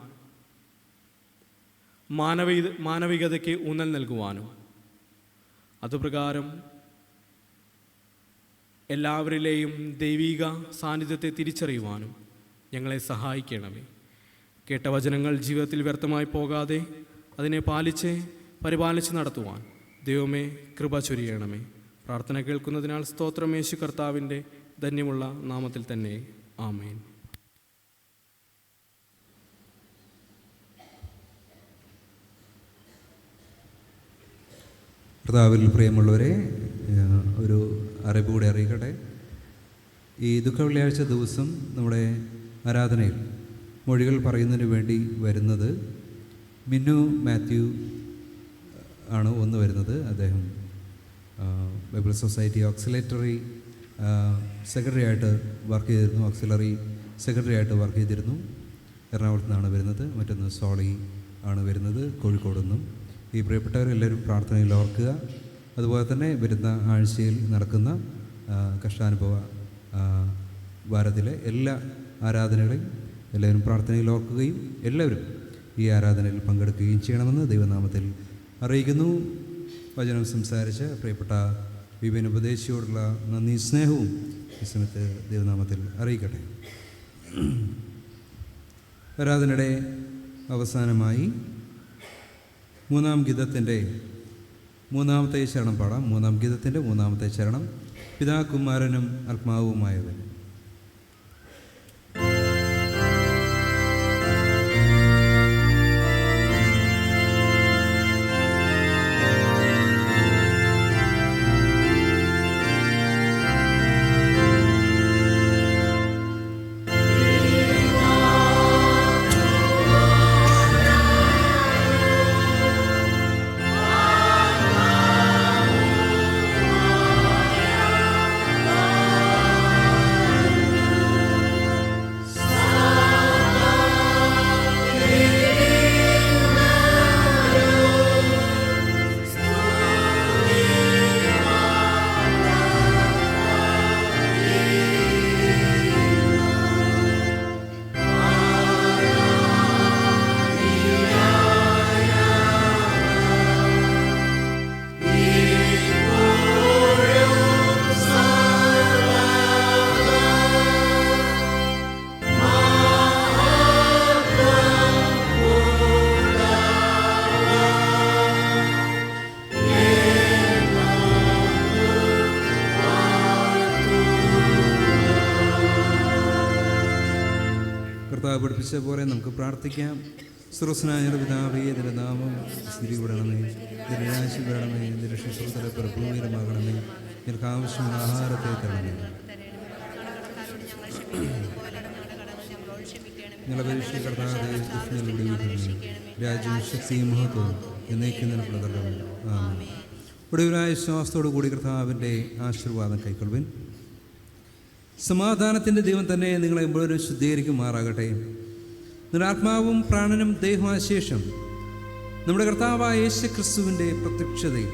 മാനവികതയ്ക്ക് ഊന്നൽ നൽകുവാനും അതുപ്രകാരം എല്ലാവരിലെയും ദൈവിക സാന്നിധ്യത്തെ തിരിച്ചറിയുവാനും ഞങ്ങളെ സഹായിക്കണമേ. കേട്ട വചനങ്ങൾ ജീവിതത്തിൽ വ്യർത്ഥമായി പോകാതെ അതിനെ പരിപാലിച്ച് നടത്തുവാൻ ദൈവമേ കൃപ ചൊരിയണമേ. പ്രാർത്ഥന കേൾക്കുന്നതിനാൽ സ്തോത്രം. യേശു കർത്താവിൻ്റെ ധന്യമുള്ള നാമത്തിൽ തന്നെ, ആമേൻ. കർത്താവിൽ പ്രിയമുള്ളവരെ, ഒരു അറിവ് കൂടി അറിയിക്കട്ടെ. ഈ ദുഃഖവെള്ളിയാഴ്ച ദിവസം നമ്മുടെ ആരാധനയിൽ മൊഴികൾ പറയുന്നതിന് വേണ്ടി വരുന്നത് മിന്നു മാത്യു ആണ് ഒന്ന് വരുന്നത്. അദ്ദേഹം ബൈബിൾ സൊസൈറ്റി ഓക്സിലേറ്ററി സെക്രട്ടറി ആയിട്ട് വർക്ക് ചെയ്തിരുന്നു, ഓക്സിലറി സെക്രട്ടറി ആയിട്ട് വർക്ക് ചെയ്തിരുന്നു. എറണാകുളത്ത് നിന്നാണ് വരുന്നത്. മറ്റൊന്ന് സോളി ആണ് വരുന്നത്, കോഴിക്കോട് നിന്നും. ഈ പ്രിയപ്പെട്ടവരെല്ലാവരും പ്രാർത്ഥനയിൽ ഓർക്കുക. അതുപോലെ തന്നെ വരുന്ന ആഴ്ചയിൽ നടക്കുന്ന കഷ്ടാനുഭവ വാരത്തിലെ എല്ലാ ആരാധനകളെയും എല്ലാവരും പ്രാർത്ഥനയിൽ ഓർക്കുകയും എല്ലാവരും ഈ ആരാധനയിൽ പങ്കെടുക്കുകയും ചെയ്യണമെന്ന് ദൈവനാമത്തിൽ അറിയിക്കുന്നു. വചനം സംസാരിച്ച പ്രിയപ്പെട്ട വിപിൻ ഉപദേശിയോടുള്ള നന്ദി സ്നേഹവും ഈ സമയത്ത് ദൈവനാമത്തിൽ അറിയിക്കട്ടെ. ആരാധനയുടെ അവസാനമായി മൂന്നാം ഗീതത്തിൻ്റെ മൂന്നാമത്തെ ചരണം പാടാം. മൂന്നാം ഗീതത്തിൻ്റെ മൂന്നാമത്തെ ചരണം, പിതാ കുമാരനും ആത്മാവുമായവൻ. പഠിപ്പിച്ച പോലെ നമുക്ക് പ്രാർത്ഥിക്കാം. സ്രോസ്നായ പിതാവേ, ഇതിൻ്റെ നാമം സ്ഥിരീകരണമേ, ഇതിൻ്റെ രാജ്യം വരണമേ, ഇതിൻ്റെ ശുശ്രൂഷ പ്രഭൂമികരമാകണമേ, എനിക്ക് ആവശ്യമുള്ള ആഹാരത്തെ തരണമേ. നിങ്ങളെ പരീക്ഷിക്കപ്പെടാതെ രാജ്യവും ശക്തിയും മഹത്വവും എന്നേക്കും നിലപ്പെടുത്തണം. ആമേൻ. ഒടുവിലായ വിശ്വാസത്തോടു കൂടി കർത്താവിൻ്റെ ആശീർവാദം കൈക്കൊള്ളുവിൻ. സമാധാനത്തിൻ്റെ ദൈവം തന്നെ നിങ്ങളെ മുഴുവനും ശുദ്ധീകരിക്കുമാറാകട്ടെ. നിങ്ങളുടെ ആത്മാവും പ്രാണനും ദേഹമായ ശേഷം നമ്മുടെ കർത്താവായ യേശു ക്രിസ്തുവിൻ്റെ പ്രത്യക്ഷതയിൽ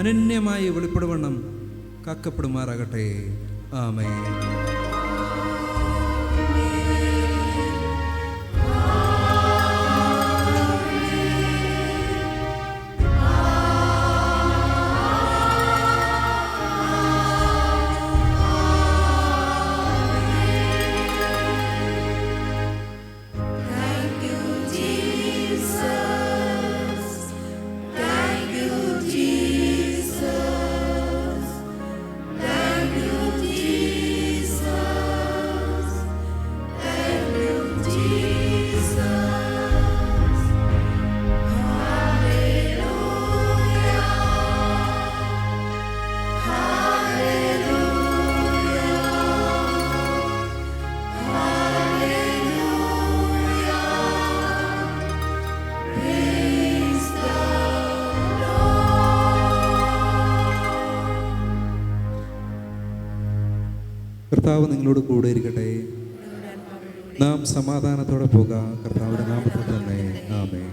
അനന്യമായി വെളിപ്പെടുവണ്ണം കാക്കപ്പെടുമാറാകട്ടെ. ആമേൻ. കർത്താവ് നിങ്ങളോട് കൂടെ ഇരിക്കട്ടെ. നാം സമാധാനത്തോടെ പോകാം. കർത്താവിൻ്റെ നാമത്തിൽ തന്നെ ആമേൻ.